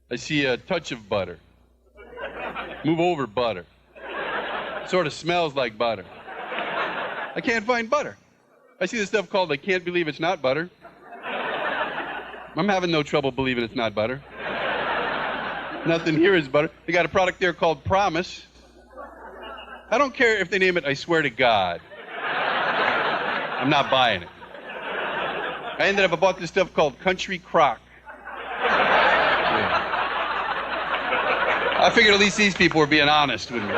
I see a touch of butter. Move over, butter. Sort of smells like butter. I can't find butter. I see this stuff called I can't believe it's not butter. I'm having no trouble believing it's not butter. Nothing here is butter. They got a product there called Promise. I don't care if they name it I swear to God. I'm not buying it. I bought this stuff called Country Crock. Yeah. I figured at least these people were being honest with me.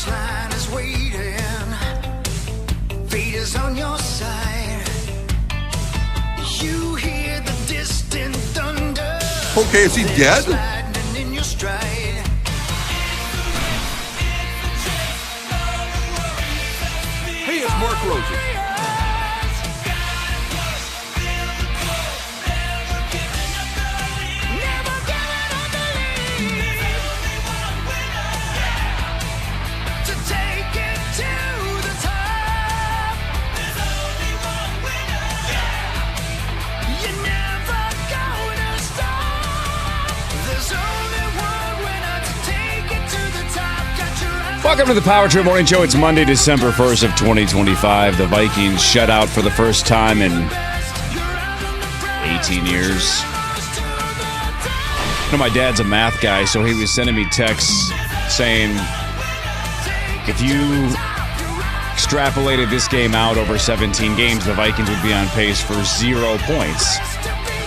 Line is waiting, fate is on your side. You hear the distant thunder. Okay, is he dead? In your stride. Hey, it's Mark Rosen. Welcome to the Power Trip Morning Show. It's Monday, December 1st of 2025. The Vikings shut out for the first time in 18 years. You know, my dad's a math guy, so he was sending me texts saying, if you extrapolated this game out over 17 games, the Vikings would be on pace for 0 points.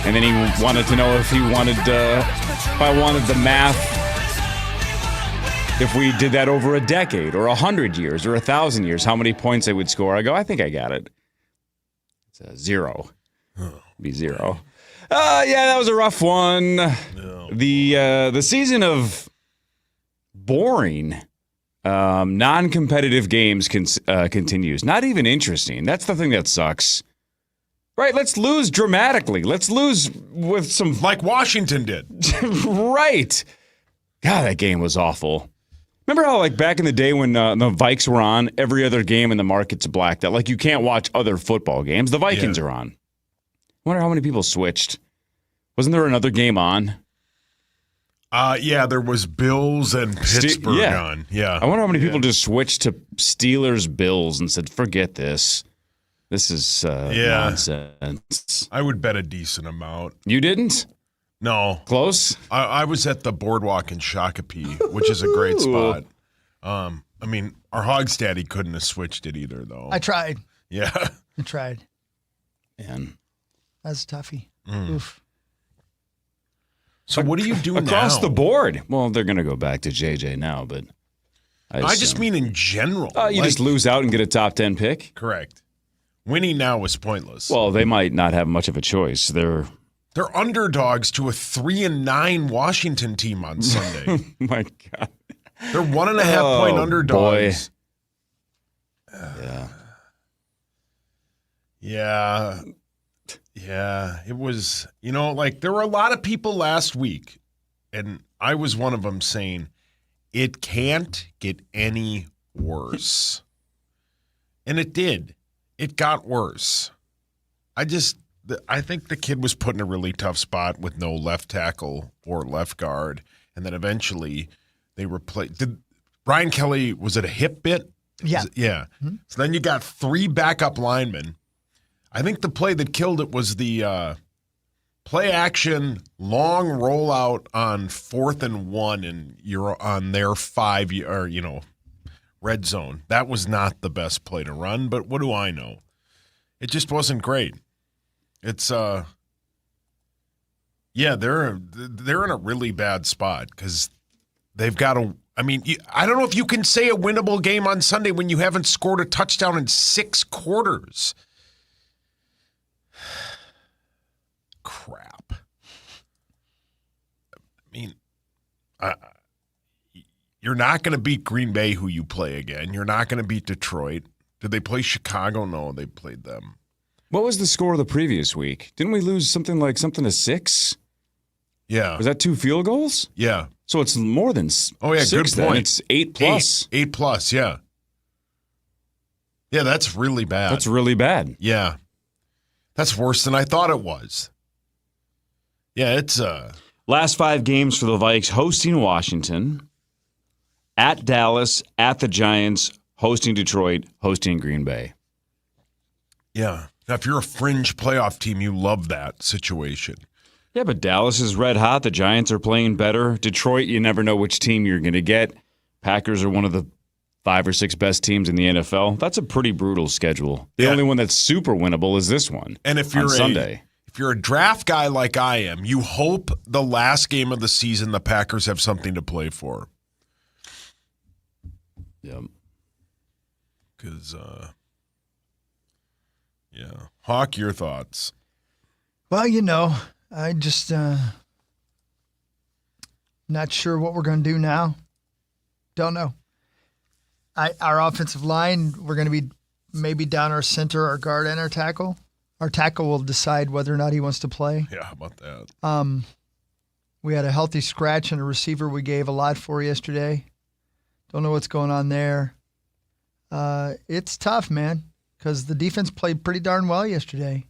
And then he wanted to know if I wanted the math. If we did that over a decade or 100 years or 1,000 years, how many points they would score? I go, I think I got it. It's a 0. Be 0. Yeah, that was a rough one. No. The season of boring, non-competitive games continues. Not even interesting. That's the thing that sucks. Right, let's lose dramatically. Let's lose with some... Like Washington did. Right. God, that game was awful. Remember how, like, back in the day when the Vikes were on, every other game in the market's blacked out? Like, you can't watch other football games. The Vikings are on. I wonder how many people switched. Wasn't there another game on? Yeah, there was Bills and Pittsburgh on. Yeah. I wonder how many people just switched to Steelers-Bills and said, forget this. This is nonsense. I would bet a decent amount. You didn't? No. Close? I was at the boardwalk in Shakopee, which is a great spot. I mean, our Hogs daddy couldn't have switched it either, though. I tried. Yeah. I tried. Man. That's a toughie. Oof. So what do you do across now? the board? Well, they're going to go back to JJ now, but I just mean in general. You just lose out and get a top 10 pick? Correct. Winning now is pointless. Well, they might not have much of a choice. They're underdogs to a 3-9 Washington team on Sunday. Oh my God. They're 1.5 point underdogs. Boy. Yeah. Yeah. Yeah. It was, there were a lot of people last week, and I was one of them saying, it can't get any worse. And it did. It got worse. I think the kid was put in a really tough spot with no left tackle or left guard, and then eventually they replaced. Did Brian Kelly, was it a hip bit? Yeah. Yeah. Mm-hmm. So then you got 3 backup linemen. I think the play that killed it was the play action long rollout on 4th and 1, and you're on their 5 or red zone. That was not the best play to run, but what do I know? It just wasn't great. It's they're in a really bad spot because they've got to. I mean, I don't know if you can say a winnable game on Sunday when you haven't scored a touchdown in 6 quarters. Crap. I mean, you're not going to beat Green Bay, who you play again. You're not going to beat Detroit. Did they play Chicago? No, they played them. What was the score of the previous week? Didn't we lose something to 6? Yeah. Was that 2 field goals? Yeah. So it's more than 6. Good then. point. It's 8+. 8+, yeah. Yeah, that's really bad. That's really bad. Yeah. That's worse than I thought it was. Yeah, it's... Last 5 games for the Vikes: hosting Washington, at Dallas, at the Giants, hosting Detroit, hosting Green Bay. Yeah. Now, if you're a fringe playoff team, you love that situation. Yeah, but Dallas is red hot. The Giants are playing better. Detroit, you never know which team you're going to get. Packers are one of the 5 or 6 best teams in the NFL. That's a pretty brutal schedule. The only one that's super winnable is this one. And if you're on Sunday. If you're a draft guy like I am, you hope the last game of the season the Packers have something to play for. Yep. Because, Hawk, your thoughts? Well, I just not sure what we're going to do now. Don't know. Our offensive line, we're going to be maybe down our center, our guard, and our tackle. Our tackle will decide whether or not he wants to play. Yeah, how about that? We had a healthy scratch and a receiver we gave a lot for yesterday. Don't know what's going on there. It's tough, man, because the defense played pretty darn well yesterday.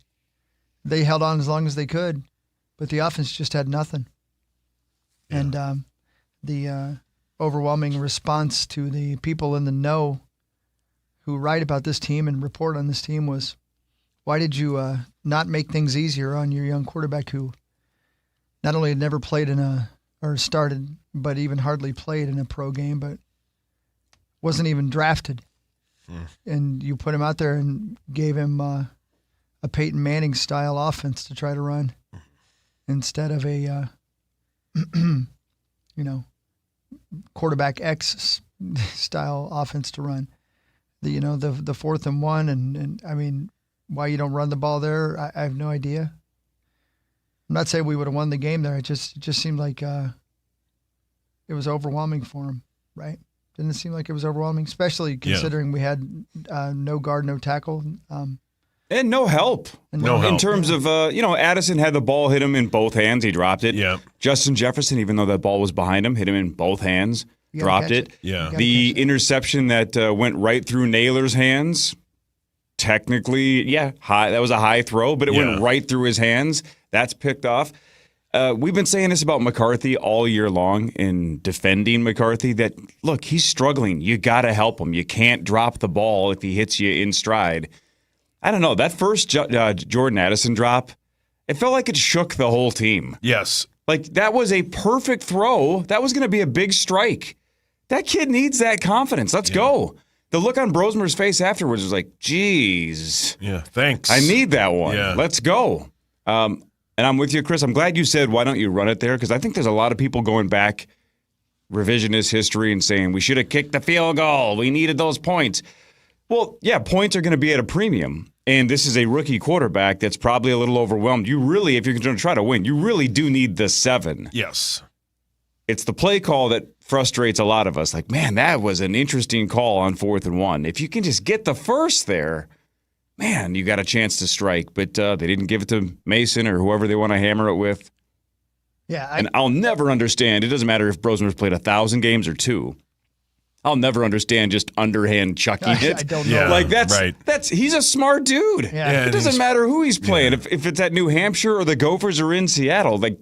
They held on as long as they could, but the offense just had nothing. Yeah. And the overwhelming response to the people in the know who write about this team and report on this team was, why did you not make things easier on your young quarterback who not only had never played or started, but even hardly played in a pro game, but wasn't even drafted. And you put him out there and gave him a Peyton Manning-style offense to try to run instead of a, quarterback X style offense to run. The 4th and 1, and I mean, why you don't run the ball there, I have no idea. I'm not saying we would have won the game there. It just seemed like it was overwhelming for him, right? Didn't it seem like it was overwhelming, especially considering we had no guard, no tackle. And no help. In terms of, Addison had the ball hit him in both hands. He dropped it. Yeah. Justin Jefferson, even though that ball was behind him, hit him in both hands, dropped it. Yeah. The interception that went right through Naylor's hands, technically, high. That was a high throw, but it went right through his hands. That's picked off. We've been saying this about McCarthy all year long in defending McCarthy, that, look, he's struggling. You got to help him. You can't drop the ball if he hits you in stride. I don't know. That first Jordan Addison drop, it felt like it shook the whole team. Yes. Like, that was a perfect throw. That was going to be a big strike. That kid needs that confidence. Let's go. The look on Brosmer's face afterwards was like, geez. Yeah, thanks. I need that one. Yeah. Let's go. And I'm with you, Chris. I'm glad you said, why don't you run it there? Because I think there's a lot of people going back revisionist history and saying, we should have kicked the field goal. We needed those points. Well, yeah, points are going to be at a premium. And this is a rookie quarterback that's probably a little overwhelmed. You really, if you're going to try to win, you really do need the 7. Yes. It's the play call that frustrates a lot of us. Like, man, that was an interesting call on 4th and 1. If you can just get the first there, man, you got a chance to strike. But they didn't give it to Mason or whoever they want to hammer it with. Yeah. And I'll never understand. It doesn't matter if Brosmer's played 1,000 games or 2. I'll never understand just underhand chucking it. I don't know. Yeah, Like, right. he's a smart dude. Yeah. It doesn't matter who he's playing. If it's at New Hampshire or the Gophers or in Seattle, like,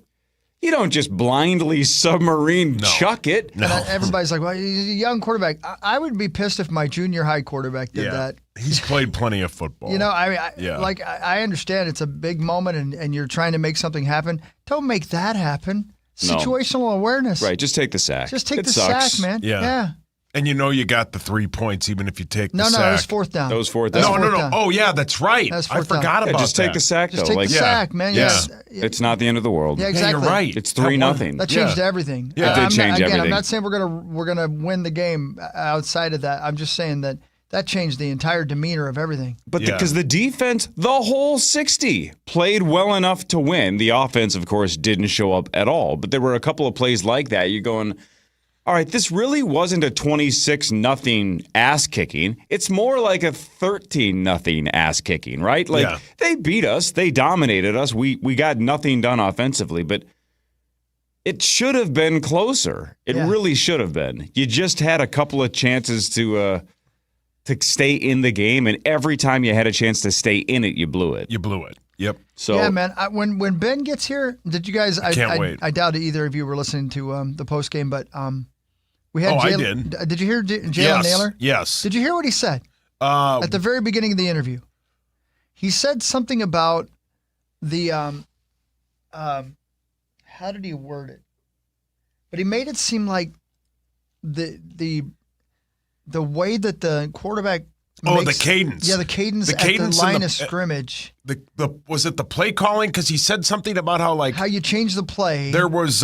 you don't just blindly submarine chuck it. And everybody's like, well, he's a young quarterback. I would be pissed if my junior high quarterback did that. He's played plenty of football. I understand it's a big moment and you're trying to make something happen. Don't make that happen. No. Situational awareness. Right, just take the sack. Just take it the sucks. sack, man. Yeah. And you got the 3 points even if you take the sack. No, it was 4th down. That was 4th down. No. Oh, yeah, that's right. That's I 4th down. forgot about just that. take the sack, Just though. take the sack, man. Yeah. It's not the end of the world. Yeah, exactly. Yeah, you're right. It's 3-0. That changed everything. Yeah. It did change everything. I'm not saying we're gonna win the game outside of that. I'm just saying that changed the entire demeanor of everything. But because the defense, the whole 60, played well enough to win. The offense, of course, didn't show up at all. But there were a couple of plays like that. You're going, all right, this really wasn't a 26-0 ass kicking. It's more like a 13-0 ass kicking, right? Like they beat us, they dominated us. We got nothing done offensively, but it should have been closer. It really should have been. You just had a couple of chances to stay in the game, and every time you had a chance to stay in it, you blew it. You blew it. Yep. So yeah, man. When Ben gets here, did you guys? I can't wait. I doubt either of you were listening to the post game, but we had. I did. Did you hear Jalen Naylor? Yes. Did you hear what he said at the very beginning of the interview? He said something about the how did he word it? But he made it seem like the way that the quarterback. The cadence. Yeah, the cadence at the line of scrimmage. Was it the play calling? Because he said something about how you change the play. There was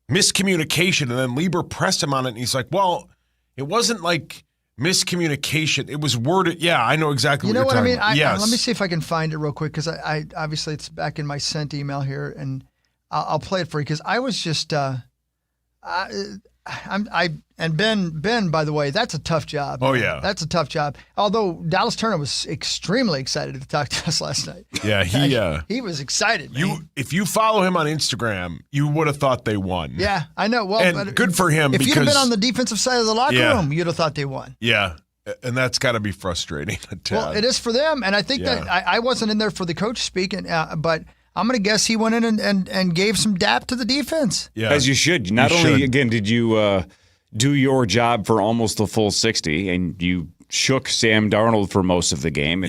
miscommunication, and then Lieber pressed him on it, and he's like, well, it wasn't like miscommunication. It was worded. Yeah, I know exactly what you're talking about. Yes. Let me see if I can find it real quick, because I obviously it's back in my sent email here, and I'll play it for you, because I was just and Ben, by the way, that's a tough job. Oh, yeah. That's a tough job. Although Dallas Turner was extremely excited to talk to us last night. Yeah, he was excited, man. If you follow him on Instagram, you would have thought they won. Yeah, I know. Well, and good for him. If you'd have been on the defensive side of the locker room, you'd have thought they won. Yeah, and that's got to be frustrating. Well, it is for them, and I think that I wasn't in there for the coach speaking, but I'm going to guess he went in and gave some dap to the defense. Yeah. As you should. Not only, again, did you do your job for almost the full 60, and you shook Sam Darnold for most of the game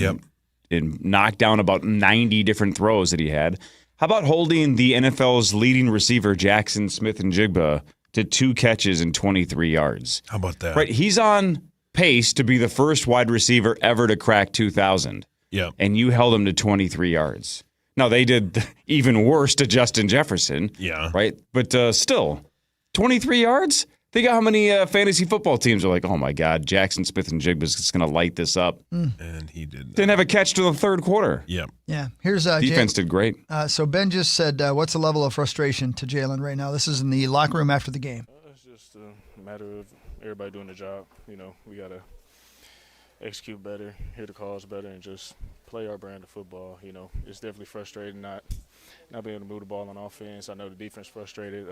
and knocked down about 90 different throws that he had. How about holding the NFL's leading receiver, Jackson Smith-Njigba, to 2 catches and 23 yards? How about that? Right, he's on pace to be the first wide receiver ever to crack 2,000. Yeah. And you held him to 23 yards. Now, they did even worse to Justin Jefferson. Yeah. Right? But still, 23 yards? Think of how many fantasy football teams are like, oh, my God, Jackson Smith-Njigba is just going to light this up. And he did. Didn't have a catch to the third quarter. Yep. Yeah. Here's defense did great. So Ben just said, what's the level of frustration to Jalen right now? This is in the locker room after the game. It's just a matter of everybody doing their job. You know, we got to execute better, hear the calls better, and just play our brand of football. You know, it's definitely frustrating not being able to move the ball on offense. I know the defense frustrated,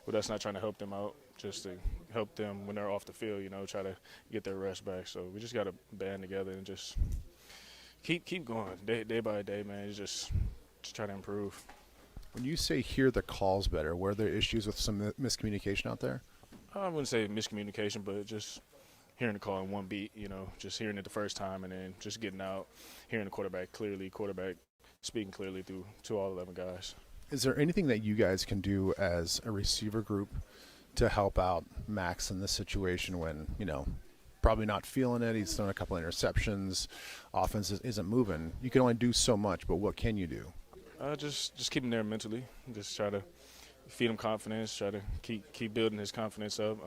but that's not trying to help them out, just to help them when they're off the field, you know, try to get their rest back. So we just got to band together and just keep going day by day, man. It's just try to improve. When you say hear the calls better, were there issues with some miscommunication out there? I wouldn't say miscommunication, but just hearing the call in one beat, you know, just hearing it the first time and then just getting out, hearing the quarterback speaking clearly to all 11 guys. Is there anything that you guys can do as a receiver group to help out Max in this situation when, you know, probably not feeling it? He's thrown a couple of interceptions. Offense isn't moving. You can only do so much, but what can you do? Just keep him there mentally. Just try to feed him confidence, try to keep building his confidence up.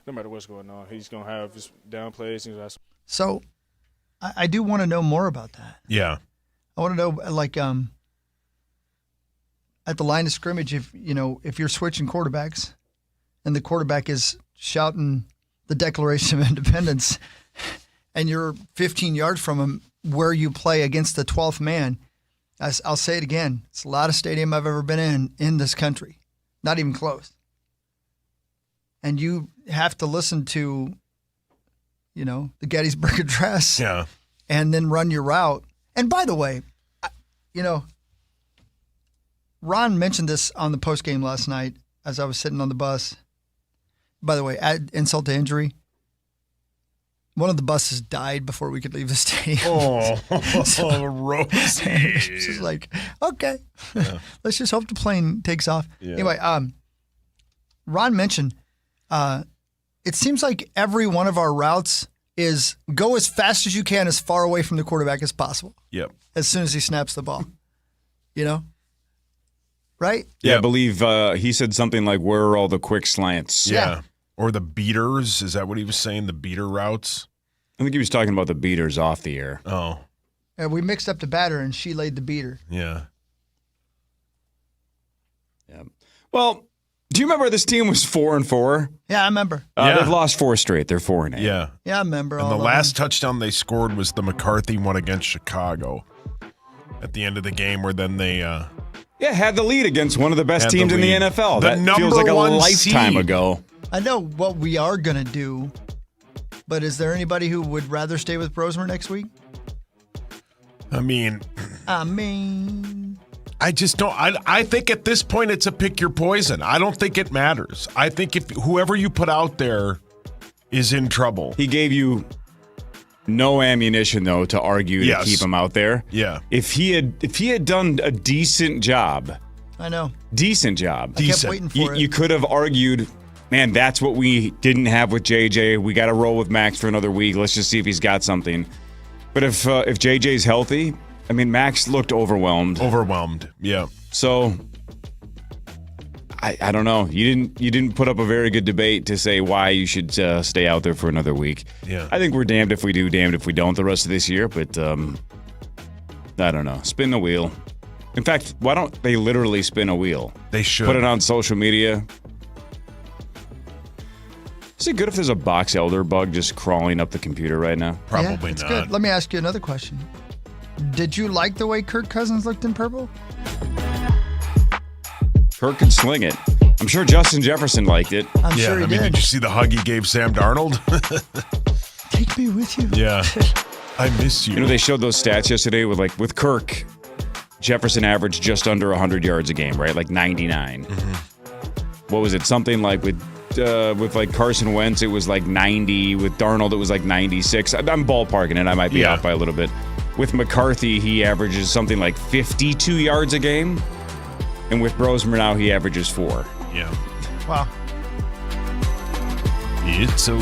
No matter what's going on, he's going to have his down plays. So I do want to know more about that. Yeah. I want to know, like, at the line of scrimmage, if you're switching quarterbacks and the quarterback is shouting the Declaration of Independence and you're 15 yards from him where you play against the 12th man, I'll say it again. It's the loudest stadium I've ever been in this country. Not even close. And you have to listen to, the Gettysburg Address. Yeah. And then run your route. And by the way, Ron mentioned this on the postgame last night as I was sitting on the bus. By the way, add insult to injury. One of the buses died before we could leave the stadium. Oh, Rosie. She's like, okay, let's just hope the plane takes off. Yeah. Anyway, Ron mentioned it seems like every one of our routes is go as fast as you can, as far away from the quarterback as possible. Yep. As soon as he snaps the ball. Right? Yeah, I believe he said something like, where are all the quick slants? Yeah. Or the beaters. Is that what he was saying? The beater routes? I think he was talking about the beaters off the air. Oh. And we mixed up the batter, and she laid the beater. Yeah. Yeah. Well, Do you remember this team was 4-4? Yeah, I remember. They've lost 4 straight. They're 4-8. Yeah. Yeah, I remember. And the last touchdown they scored was the McCarthy one against Chicago at the end of the game, where then they had the lead against one of the best teams in the NFL. The That feels like a lifetime ago. I know what we are going to do, but is there anybody who would rather stay with Brosmer next week? I mean, I just don't. I think at this point it's a pick your poison. I don't think it matters. I think if whoever you put out there is in trouble. He gave you no ammunition though to argue to keep him out there. Yeah. If he had done a decent job. I know. Decent job. I kept waiting for it. You could have argued, man, that's what we didn't have with JJ. We got to roll with Max for another week. Let's just see if he's got something. But if JJ's healthy, I mean, Max looked overwhelmed. Yeah. So I don't know. You didn't put up a very good debate to say why you should stay out there for another week. Yeah. I think we're damned if we do, damned if we don't the rest of this year. But I don't know. Spin the wheel. In fact, why don't they literally spin a wheel? They should. Put it on social media. Is it good if there's a box elder bug just crawling up the computer right now? Probably it's not. Good. Let me ask you another question. Did you like the way Kirk Cousins looked in purple? Kirk could sling it. I'm sure Justin Jefferson liked it. I'm sure he did. Did you see the hug he gave Sam Darnold? Take me with you. Yeah. I miss you. You know, they showed those stats yesterday with Kirk. Jefferson averaged just under 100 yards a game, right? Like 99. Mm-hmm. What was it? Something like with like Carson Wentz, it was like 90. With Darnold, it was like 96. I'm ballparking it. I might be off by a little bit. With McCarthy, he averages something like 52 yards a game. And with Brosmer now, he averages 4. Yeah. Wow. It's over.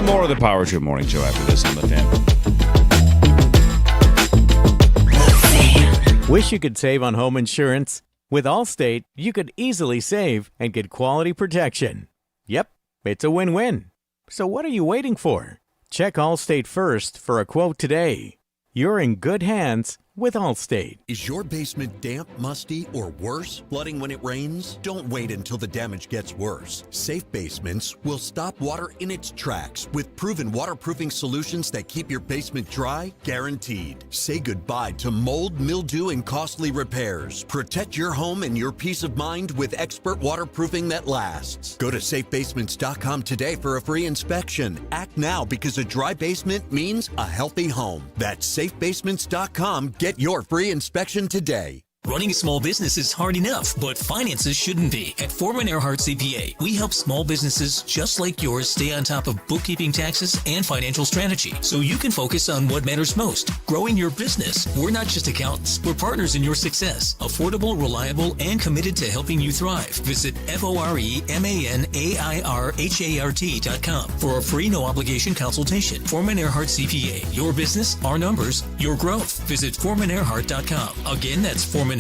More of the Power Trip Morning Show after this on the Fan. Wish you could save on home insurance? With Allstate, you could easily save and get quality protection. Yep, it's a win-win. So what are you waiting for? Check Allstate first for a quote today. You're in good hands with Allstate. Is your basement damp, musty, or worse? Flooding when it rains? Don't wait until the damage gets worse. Safe Basements will stop water in its tracks with proven waterproofing solutions that keep your basement dry, guaranteed. Say goodbye to mold, mildew, and costly repairs. Protect your home and your peace of mind with expert waterproofing that lasts. Go to safebasements.com today for a free inspection. Act now because a dry basement means a healthy home. That's safebasements.com. Get your free inspection today. Running a small business is hard enough, but finances shouldn't be. At Foreman Earhart CPA, we help small businesses just like yours stay on top of bookkeeping, taxes, and financial strategy so you can focus on what matters most, growing your business. We're not just accountants, we're partners in your success. Affordable, reliable, and committed to helping you thrive. Visit FOREMANAIRHART.com for a free no-obligation consultation. Foreman Earhart CPA, your business, our numbers, your growth. Visit ForemanEarhart.com. Again, that's ForemanEarhart.com.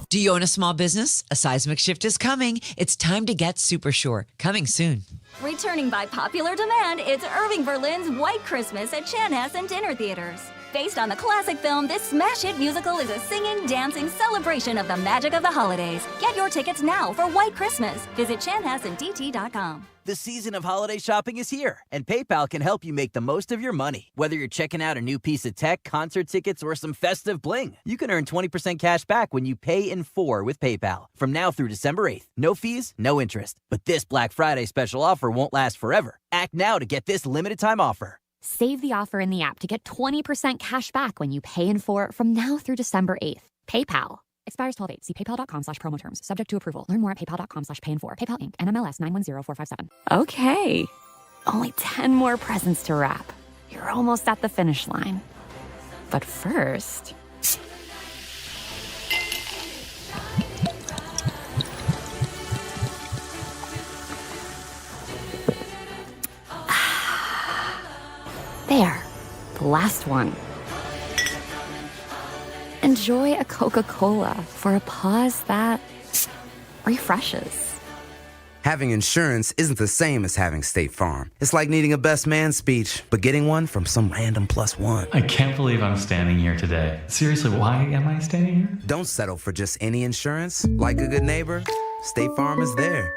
Do you own a small business? A seismic shift is coming. It's time to get super sure. Coming soon. Returning by popular demand, it's Irving Berlin's White Christmas at Chanhassen Dinner Theaters. Based on the classic film, this smash hit musical is a singing, dancing celebration of the magic of the holidays. Get your tickets now for White Christmas. Visit chanhassendt.com. The season of holiday shopping is here, and PayPal can help you make the most of your money. Whether you're checking out a new piece of tech, concert tickets, or some festive bling, you can earn 20% cash back when you pay in 4 with PayPal. From now through December 8th. No fees, no interest. But this Black Friday special offer won't last forever. Act now to get this limited time offer. Save the offer in the app to get 20% cash back when you pay in 4 from now through December 8th. PayPal. Expires 12/8. See paypal.com/promo terms. Subject to approval. Learn more at paypal.com/pay-in-4. PayPal Inc. NMLS 910457. Okay. Only 10 more presents to wrap. You're almost at the finish line. But first... There. The last one. Enjoy a Coca-Cola for a pause that refreshes. Having insurance isn't the same as having State Farm. It's like needing a best man speech, but getting one from some random +1. I can't believe I'm standing here today. Seriously, why am I standing here? Don't settle for just any insurance. Like a good neighbor, State Farm is there.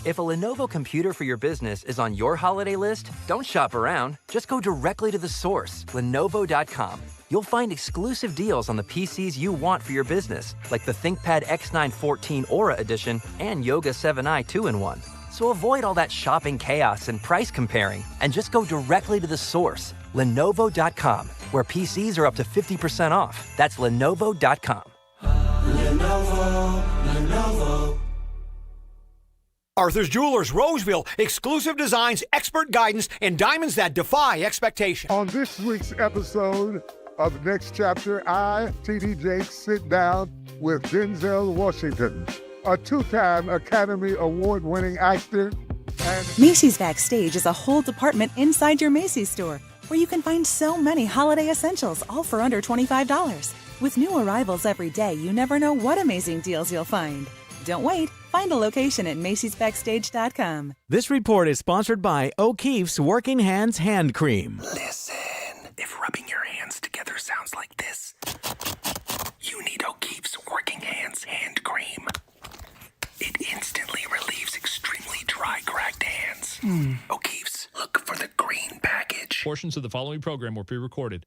If a Lenovo computer for your business is on your holiday list, don't shop around. Just go directly to the source, Lenovo.com. You'll find exclusive deals on the PCs you want for your business, like the ThinkPad X9 14 Aura Edition and Yoga 7i 2-in-1. So avoid all that shopping chaos and price comparing, and just go directly to the source, Lenovo.com, where PCs are up to 50% off. That's Lenovo.com. Lenovo. Arthur's Jewelers, Roseville. Exclusive designs, expert guidance, and diamonds that defy expectation. On this week's episode of The Next Chapter, I, T.D. Jakes, sit down with Denzel Washington, a two-time Academy Award-winning actor. Macy's Backstage is a whole department inside your Macy's store, where you can find so many holiday essentials, all for under $25. With new arrivals every day, you never know what amazing deals you'll find. Don't wait. Find a location at Macy'sBackstage.com. This report is sponsored by O'Keefe's Working Hands Hand Cream. Listen, if rubbing your hands together sounds like this, you need O'Keefe's Working Hands Hand Cream. It instantly relieves extremely dry, cracked hands. O'Keefe's, look for the green package. Portions of the following program were pre-recorded.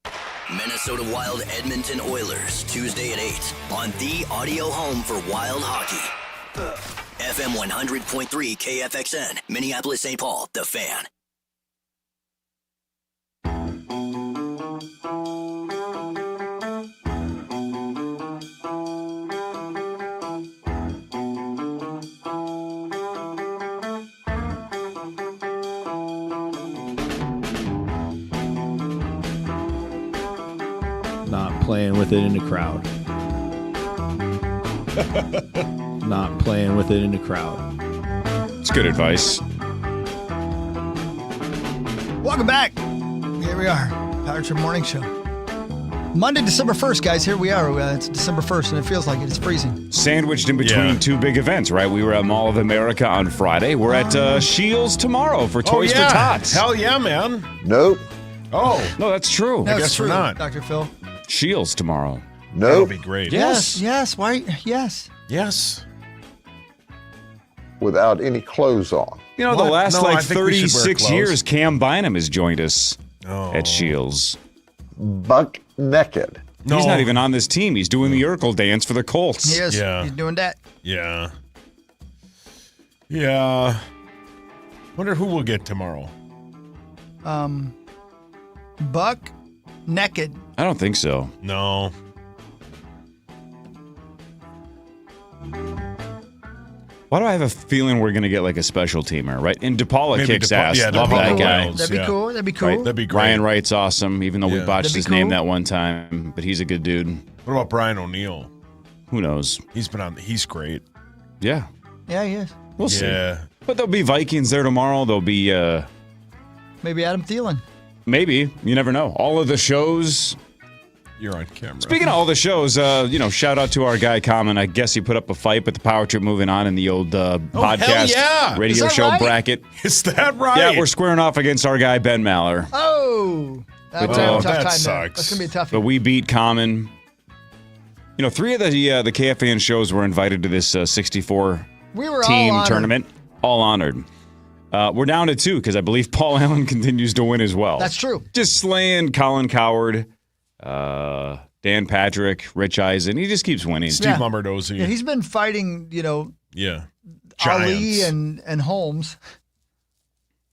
Minnesota Wild Edmonton Oilers, Tuesday at 8 on the audio home for Wild Hockey. FM 100.3 KFXN, Minneapolis, St. Paul, The Fan. Not playing with it in the crowd. Not playing with it in the crowd. It's good advice. Welcome back. Here we are. Power Trip Morning Show. Monday, December 1st, guys. Here we are. It's December 1st, and it feels like it. It's freezing. Sandwiched in between two big events, right? We were at Mall of America on Friday. We're at Shields tomorrow for Toys for Tots. Hell yeah, man. Nope. Oh. No, that's true. No, I guess it's true, we're not. Dr. Phil. Shields tomorrow. That'll be great. Yes. Why? Yes. Yes. Without any clothes on. You know, the last No, I think we should wear 36 clothes. years, Cam Bynum has joined us at Shields. Buck naked. He's not even on this team. He's doing the Urkel dance for the Colts. He is. He's doing that. Yeah. Yeah. Wonder who we'll get tomorrow. Buck naked. I don't think so. No. Why do I have a feeling we're going to get like a special teamer, right? And DePaula Maybe kicks ass. yeah, Love DePaula that guy. Wells, That'd be cool. That'd be cool. Right. That'd be great. Ryan Wright's awesome, even though we Yeah. botched That'd be his name cool. that one time. But he's a good dude. What about Brian O'Neill? Who knows? He's been on. He's great. Yeah. Yeah, he is. We'll see. Yeah. But there'll be Vikings there tomorrow. There'll be, Maybe Adam Thielen. maybe. You never know. All of the shows. You're on camera. Speaking of all the shows, shout out to our guy Common. I guess he put up a fight, but the Power Trip moving on in the old podcast radio Is that show right? bracket. Is that right? Yeah, we're squaring off against our guy Ben Maller. Oh. We're But, gonna have a tough that time there. sucks. That's going to be a tough But we beat Common. 3 of the KFAN shows were invited to this 64 We were all team honored. tournament. All honored. We're down to 2 because I believe Paul Allen continues to win as well. That's true. Just slaying Colin Coward, Dan Patrick, Rich Eisen. He just keeps winning. Steve Mummerdozy. Yeah, he's been fighting, Yeah. Ali Giants. and Holmes.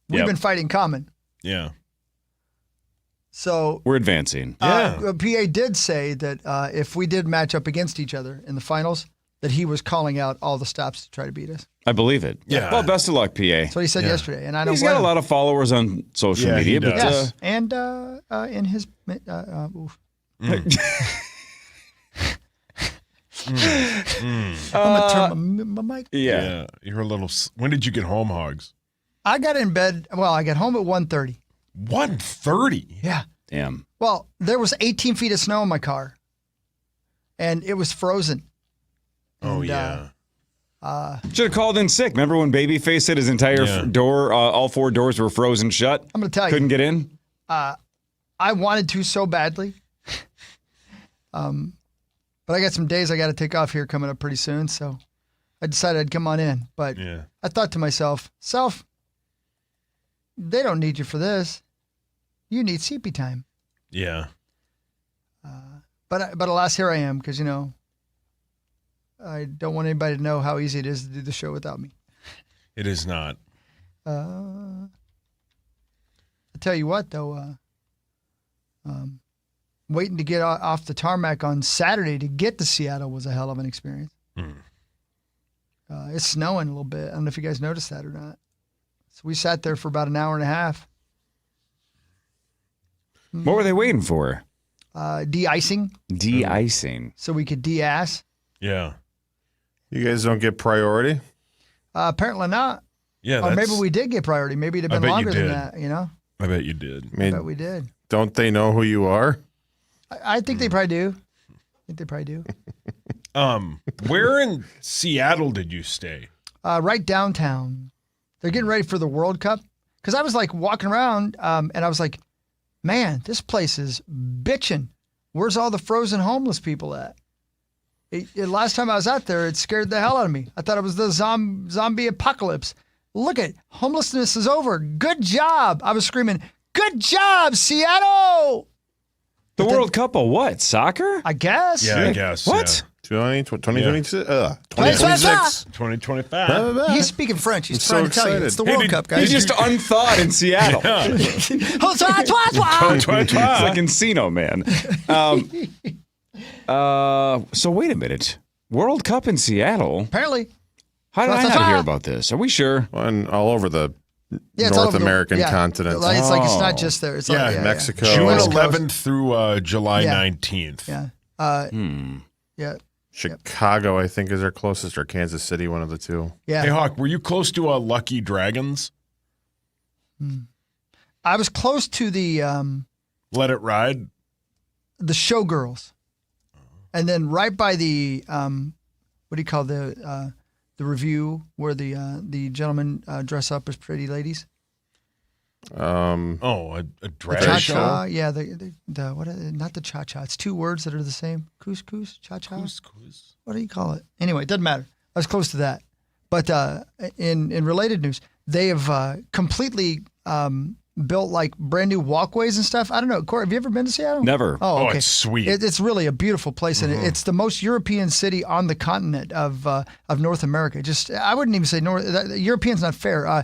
We've Yep. been fighting Common. Yeah. So We're advancing. PA did say that if we did match up against each other in the finals, that he was calling out all the stops to try to beat us. I believe it. Yeah. Well, best of luck, PA. That's what he said yesterday, and I don't He's blame got a him. lot of followers on social Yeah, he media, but does. Yes, and in his. Oof. I'm gonna turn my mic. yeah. You're a little. When did you get home, Hogs? I got in bed. Well, I got home at 1:30. 1:30. Yeah. Damn. Well, there was 18 feet of snow in my car, and it was frozen. Oh And, yeah. Should have called in sick. Remember when Babyface said his entire door, all 4 doors were frozen shut? I'm going to tell you. Couldn't get in? I wanted to so badly. But I got some days I got to take off here coming up pretty soon, so I decided I'd come on in. But I thought to myself, they don't need you for this. You need CP time. Yeah. But alas, here I am, because, I don't want anybody to know how easy it is to do the show without me. It is not. I'll tell you what, though, waiting to get off the tarmac on Saturday to get to Seattle was a hell of an experience. It's snowing a little bit. I don't know if you guys noticed that or not. So we sat there for about an hour and a half. What were they waiting for? De-icing. De-icing. So we could de-ass. Yeah. You guys don't get priority? Apparently not. Yeah, or maybe we did get priority. Maybe it'd have been longer than that, I bet you did. I bet we did. Don't they know who you are? I think they probably do. Where in Seattle did you stay? Right downtown. They're getting ready for the World Cup. Because I was like walking around and I was like, man, this place is bitching. Where's all the frozen homeless people at? Last time I was out there, it scared the hell out of me. I thought it was the zombie apocalypse. Look at homelessness is over. Good job. I was screaming, good job, Seattle. The World Cup of what? Soccer? I guess. Yeah, I guess. What? 2026? 2026. 2025. He's speaking French. He's trying to tell you. It's the Hey, World Cup, guys. You just unthawed in Seattle. It's like Encino, man. So wait a minute. World Cup in Seattle? Apparently. How did I not hear about this? Are we sure? All over the it's all North over American continent. It's like it's not just there. It's like, Mexico. June West 11th through July 19th. Yeah. Chicago, I think, is our closest, or Kansas City, one of the two. Yeah. Hey, Hawk, were you close to Lucky Dragons? I was close to the Let It Ride? The Showgirls. And then right by the what do you call the review where the gentlemen dress up as pretty ladies? A drag cha-cha, show? yeah. The what? Not the cha-cha. It's 2 words that are the same. Couscous, cha-cha. Couscous. What do you call it? Anyway, it doesn't matter. I was close to that. But in related news, they have completely built like brand new walkways and stuff. I don't know. Corey, have you ever been to Seattle? Never. Oh, okay. It's sweet. It's really a beautiful place, and it's the most European city on the continent of North America. Just I wouldn't even say North. European's not fair.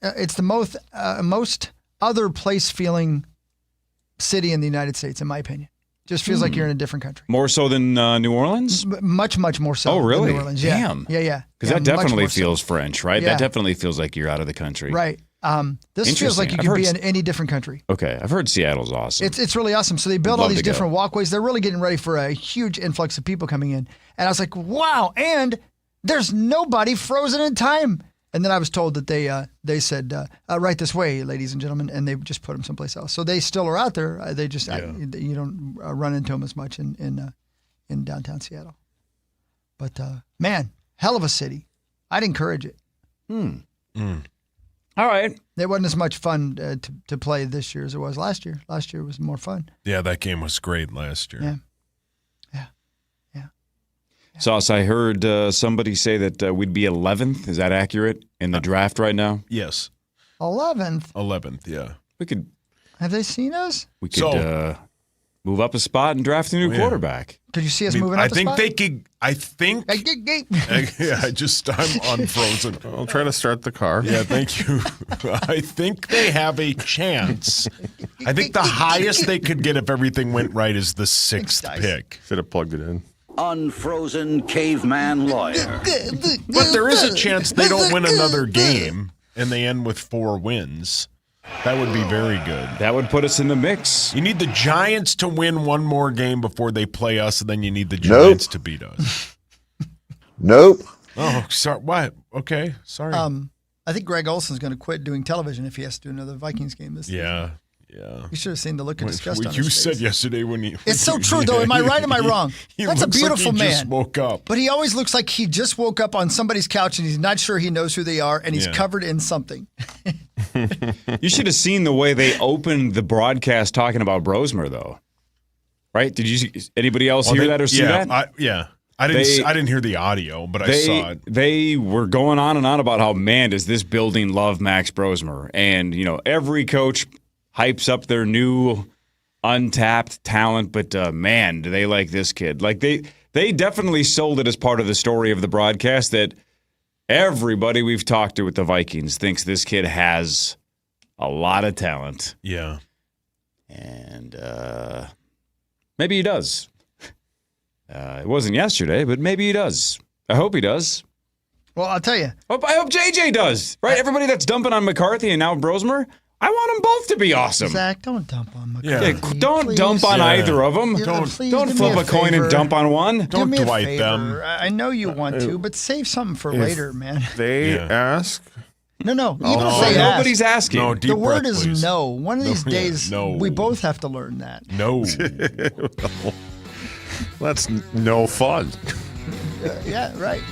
It's the most other place feeling city in the United States, in my opinion. Just feels like you're in a different country. More so than New Orleans? Much more so. Oh, really? Than New Orleans. Yeah. Damn. Yeah. Because that definitely much more feels French, right? Yeah. That definitely feels like you're out of the country. Right. This feels like you could be in any different country. Okay. I've heard Seattle's awesome. It's really awesome. So they built all these different walkways. They're really getting ready for a huge influx of people coming in. And I was like, wow. And there's nobody frozen in time. And then I was told that they said, right this way, ladies and gentlemen, and they just put them someplace else. So they still are out there. They just you don't run into them as much in downtown Seattle. But man, hell of a city. I'd encourage it. All right. It wasn't as much fun to play this year as it was last year. Last year was more fun. Yeah, that game was great last year. Yeah. Sauce, I heard somebody say that we'd be 11th. Is that accurate in the draft right now? Yes. 11th. 11th, yeah. We could. Have they seen us? We could move up a spot and draft a new quarterback. Could you see us moving up a spot? They could. I think. I'm unfrozen. I'll try to start the car. Yeah, thank you. I think they have a chance. I think the highest they could get if everything went right is the 6th pick. Should have plugged it in. Unfrozen caveman lawyer. But there is a chance they don't win another game and they end with 4 wins. That would be very good. That would put us in the mix. You need the Giants to win one more game before they play us, and then you need the Giants to beat us. Nope. Oh, sorry. What? Okay, sorry. I think Greg Olson's going to quit doing television if he has to do another Vikings game this season. Yeah. You should have seen the look of disgust on you his said face. yesterday when he... It's so true, though. Am I right? Am I wrong? That's a beautiful like he man. Just woke up. But he always looks like he just woke up on somebody's couch and he's not sure he knows who they are and he's covered in something. You should have seen the way they opened the broadcast talking about Brosmer, though. Right? Did you? Anybody else hear that or see that? I didn't hear the audio, but I saw it. They were going on and on about how, man, does this building love Max Brosmer? And, every coach hypes up their new untapped talent, but, man, do they like this kid. Like, they definitely sold it as part of the story of the broadcast that everybody we've talked to with the Vikings thinks this kid has a lot of talent. Yeah. And maybe he does. It wasn't yesterday, but maybe he does. I hope he does. Well, I'll tell you. I hope JJ does. Right? Everybody that's dumping on McCarthy and now Brosmer, I want them both to be awesome. Zach, don't dump on McCarthy. Yeah, don't dump on either of them. Don't flip a coin and dump on one. Don't do me Dwight a them. favor. I know you want to, but save something for later, man. They ask. No. You don't say nobody's ask. asking. No, deep The word breath, is please. no. One of these days, no. we both have to learn that. No. That's no fun. Yeah, right.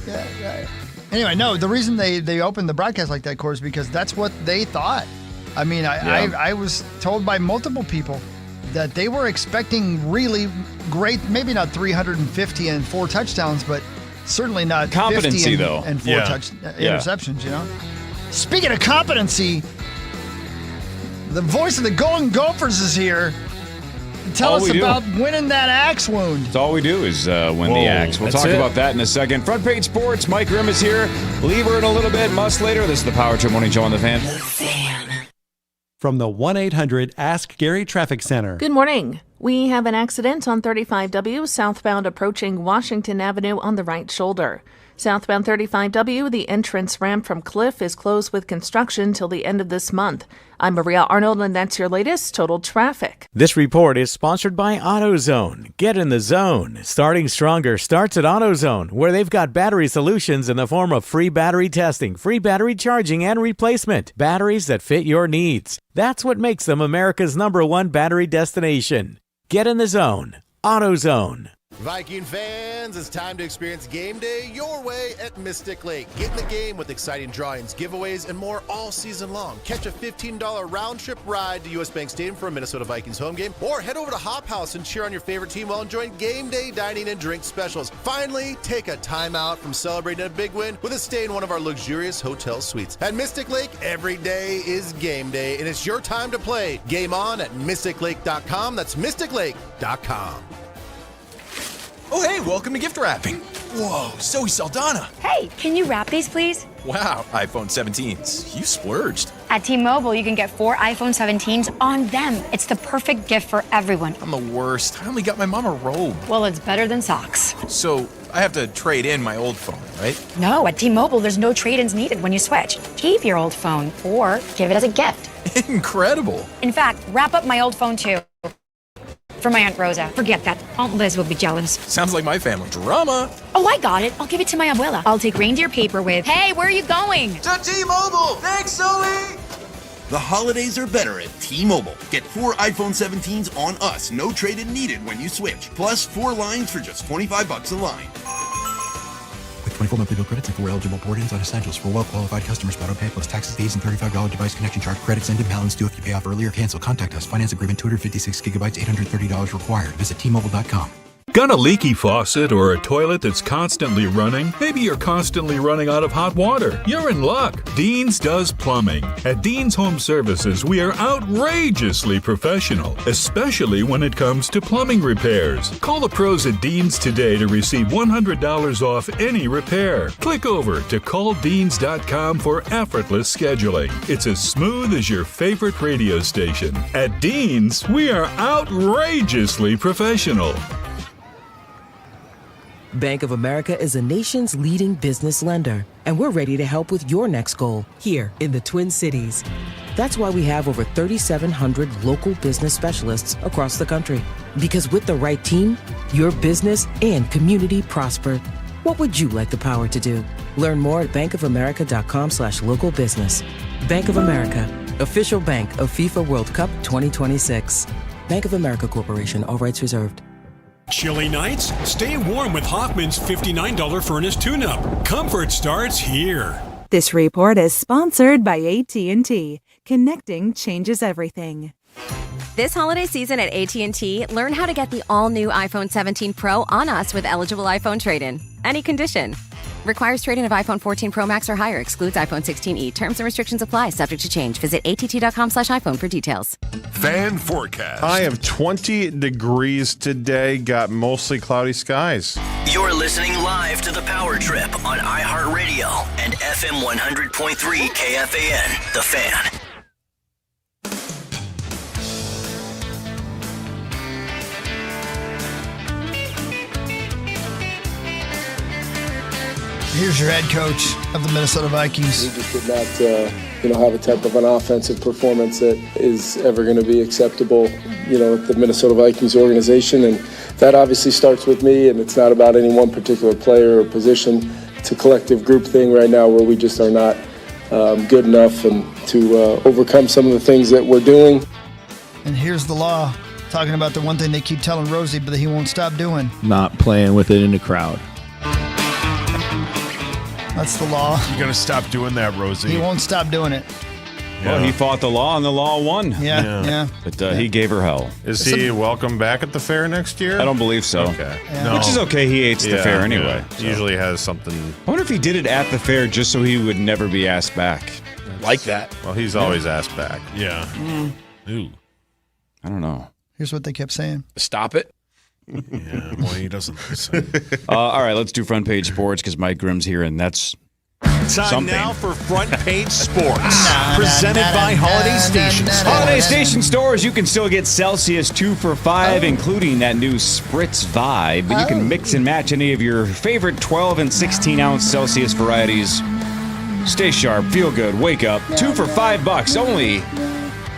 Yeah, right. Anyway, no, the reason they opened the broadcast like that, Corey, is because that's what they thought. I mean, I was told by multiple people that they were expecting really great, maybe not 350 and 4 touchdowns, but certainly not competency, 50 though. and 4 interceptions, Speaking of competency, the voice of the Golden Gophers is here. Tell us about winning that axe wound. That's all we do is win the axe. We'll talk about that in a second. Front Page Sports, Mike Grimm is here. Lever in a little bit, Muss later. This is the Power Trip Morning Show on the Fan. From the 1-800-ASK-GARY Traffic Center. Good morning. We have an accident on 35W southbound approaching Washington Avenue on the right shoulder. Southbound 35W, the entrance ramp from Cliff is closed with construction till the end of this month. I'm Maria Arnold, and that's your latest total traffic. This report is sponsored by AutoZone. Get in the zone. Starting stronger starts at AutoZone, where they've got battery solutions in the form of free battery testing, free battery charging, and replacement. Batteries that fit your needs. That's what makes them America's #1 battery destination. Get in the zone. AutoZone. Viking fans, it's time to experience game day your way at Mystic Lake. Get in the game with exciting drawings, giveaways, and more all season long. Catch a $15 round-trip ride to U.S. Bank Stadium for a Minnesota Vikings home game, or head over to Hop House and cheer on your favorite team while enjoying game day dining and drink specials. Finally, take a time out from celebrating a big win with a stay in one of our luxurious hotel suites. At Mystic Lake, every day is game day, and it's your time to play. Game on at mysticlake.com. That's mysticlake.com. Oh, hey, welcome to gift wrapping. Whoa, Zoe Saldana. Hey, can you wrap these, please? Wow, iPhone 17s. You splurged. At T-Mobile, you can get 4 iPhone 17s on them. It's the perfect gift for everyone. I'm the worst. I only got my mom a robe. Well, it's better than socks. So I have to trade in my old phone, right? No, at T-Mobile, there's no trade-ins needed when you switch. Keep your old phone or give it as a gift. Incredible. In fact, wrap up my old phone, too. For my Aunt Rosa. Forget that. Aunt Liz will be jealous. Sounds like my family drama. Oh, I got it. I'll give it to my abuela. I'll take reindeer paper with, hey, where are you going? To T-Mobile. Thanks, Zoe. The holidays are better at T-Mobile. Get 4 iPhone 17s on us. No trade-in needed when you switch. Plus 4 lines for just $25 a line. With 24 monthly bill credits and 4 eligible port-ins on essentials for well-qualified customers. Auto-pay plus taxes, fees, and $35 device connection charge. Credits end in balance due if you pay off early or cancel. Contact us. Finance agreement 256 gigabytes, $830 required. Visit T-Mobile.com. Got a leaky faucet or a toilet that's constantly running? Maybe you're constantly running out of hot water. You're in luck. Dean's does plumbing. At Dean's Home Services, we are outrageously professional, especially when it comes to plumbing repairs. Call the pros at Dean's today to receive $100 off any repair. Click over to calldeans.com for effortless scheduling. It's as smooth as your favorite radio station. At Dean's, we are outrageously professional. Bank of America is a nation's leading business lender, and we're ready to help with your next goal here in the Twin Cities. That's why we have over 3,700 local business specialists across the country. Because with the right team, your business and community prosper. What would you like the power to do? Learn more at bankofamerica.com/local business. Bank of America, official bank of FIFA World Cup 2026. Bank of America Corporation, all rights reserved. Chilly nights? Stay warm with Hoffman's $59 furnace tune-up. Comfort starts here. This report is sponsored by AT&T. Connecting changes everything. This holiday season at AT&T, learn how to get the all-new iPhone 17 Pro on us with eligible iPhone trade-in. Any condition. Requires trade-in of iPhone 14 Pro Max or higher. Excludes iPhone 16e. Terms and restrictions apply. Subject to change. Visit att.com/iPhone for details. Fan forecast. High of 20 degrees today. Got mostly cloudy skies. You're listening live to The Power Trip on iHeartRadio and FM 100.3 KFAN, The Fan. Here's your head coach of the Minnesota Vikings. We just did not, have a type of an offensive performance that is ever going to be acceptable, with the Minnesota Vikings organization. And that obviously starts with me, and it's not about any one particular player or position. It's a collective group thing right now where we just are not good enough and to overcome some of the things that we're doing. And here's the law, talking about the one thing they keep telling Rosie, but that he won't stop doing. Not playing with it in the crowd. That's the law. You're going to stop doing that, Rosie. He won't stop doing it. Yeah. Well, he fought the law, and the law won. Yeah. But he gave her hell. Is he welcome back at the fair next year? I don't believe so. Okay. Yeah. No. Which is okay. He hates the fair anyway. He usually has something. I wonder if he did it at the fair just so he would never be asked back. Like that. Well, he's always asked back. Yeah. Ooh. I don't know. Here's what they kept saying. Stop it. Yeah, boy, he doesn't listen. All right, let's do front page sports because Mike Grimm's here, and that's Time something. now for Front Page Sports, presented by Holiday Station Stores. Holiday Station Stores, you can still get Celsius 2 for $5, including that new Spritz Vibe. But you can mix and match any of your favorite 12 and 16-ounce Celsius varieties. Stay sharp, feel good, wake up. 2 for $5 only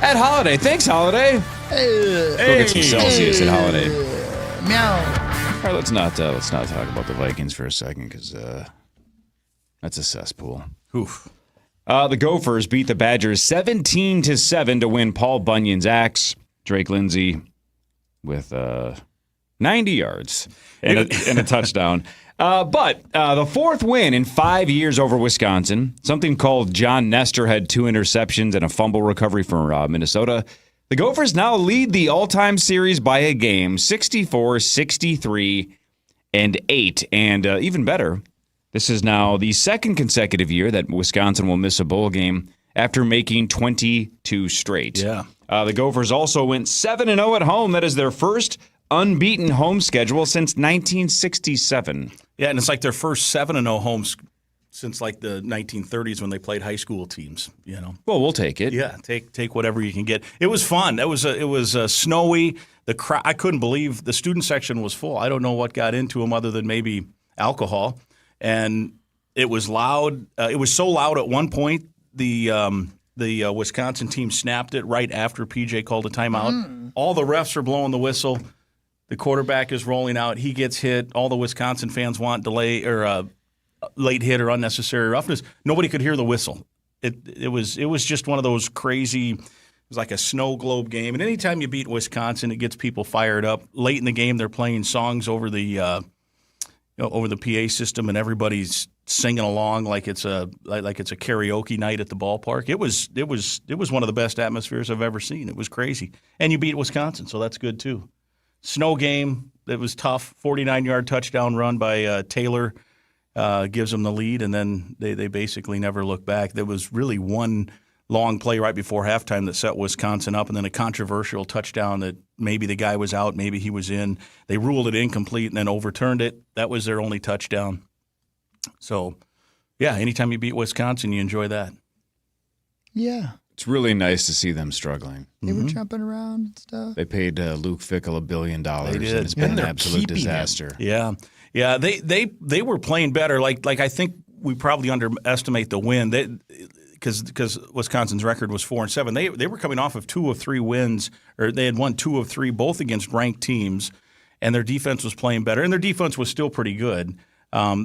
at Holiday. Thanks, Holiday. Go get some Celsius at Holiday. Meow. All right, let's not talk about the Vikings for a second because that's a cesspool. Oof. The Gophers beat the Badgers 17-7 to win Paul Bunyan's axe. Drake Lindsay with 90 yards and a touchdown. But the fourth win in 5 years over Wisconsin, something called John Nestor had 2 interceptions and a fumble recovery for Minnesota. The Gophers now lead the all-time series by a game, 64-63-8. And even better, this is now the second consecutive year that Wisconsin will miss a bowl game after making 22 straight. Yeah. The Gophers also went 7-0 at home. That is their first unbeaten home schedule since 1967. Yeah, and it's like their first 7-0 homes since like the 1930s when they played high school teams. Well, we'll take it. Yeah, take whatever you can get. It was fun. It was snowy. I couldn't believe the student section was full. I don't know what got into them other than maybe alcohol. And it was loud. It was so loud at one point the Wisconsin team snapped it right after PJ called a timeout. All the refs are blowing the whistle. The quarterback is rolling out. He gets hit. All the Wisconsin fans want delay or late hit or unnecessary roughness. Nobody could hear the whistle. It was just one of those crazy. It was like a snow globe game. And anytime you beat Wisconsin, it gets people fired up. Late in the game, they're playing songs over the over the PA system, and everybody's singing along like it's a karaoke night at the ballpark. It was one of the best atmospheres I've ever seen. It was crazy, and you beat Wisconsin, so that's good too. Snow game, it was tough. 49-yard touchdown run by Taylor gives them the lead, and then they basically never look back. There was really one long play right before halftime that set Wisconsin up, and then a controversial touchdown that maybe the guy was out, maybe he was in. They ruled it incomplete and then overturned it. That was their only touchdown. So, yeah, anytime you beat Wisconsin, you enjoy that. Yeah. It's really nice to see them struggling. They were jumping around and stuff. They paid Luke Fickell $1 billion, They did. and it's been an absolute disaster. Yeah. Yeah, they were playing better. Like I think we probably underestimate the win. Because Wisconsin's record was 4-7. They were coming off of 2 of 3 wins, or they had won 2 of 3, both against ranked teams, and their defense was playing better. And their defense was still pretty good.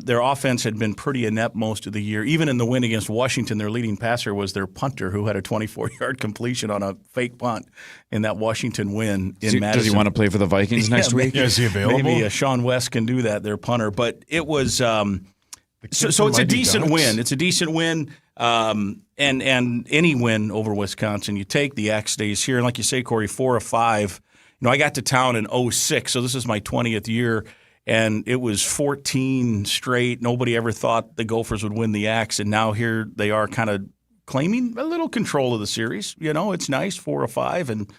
Their offense had been pretty inept most of the year. Even in the win against Washington, their leading passer was their punter, who had a 24-yard completion on a fake punt in that Washington win in Madison. Does he want to play for the Vikings next week? Is he available? Maybe Sean West can do that, their punter. But it was so it's a decent win. It's a decent win. And any win over Wisconsin, you take. The Axe stays here. And like you say, Corey, 4 of 5. I got to town in 2006, so this is my 20th year. And it was 14 straight. Nobody ever thought the Gophers would win the Axe, and now here they are kind of claiming a little control of the series. It's nice, 4 of 5, and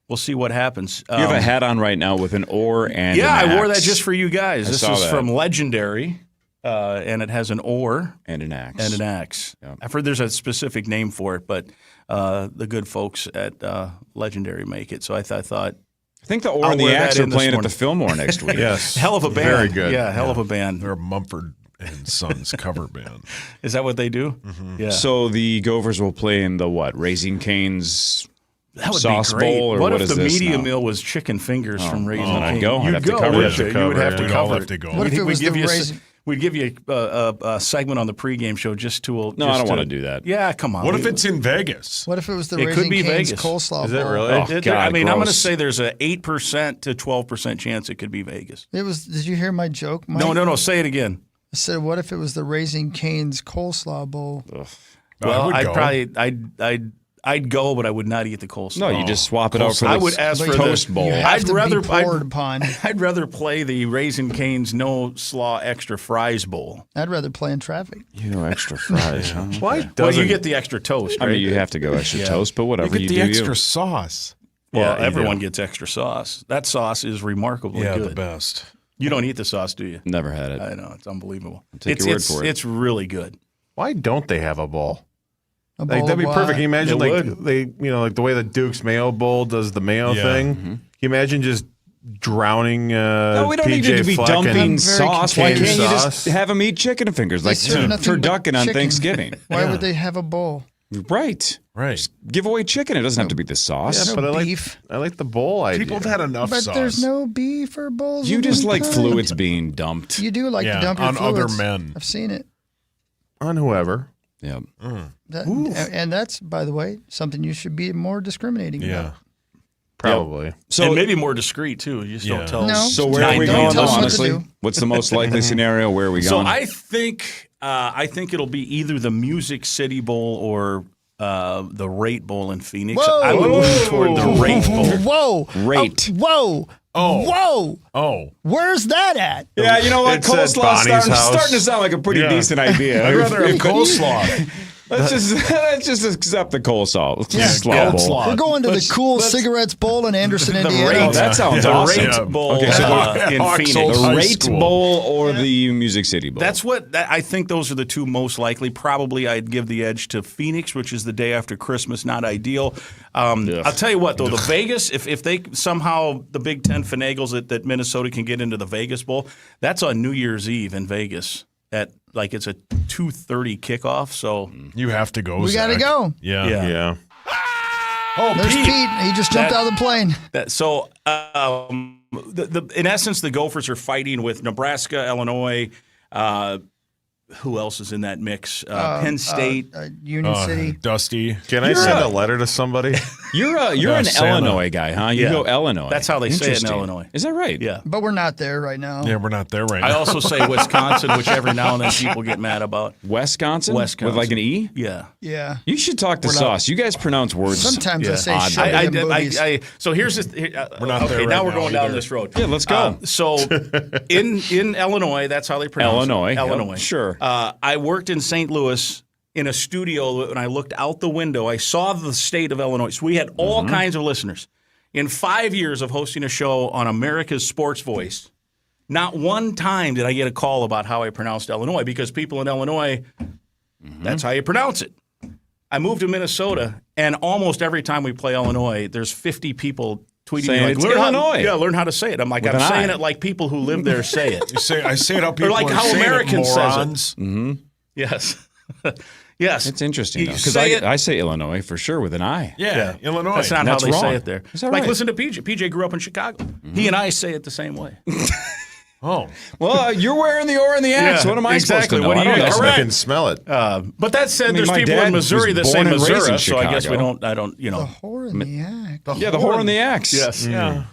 we'll see what happens. You have a hat on right now with an oar and yeah, an axe. I wore that just for you guys. This is that. from Legendary, and it has an oar and an axe. Yeah. I've heard there's a specific name for it, but the good folks at Legendary make it. So I thought. I think the Oar and the Axe are playing at the Fillmore next week. Yes. Hell of a band. Very good. Yeah, hell of a band. They're a Mumford and Sons cover band. Is that what they do? Mm-hmm. Yeah. So the Gophers will play in the what? Raising Cane's that would sauce be great. bowl? Or what what if is the this media now? meal was chicken fingers from Raising Cane's? I'd go. I'd You'd have to go, cover wouldn't it. you? You would have to We'd all cover have it. to go. What if it was the Raisin? We'd give you a segment on the pregame show just to. No, I don't want to do that. Yeah, come on. What if it's in Vegas? What if it was the It Raising could be Cane's Vegas. coleslaw Is it bowl? really? Oh, God, I'm going to gross. say there's a 8% to 12% chance it could be Vegas. It was. Did you hear my joke, Mike? No. Say it again. I said, what if it was the Raising Cane's coleslaw bowl? Well, I would go. I'd go, but I would not eat the coleslaw. No, you just swap it out for I the would ask for toast the, bowl. You have I'd to rather be poured upon. I'd rather play the Raisin Cane's no slaw extra fries bowl. I'd rather play in traffic. Extra fries. Huh? Why Well, doesn't you get the extra toast, I right? mean, you have to go extra toast, but whatever. You get the do extra you. sauce. Well, Yeah, you everyone do. gets extra sauce. That sauce is remarkably Yeah, good. the best. You don't eat the sauce, do you? Never had it. I know, it's unbelievable. Take your word for it. It's really good. Why don't they have a bowl? A Like, bowl that'd be of perfect. what? Can you imagine, It like would. they, like the way the Duke's Mayo Bowl does the mayo Yeah. thing? Mm-hmm. Can you imagine just drowning? No, we don't need PJ you to be Fleck dumping in sauce. Why canned can't you just sauce? have them eat chicken fingers like serve nothing but turducken on chicken. Thanksgiving? Why would they have a bowl? Right. Right. Give away chicken. It doesn't have to be the sauce. Yeah, no but beef. I like the bowl idea. People have had enough But sauce. there's no beef or bowls. You of just any like kind. fluids being dumped. You do like Yeah, to dump your on other fluids. men. I've seen it. on whoever. Yeah. And that's, by the way, something you should be more discriminating Yeah. about. Probably. So and maybe more discreet too. You just Yeah. don't tell. No. So where are we Don't going? tell us what to Honestly, do. what's the most likely scenario? Where are we So going? I think it'll be either the Music City Bowl or the Rate Bowl in Phoenix. Whoa. I would lean toward the Rate Bowl. Whoa. Rate. Whoa. Whoa. Oh. Where's that at? Yeah, you know what? It's at Coleslaw Bonnie's house. starting to sound like a pretty Yeah. decent idea. I'd rather have coleslaw. Let's just accept the coleslaw. Yeah. Slaw bowl. Coleslaw. We're going to the cool cigarettes bowl in Anderson, Indiana. Oh, that sounds the awesome. Rate Bowl Okay, so in Hawks Phoenix. Old the High Rate School. Bowl or the Music City Bowl. That's what I think. Those are the two most likely. Probably, I'd give the edge to Phoenix, which is the day after Christmas. Not ideal. I'll tell you what, though, the Vegas. If they somehow the Big Ten finagles it that Minnesota can get into the Vegas Bowl, that's on New Year's Eve in Vegas at it's a 2:30 kickoff. So You have to go. We got to Zach. go. Yeah. Yeah. Oh, There's Pete. He just jumped out of the plane. In essence, the Gophers are fighting with Nebraska, Illinois. Who else is in that mix? Penn State. Union City. Dusty. Can I send a letter to somebody? You're an Santa. Illinois guy, huh? You Yeah. go Illinois. That's how they say it in Interesting. Illinois. Is that right? Yeah. But we're not there right now. Yeah, we're not there right I now. also say Wisconsin, which every now and then people get mad about. Wisconsin? Wisconsin. With like an E? Yeah. Yeah. You should talk to Sauce. You guys pronounce words. Sometimes I say odd. shove it in boobies. So here's this. We're not there okay, now right we're now going down either. this road. Yeah, let's go. So in Illinois, that's how they pronounce Illinois. it. Yep, Illinois. sure. I worked in St. Louis in a studio, and I looked out the window. I saw the state of Illinois. So we had all kinds of listeners. In 5 years of hosting a show on America's Sports Voice, not one time did I get a call about how I pronounced Illinois, because people in Illinois, that's how you pronounce it. I moved to Minnesota, and almost every time we play Illinois, there's 50 people tweeting Saying me like, it's Illinois. Illinois. Learn how to say it. I'm like, With I'm an saying I. it like people who live there say it. I say it how people like are how saying Americans it, says it. morons. Mm-hmm. Yes. Yes. It's interesting, You though, because say it- I say Illinois for sure with an I. Yeah, Illinois. That's not That's how they wrong. say it there. Is that Like, right? listen to PJ. PJ grew up in Chicago. He and I say it the same way. Oh. Well, you're wearing the or and the X. Yeah, What am I exactly. supposed to know? What do you I don't know. correct? I can smell it. But that said, I mean, there's my people dad in Missouri was that say born and raised in Missouri, so I guess Chicago. I don't, The whore and the act. Yeah, the whore and the axe. Yes. Yeah.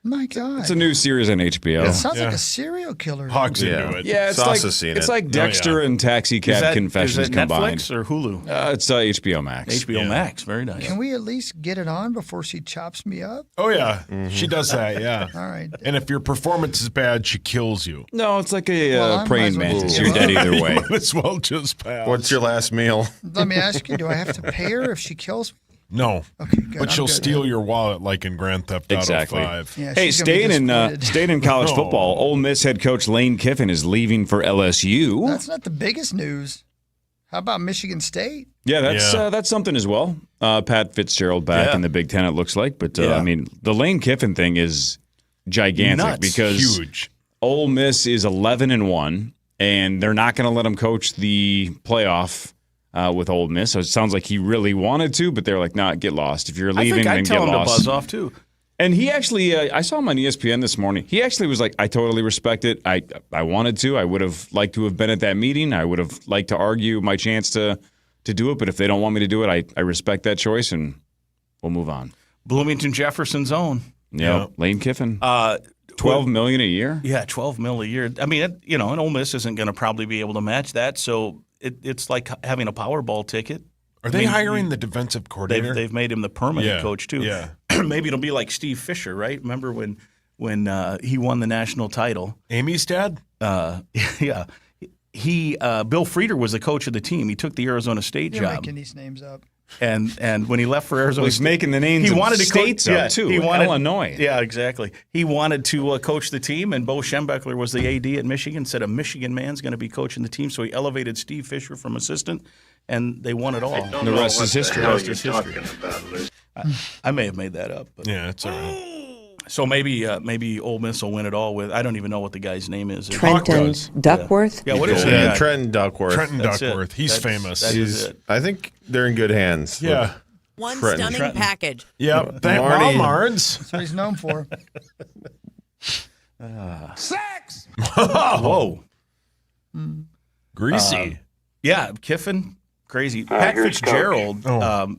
My God. It's a new series on HBO. It sounds like a serial killer. Hog's into it. Yeah, it's Sauce like has seen it's it. like Dexter and Taxi Cab Confessions is that combined. Netflix or Hulu? It's HBO Max. HBO Max. Very nice. Can we at least get it on before she chops me up? Oh, yeah. She does that, yeah. All right. And if your performance is bad, she kills you. No, it's like a Well, I praying might as well mantis. just You're give dead up. either way. You might as well just pass. What's your last meal? Let me ask you, do I have to pay her if she kills me? No. Okay, good. But I'm she'll good. steal your wallet like in Grand Theft Auto Exactly. 5. Yeah, Hey, she's gonna be disappointed. staying in college Oh. football, Ole Miss head coach Lane Kiffin is leaving for LSU. That's not the biggest news. How about Michigan State? Yeah, that's something as well. Pat Fitzgerald back in the Big Ten, it looks like. But I mean, the Lane Kiffin thing is gigantic Nuts. because Huge. Ole Miss is 11-1, and they're not going to let him coach the playoff with Ole Miss. So it sounds like he really wanted to, but they're like, "Nah, get lost. If you're leaving, I then think I'd tell get him lost." to buzz off too. And he actually, I saw him on ESPN this morning. He actually was like, "I totally respect it. I wanted to. I would have liked to have been at that meeting. I would have liked to argue my chance to do it. But if they don't want me to do it, I respect that choice, and we'll move on." Bloomington Jefferson's own. Yeah, Lane Kiffin. $12 million a year. Yeah, $12 million a year. I mean, and Ole Miss isn't going to probably be able to match that. So it's like having a Powerball ticket. Are they hiring the defensive coordinator? They've made him the permanent coach too. Yeah. Maybe it'll be like Steve Fisher, right? Remember when he won the national title? Amy's dad? Yeah. Bill Frieder was the coach of the team. He took the Arizona State You're job. making these names up. And when he left for Arizona, Well, he's making the names he of wanted to states coach, up too. He wanted, Illinois. Yeah, exactly. He wanted to coach the team, and Bo Schembechler was the AD at Michigan. Said a Michigan man's going to be coaching the team, so he elevated Steve Fisher from assistant, and they won it all. The rest is history. I may have made that up. But. Yeah, it's all right. So maybe Ole Miss will win it all with. I don't even know what the guy's name is. Trenton Duckworth. Yeah, what is it? Yeah, Trenton Duckworth. Trenton That's Duckworth. it. He's That's- famous. that is it. I think they're in good hands. Yeah. One Trenton. stunning package. Yep. Marty. Mards. That's what he's known for. Sex! Whoa. Greasy. Yeah, Kiffin, crazy. Pat Fitzgerald,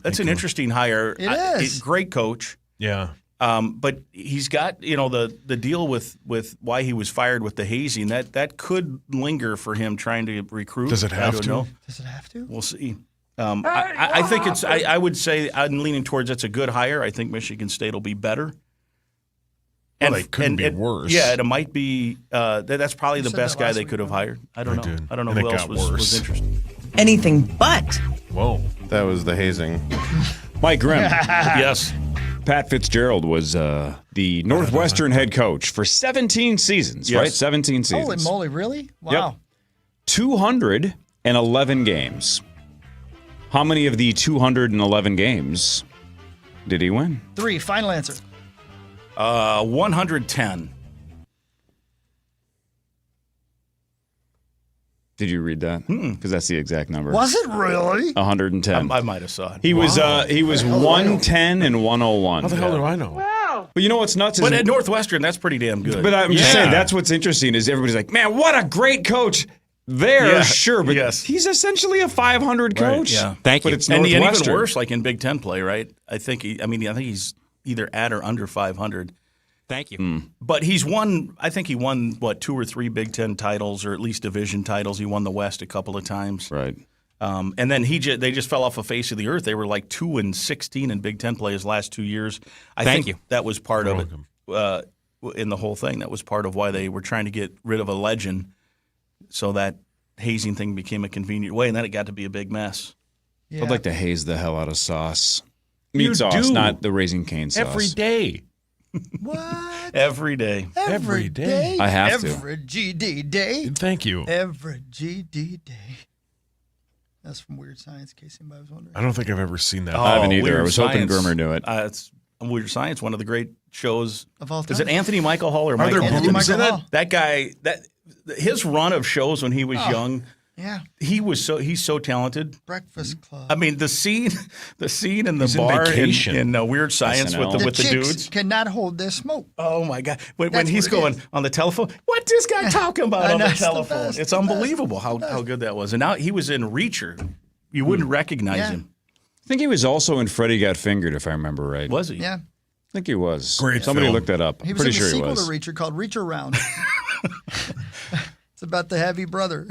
that's an interesting hire. It is. Great coach. Yeah. But he's got, the deal with why he was fired with the hazing, that could linger for him trying to recruit. Does it have I don't to? know. Does it have to? We'll see. I think it's. I would say I'm leaning towards it's a good hire. I think Michigan State will be better. Well, they couldn't be worse. Yeah, it might be. That's probably the said best that guy last they week, could have hired. I don't know. did. I don't know And who it else got was worse. interested. Anything but. Whoa. That was the hazing. Mike Grimm. Yes. Pat Fitzgerald was the Northwestern head coach for 17 seasons, Yes. right? 17 seasons. Holy moly, really? Wow. Yep. 211 games. How many of the 211 games did he win? 3, final answer. 110. Did you read that? Because that's the exact number. Was it really? 110. I might have saw it. He was 110 and 101. How the hell do I know? But you know what's nuts? But at Northwestern, that's pretty damn good. But I'm just Yeah. saying that's what's interesting is everybody's like, man, what a great coach. There, Yeah. sure, but Yes. he's essentially a 500 coach. Yeah. Thank you. But it's and even Northwestern. worse, like in Big Ten play, right? I think he's either at or under 500. Thank you. But he's won. I think he won 2 or 3 Big Ten titles, or at least division titles. He won the West a couple of times. Right. And then they just fell off the face of the earth. They were like 2-16 in Big Ten play his last 2 years. I Thank think you. that was part of it. In the whole thing, that was part of why they were trying to get rid of a legend, so that hazing thing became a convenient way, and then it got to be a big mess. Yeah. I'd like to haze the hell out of sauce. You Meat sauce, do. not the Raising Cane sauce. Every day. What? Every day. Every day. I have to. Every GD day. Thank you. Every GD day. That's from Weird Science, in case anybody was wondering. I don't think I've ever seen that. I haven't either. Weird I was hoping Science. Grimmer knew it. It's Weird Science, one of the great shows Of all Is it time. Anthony Michael Hall or Are Mike there Anthony boobs in Michael it? Hall. That guy, his run of shows when he was young, Yeah. He's so talented. Breakfast Club. I mean, the scene in the He's in bar Vacation. in Weird Science SNL. with the chicks dudes. cannot hold their smoke. Oh my God! When That's he's what it going is. on the telephone, what this guy talking about on the That's the telephone? best, It's the unbelievable how good that was. And now he was in Reacher. You wouldn't recognize Yeah. him. I think he was also in Freddie Got Fingered, if I remember right. Was he? Yeah. I think he was. Great Somebody film. looked that up. He was Pretty in the sure he sequel was. to Reacher called Reach Around. It's about the heavy brother.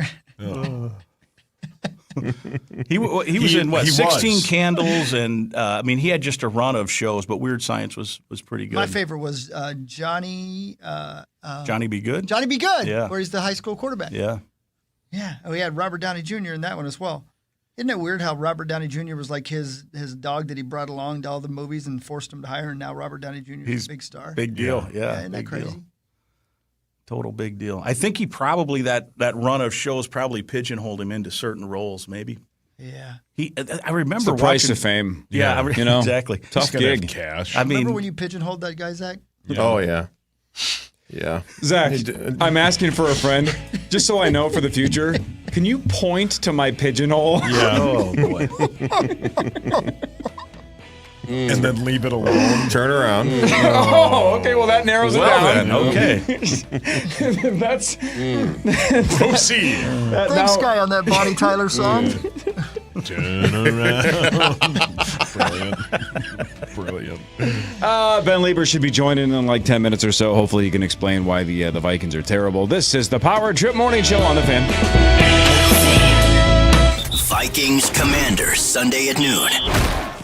He was in what? he 16 was. Candles, and I mean, he had just a run of shows. But Weird Science was pretty good. My favorite was Johnny. Johnny Be Good. Johnny Be Good, Yeah. where he's the high school quarterback. Yeah. Yeah. Oh, he had Robert Downey Jr. in that one as well. Isn't it weird how Robert Downey Jr. was like his dog that he brought along to all the movies and forced him to hire, and now Robert Downey Jr. is He's a big star. Big deal. Yeah. Isn't that big crazy? deal. Total big deal. I think he probably that run of shows probably pigeonholed him into certain roles. Maybe. Yeah. I remember It's the price watching, of fame. Yeah. You know, exactly. Tough He's gotta have gig. cash. I mean, Remember when you pigeonholed that guy, Zach? Oh, yeah. Yeah. Zach, I'm asking for a friend, just so I know for the future. Can you point to my pigeonhole? Yeah. oh boy. And then leave it alone. Turn around. Oh, okay. Well, that narrows it down. Then, okay. That's Proceed. Thanks, guy, on that Bonnie Tyler song. Turn around. Brilliant. Ben Lieber should be joining in like 10 minutes or so. Hopefully, he can explain why the Vikings are terrible. This is the Power Trip Morning Show on the Fan. Vikings Commanders, Sunday at noon.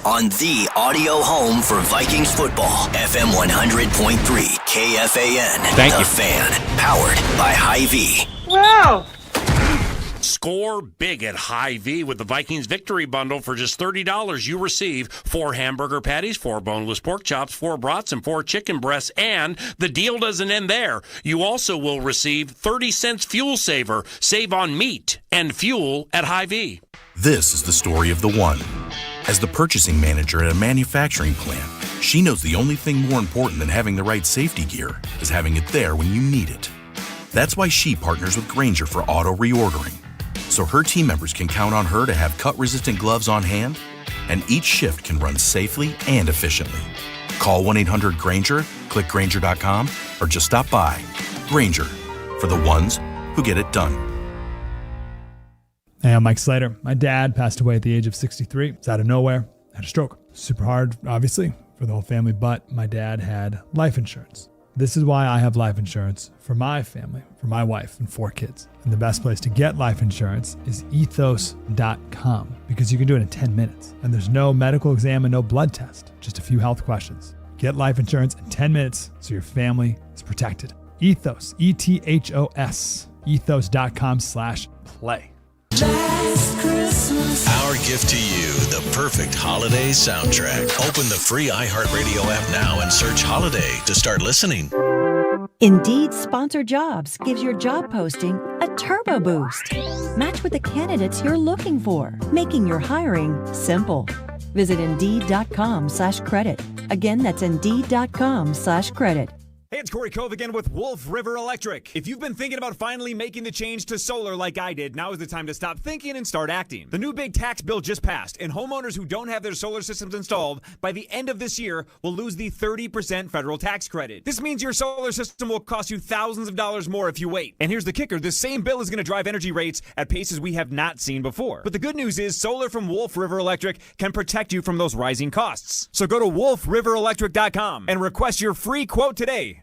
On the audio home for Vikings football, FM 100.3 KFAN. Thank the you. Fan, powered by Hy-Vee. Wow. Score big at Hy-Vee with the Vikings Victory Bundle. For just $30, you receive 4 hamburger patties, 4 boneless pork chops, 4 brats, and 4 chicken breasts. And the deal doesn't end there. You also will receive 30 cents fuel saver. Save on meat and fuel at Hy-Vee. This is the story of the one. As the purchasing manager at a manufacturing plant, she knows the only thing more important than having the right safety gear is having it there when you need it. That's why she partners with Grainger for auto reordering, so her team members can count on her to have cut-resistant gloves on hand, and each shift can run safely and efficiently. Call 1-800-GRAINGER, click Grainger.com, or just stop by. Grainger, for the ones who get it done. Hey, I'm Mike Slater. My dad passed away at the age of 63. It's out of nowhere. Had a stroke. Super hard, obviously, for the whole family, but my dad had life insurance. This is why I have life insurance for my family, for my wife and 4 kids. And the best place to get life insurance is ethos.com, because you can do it in 10 minutes. And there's no medical exam and no blood test, just a few health questions. Get life insurance in 10 minutes so your family is protected. Ethos, E-T-H-O-S, ethos.com/play. Our gift to you, the perfect holiday soundtrack. Open the free iHeartRadio app now and search Holiday to start listening. Indeed Sponsored Jobs gives your job posting a turbo boost. Match with the candidates you're looking for, making your hiring simple. Visit Indeed.com/credit. Again, that's Indeed.com/credit. Hey, it's Corey Cove again with Wolf River Electric. If you've been thinking about finally making the change to solar like I did, now is the time to stop thinking and start acting. The new big tax bill just passed, and homeowners who don't have their solar systems installed by the end of this year will lose the 30% federal tax credit. This means your solar system will cost you thousands of dollars more if you wait. And here's the kicker, this same bill is going to drive energy rates at paces we have not seen before. But the good news is solar from Wolf River Electric can protect you from those rising costs. So go to wolfriverelectric.com and request your free quote today.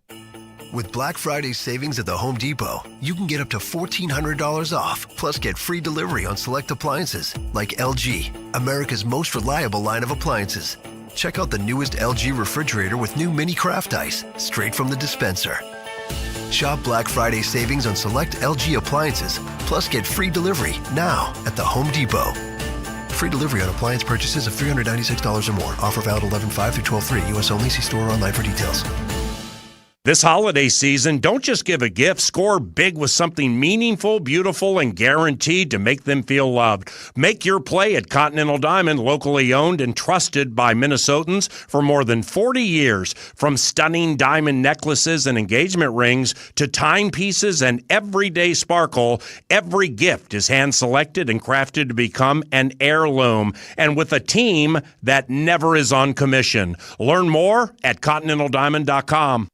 With Black Friday savings at the Home Depot, you can get up to $1,400 off, plus get free delivery on select appliances like LG, America's most reliable line of appliances. Check out the newest LG refrigerator with new mini craft ice, straight from the dispenser. Shop Black Friday savings on select LG appliances, plus get free delivery now at the Home Depot. Free delivery on appliance purchases of $396 or more. Offer valid 11/5 through 12/3. U.S. only. See store or online for details. This holiday season, don't just give a gift. Score big with something meaningful, beautiful, and guaranteed to make them feel loved. Make your play at Continental Diamond, locally owned and trusted by Minnesotans for more than 40 years. From stunning diamond necklaces and engagement rings to timepieces and everyday sparkle, every gift is hand-selected and crafted to become an heirloom. And with a team that never is on commission. Learn more at ContinentalDiamond.com.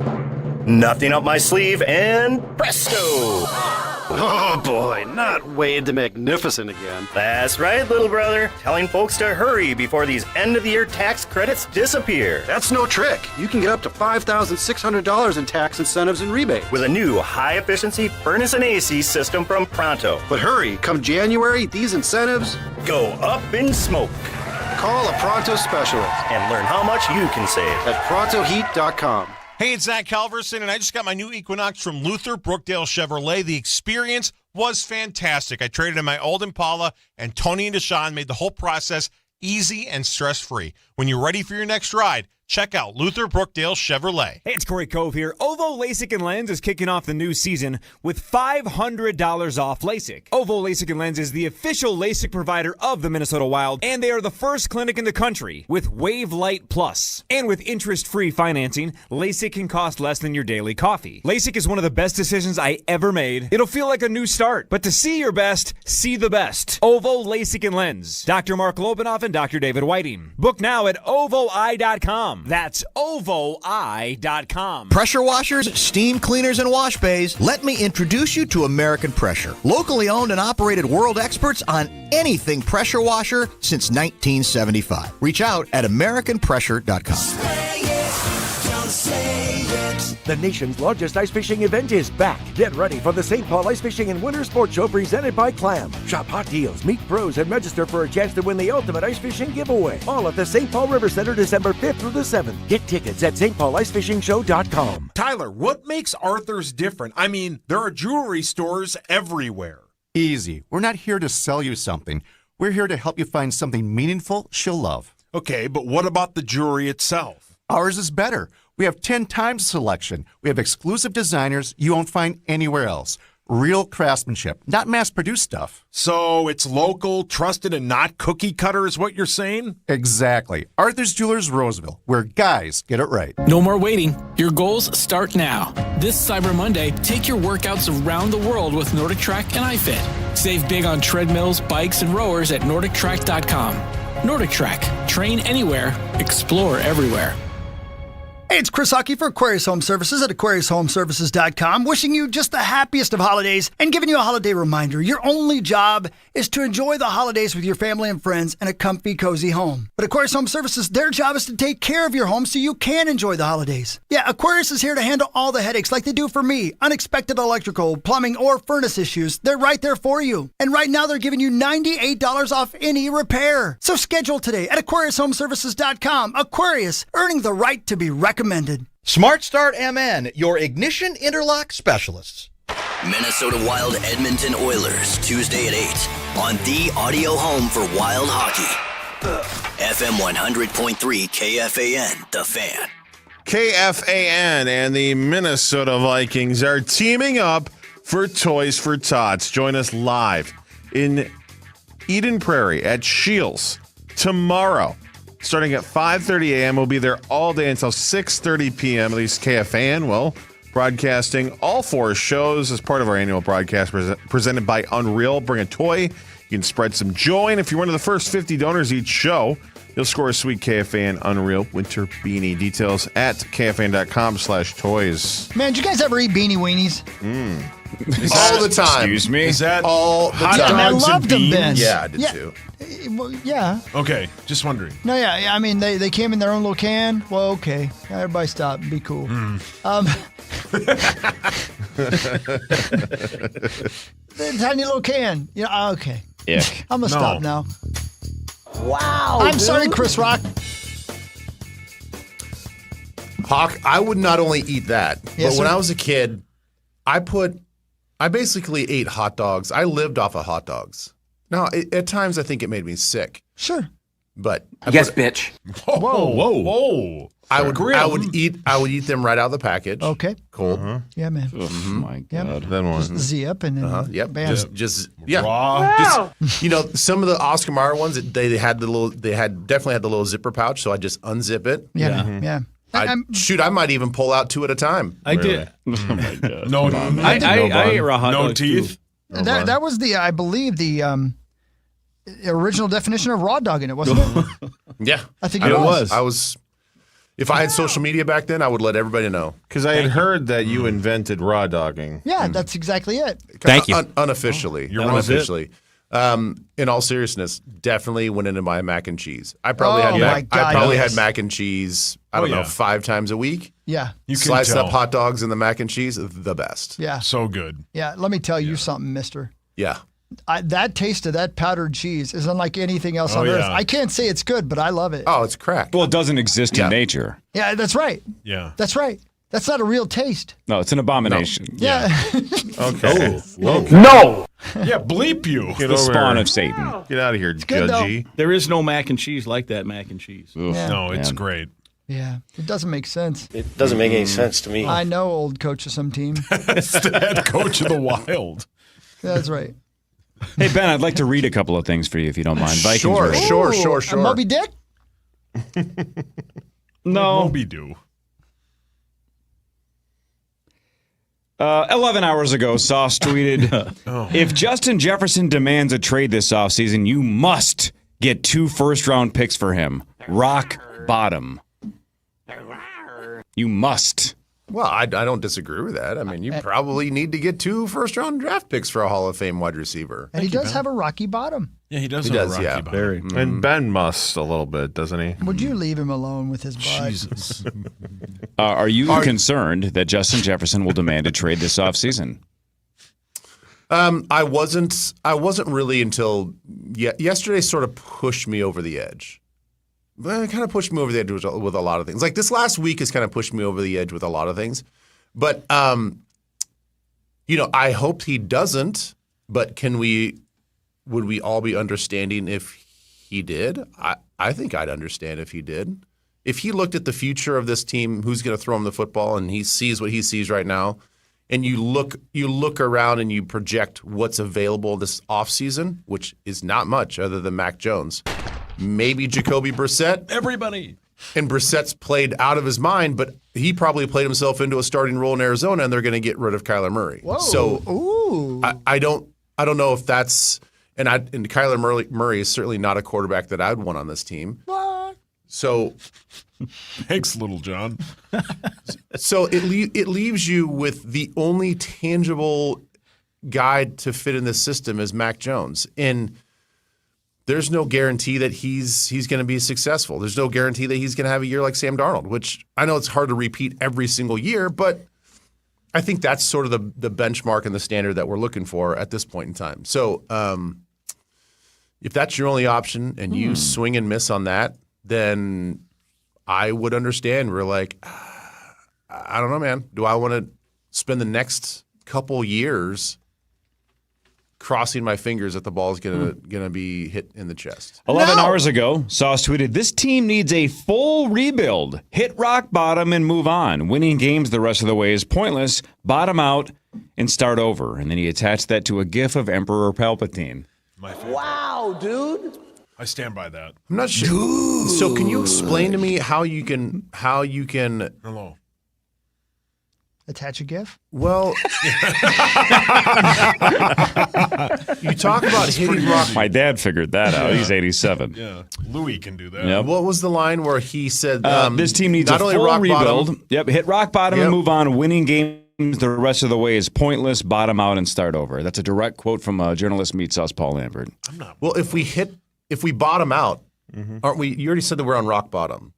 Nothing up my sleeve, and presto! Oh boy, not Wade the Magnificent again. That's right, little brother. Telling folks to hurry before these end-of-the-year tax credits disappear. That's no trick. You can get up to $5,600 in tax incentives and rebate with a new high-efficiency furnace and AC system from Pronto. But hurry, come January, these incentives go up in smoke. Call a Pronto specialist and learn how much you can save at ProntoHeat.com. Hey, it's Zach Calverson, and I just got my new Equinox from Luther Brookdale Chevrolet. The experience was fantastic. I traded in my old Impala, and Tony and Deshaun made the whole process easy and stress-free. When you're ready for your next ride, check out Luther Brookdale Chevrolet. Hey, it's Corey Cove here. Ovo LASIK and Lens is kicking off the new season with $500 off LASIK. Ovo LASIK and Lens is the official LASIK provider of the Minnesota Wild, and they are the first clinic in the country with Wave Light Plus. And with interest-free financing, LASIK can cost less than your daily coffee. LASIK is one of the best decisions I ever made. It'll feel like a new start, but to see your best, see the best. Ovo LASIK and Lens. Dr. Mark Lobanoff and Dr. David Whiting. Book now at ovoi.com. That's ovoi.com. Pressure washers, steam cleaners, and wash bays. Let me introduce you to American Pressure. Locally owned and operated world experts on anything pressure washer since 1975. Reach out at AmericanPressure.com. The nation's largest ice fishing event is back. Get ready for the St. Paul Ice Fishing and Winter Sports Show presented by Clam. Shop hot deals, meet pros, and register for a chance to win the ultimate ice fishing giveaway. All at the St. Paul River Center December 5th through the 7th. Get tickets at stpaulicefishingshow.com. Tyler, what makes Arthur's different? I mean, there are jewelry stores everywhere. Easy. We're not here to sell you something. We're here to help you find something meaningful she'll love. Okay, but what about the jewelry itself? Ours is better. We have 10 times selection. We have exclusive designers you won't find anywhere else. Real craftsmanship, not mass-produced stuff. So it's local, trusted, and not cookie-cutter is what you're saying? Exactly. Arthur's Jewelers Roseville, where guys get it right. No more waiting. Your goals start now. This Cyber Monday, take your workouts around the world with Nordic Track and iFit. Save big on treadmills, bikes, and rowers at NordicTrack.com. Nordic Track. Train anywhere. Explore everywhere. Hey, it's Chris Hockey for Aquarius Home Services at AquariusHomeservices.com, wishing you just the happiest of holidays and giving you a holiday reminder. Your only job is to enjoy the holidays with your family and friends in a comfy, cozy home. But Aquarius Home Services, their job is to take care of your home so you can enjoy the holidays. Yeah, Aquarius is here to handle all the headaches like they do for me. Unexpected electrical, plumbing, or furnace issues. They're right there for you. And right now, they're giving you $98 off any repair. So schedule today at AquariusHomeservices.com. Aquarius, earning the right to be recommended. Smart Start MN, your ignition interlock specialists. Minnesota Wild Edmonton Oilers, Tuesday at 8 on the audio home for Wild Hockey. FM 100.3 KFAN, The Fan. KFAN and the Minnesota Vikings are teaming up for Toys for Tots. Join us live in Eden Prairie at Shields tomorrow. Starting at 5:30 a.m. We'll be there all day until 6:30 p.m. At least KFAN will broadcasting all 4 shows as part of our annual broadcast presented by Unreal. Bring a toy. You can spread some joy. And if you're one of the first 50 donors each show, you'll score a sweet KFAN Unreal winter beanie. Details at KFAN.com/toys. Man, did you guys ever eat Beanie Weenies? All the time. Excuse me? Is that all the hot time? I dogs and loved them beans? then. Yeah, I did too. Well, yeah. Okay, just wondering. No, yeah. I mean, they came in their own little can. Well, okay. Everybody stop and be cool. The tiny little can. Yeah, okay. Ick. I'm going to stop now. Wow. I'm sorry, Chris Rock. Hawk, I would not only eat that, Yes, but when sir. I was a kid, I basically ate hot dogs. I lived off of hot dogs. Now, at times I think it made me sick. Sure. But Yes, bitch. Whoa. I would eat them right out of the package. Okay. Cold. Yeah, man. Oh my God. Then what? Just zip and then Yep. bam. Just Raw. some of the Oscar Mayer ones, they definitely had the little zipper pouch, so I just unzip it. Yeah. I might even pull out 2 at a time. I did. Oh my God. No, I ate raw hot no dogs teeth. too. That was I believe the original definition of raw dogging it, wasn't it? Yeah. I think it was. If I had social media back then, I would let everybody know. Because I had heard that you invented raw dogging. Yeah, that's exactly it. Thank you. Unofficially. You're unofficially. In all seriousness, definitely went into my mac and cheese. I probably had mac and cheese, I don't know, 5 times a week. Yeah. You can Sliced tell. up hot dogs and the mac and cheese, the best. Yeah. So good. Yeah. Let me tell you something, mister. Yeah. That taste of that powdered cheese is unlike anything else on earth. I can't say it's good, but I love it. Oh, it's crack. Well, it doesn't exist in nature. Yeah, that's right. Yeah. That's right. That's not a real taste. No, it's an abomination. Yeah. Okay. No. Yeah, bleep you. Get The over spawn here. of Satan. Get out of here, good, judgy. There is no mac and cheese like that mac and cheese. Yeah. No, it's Man. great. Yeah. It doesn't make sense. It doesn't make any sense to me. I know, old coach of some team. It's the head coach of the Wild. That's right. Hey, Ben, I'd like to read a couple of things for you if you don't mind. Vikings Sure, radio. sure. Moby Dick? No. Moby do. 11 hours ago, Sauce tweeted, If Justin Jefferson demands a trade this offseason, you must get 2 first-round picks for him. Rock bottom. You must. Well, I don't disagree with that. I mean, you probably need to get 2 first-round draft picks for a Hall of Fame wide receiver. And he does have a rocky bottom. Yeah, he does. He have does, a rocky yeah. bottom. Very. And Ben must a little bit, doesn't he? Would you leave him alone with his butt? Jesus. Are you concerned that Justin Jefferson will demand a trade this offseason? I wasn't really until yesterday sort of pushed me over the edge. Well, it kind of pushed me over the edge with a lot of things. Like this last week has kind of pushed me over the edge with a lot of things. But, I hoped he doesn't. But would we all be understanding if he did? I think I'd understand if he did. If he looked at the future of this team, who's going to throw him the football, and he sees what he sees right now, and you look around and you project what's available this offseason, which is not much other than Mac Jones. Maybe Jacoby Brissett. Everybody. And Brissett's played out of his mind, but he probably played himself into a starting role in Arizona, and they're going to get rid of Kyler Murray. Whoa. So I don't know if that's and Kyler Murray is certainly not a quarterback that I'd want on this team. What? So thanks, Little John. So it leaves you with the only tangible guy to fit in this system is Mac Jones, and there's no guarantee that he's going to be successful. There's no guarantee that he's going to have a year like Sam Darnold, which I know it's hard to repeat every single year, but I think that's sort of the benchmark and the standard that we're looking for at this point in time. So if that's your only option and you swing and miss on that, then I would understand. We're like, I don't know, man. Do I want to spend the next couple years crossing my fingers that the ball is gonna be hit in the chest? 11 hours ago, Sauce tweeted, "This team needs a full rebuild. Hit rock bottom and move on. Winning games the rest of the way is pointless. Bottom out and start over." And then he attached that to a gif of Emperor Palpatine. Wow, dude. I stand by that. I'm not sure. Dude. So can you explain to me how you can Hello. Attach a GIF? Well, you talk about hitting rock. My dad figured that out. He's 87. Yeah, Louis can do that. Yep. What was the line where he said, this team needs not a only full rock rebuild. bottom, Yep, hit rock bottom and move on. Winning games the rest of the way is pointless. Bottom out and start over. That's a direct quote from journalist Meat Sauce Paul Lambert. Well, if we bottom out, aren't we? You already said that we're on rock bottom.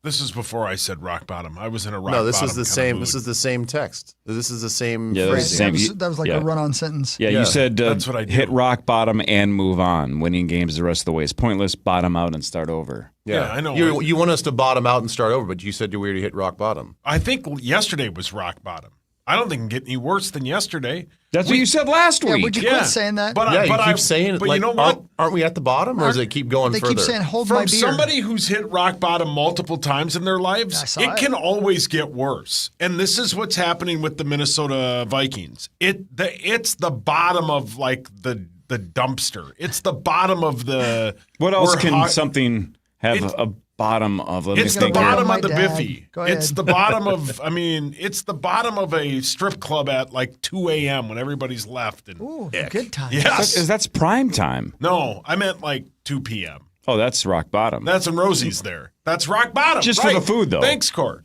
This is before I said rock bottom. I was in a rock No, this bottom is the kind of same. mood. This is the same text. This is the same Yeah, phrasing. That was like a run-on sentence. Yeah, you said that's what I do. hit rock bottom and move on. Winning games the rest of the way is pointless. Bottom out and start over. Yeah, I know. You want us to bottom out and start over, but you said we already hit rock bottom. I think yesterday was rock bottom. I don't think it can get any worse than yesterday. That's what you said last week. Yeah, would you quit saying that? You keep saying, but like, you know what? Aren't we at the bottom, or does it keep going They further? keep saying, hold From my beer. somebody who's hit rock bottom multiple times in their lives, it can always get worse. And this is what's happening with the Minnesota Vikings. It's the bottom of like the dumpster. It's the bottom of the. What else can something have a bottom of? It's the bottom of the biffy. Go ahead. It's the bottom of. I mean, it's the bottom of a strip club at like 2 a.m. when everybody's left. And Ooh, good time. yes, That's prime time. no, I meant like 2 p.m. Oh, that's rock bottom. That's when Rosie's there. That's rock bottom. Just for the food, though. Thanks, Court.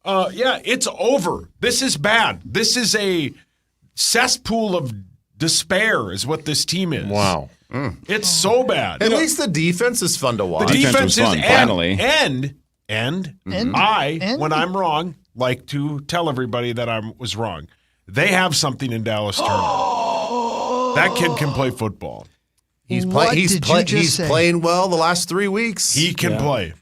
Yeah, it's over. This is bad. This is a cesspool of despair is what this team is. Wow. It's so bad. At least the defense is fun to watch. The defense is was fun, finally. And when I'm wrong, like to tell everybody that I was wrong. They have something in Dallas Turner. That kid can play football. He's What did you just say? playing well the last 3 weeks. He can play.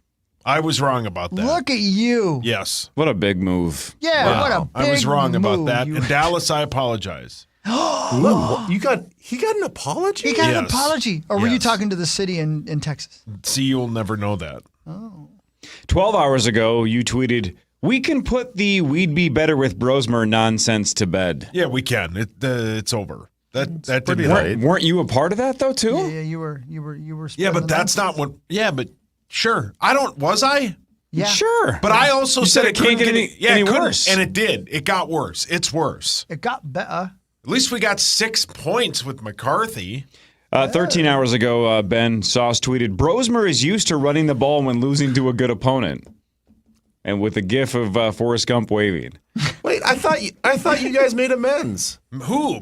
I was wrong about that. Look at you. Yes. What a big move. Yeah, what a big I was wrong about move. that. In Dallas, I apologize. He got an apology? He got an Yes. apology. Or were you Yes. talking to the city in Texas? See, you'll never know that. 12 hours ago, you tweeted, "We can put the we'd be better with Brosmer nonsense to bed." Yeah, we can. It's over. That pretty didn't late. Weren't you a part of that, though, too? Yeah, you were. Yeah, spreading but the that's nonsense. not what. Yeah, but sure. Was I? Yeah. Sure. But I also You said said it it can't couldn't get get any it couldn't, worse. and it did. It got worse. It's worse. It got better. At least we got 6 points with McCarthy. 13 hours ago, Ben Sauce tweeted, "Brosmer is used to running the ball when losing to a good opponent." And with a gif of Forrest Gump waving. Wait, I thought you guys made amends. Who?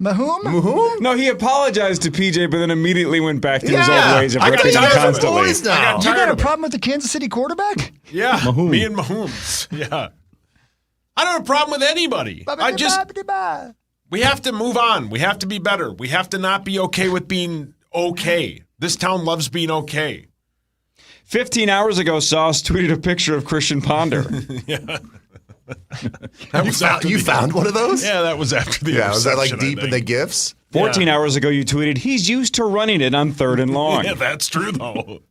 Mahoom? No, he apologized to PJ, but then immediately went back to his old ways of I got ripping him tired of constantly. boys now. I got You tired got a of it. problem with the Kansas City quarterback? Yeah, me and Mahomes. Yeah. I don't have a problem with anybody. We have to move on. We have to be better. We have to not be okay with being okay. This town loves being okay. 15 hours ago, Sauce tweeted a picture of Christian Ponder. You found one of those? Yeah, that was after the Yeah, was that like interception, I deep in think. the gifts? 14 hours ago, you tweeted, "He's used to running it on 3rd and long." Yeah, that's true, though.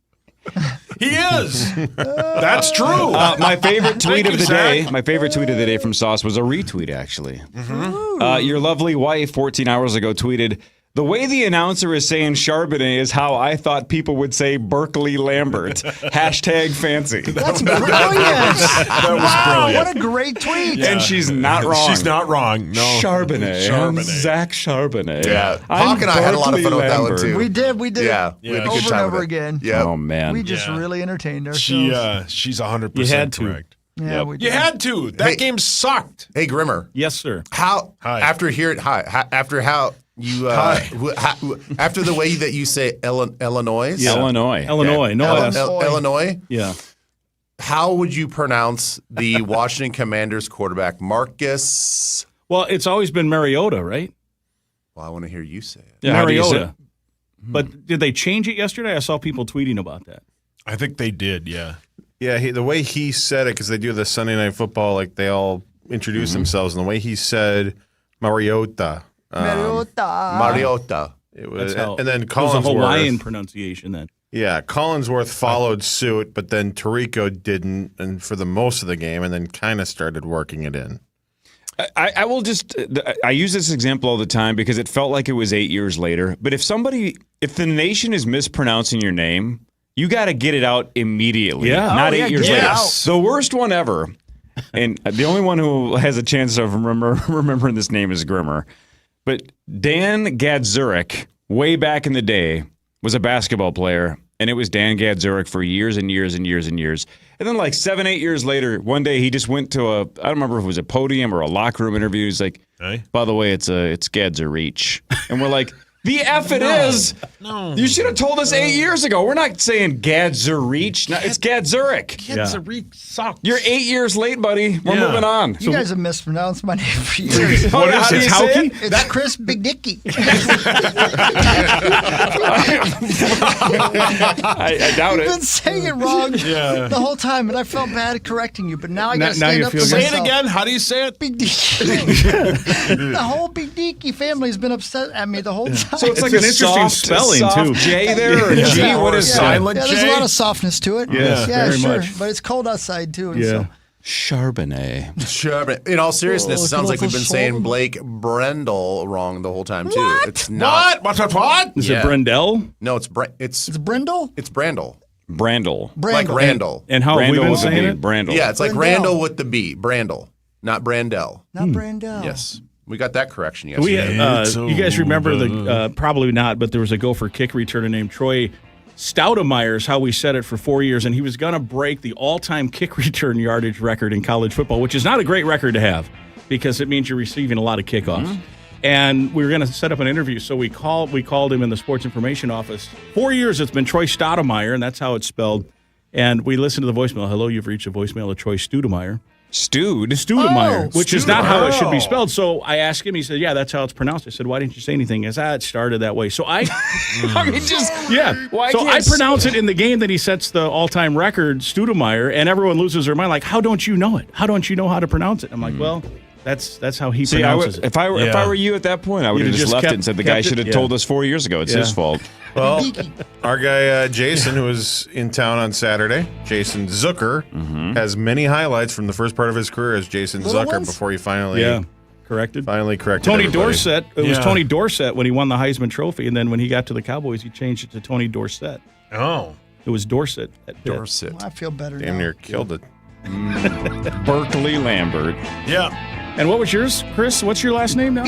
He is. That's true. My favorite tweet Thank of you, the Zach. day, my favorite tweet of the day from Sauce was a retweet, actually. Mm-hmm. Your lovely wife, 14 hours ago, tweeted, "The way the announcer is saying Charbonnet is how I thought people would say Berkeley Lambert. Hashtag fancy." That's brilliant. That was Wow, brilliant. what a great tweet. Yeah. And she's not wrong. She's not wrong. No. Charbonnet. I'm Zach Charbonnet. Yeah. I'm Hawk and I had a lot of fun with that one, Berkeley too. We did Yeah, it we had a good over and time with over it. again. Yeah. Oh, man. We just Yeah. really entertained ourselves. She's 100% You had to. correct. Yeah, we did. You had to. That Hey. game sucked. Hey, Grimmer. Yes, sir. How Hi. after how you after the way that you say Illinois? Yeah. Illinois. Illinois. No S. Illinois. Yeah. How would you pronounce the Washington Commanders quarterback Marcus? Well, it's always been Mariota, right? Well, I want to hear you say it. Yeah, how do you say it? Mariota. But did they change it yesterday? I saw people tweeting about that. I think they did, yeah. Yeah, the way he said it, because they do the Sunday Night Football, like they all introduce themselves, and the way he said Mariota. Mariota. It was, That's how, and then it was a Collinsworth. Hawaiian pronunciation then. Yeah, Collinsworth followed suit, but then Tirico didn't, and for the most of the game, and then kind of started working it in. I will just, I use this example all the time because it felt like it was 8 years later. But if the nation is mispronouncing your name, you got to get it out immediately. Yeah. Not Oh, yeah, 8 years get it later. out. The worst one ever, and the only one who has a chance of remembering this name is Grimmer. But Dan Gadzurek, way back in the day, was a basketball player, and it was Dan Gadzurek for years and years and years and years. And then like 7-8 years later, one day he just went to I don't remember if it was a podium or a locker room interview. He's like, Hey. "By the way, it's Gadzurek." And we're like, The F it is. No. You should have told us 8 years ago. We're not saying Gadzurich. No, it's Gadzurich. Gadzurich sucks. You're 8 years late, buddy. We're moving on. You guys have mispronounced my name for years. What is it? Hauke? It's Chris Big Dicky. I doubt it. You've been saying it wrong the whole time, and I felt bad correcting you, but now I got to stand up for Say myself. it again. How do you say it? Big Dicky. The whole Big Dicky family has been upset at me the whole time. So it's like an interesting spelling, too. J there or G? What is silent J? There's a lot of softness to it. Yeah, very sure. much. But it's cold outside, too. And Yeah. so. Charbonnet. In all seriousness, it sounds like we've been saying Blake Brendel wrong the whole time, too. What? It's not. What? Is it Brendel? No, it's Brendel? It's Brandel. Brandel. Like Randall. And how have we Brandel been with a saying B. it? Brandel. Yeah, it's like Brandel. Randall with the B. Brandel, not Brandel. Not Brandel. Yes. We got that correction We, yesterday. you guys remember probably not, but there was a gopher kick returner named Troy Stoudemire is how we said it for 4 years, and he was going to break the all-time kick return yardage record in college football, which is not a great record to have because it means you're receiving a lot of kickoffs. Mm-hmm. And we were going to set up an interview, so we called him in the sports information office. 4 years it's been Troy Stoudemire, and that's how it's spelled. And we listened to the voicemail. Hello, you've reached a voicemail of Troy Stoudemire. Stoudemire, which is not how it should be spelled. So I asked him, he said, yeah, that's how it's pronounced. I said, why didn't you say anything? He said, it started that way. So I pronounce it in the game that he sets the all-time record, Stoudemire, and everyone loses their mind. Like, how don't you know it? How don't you know how to pronounce it? I'm like, well, that's how he pronounces it. If I were you at that point, I would have just left it and said the guy should have told us 4 years ago. It's his fault. Well, our guy Jason, who was in town on Saturday, Jason Zucker, has many highlights from the first part of his career as Jason Zucker before he finally corrected Tony everybody. Dorsett. It was Tony Dorsett when he won the Heisman Trophy, and then when he got to the Cowboys, he changed it to Tony Dorsett. Oh. It was Dorsett. Dorset. Well, I feel better now. Damn near killed it. Berkeley Lambert. Yeah. And what was yours, Chris? What's your last name now?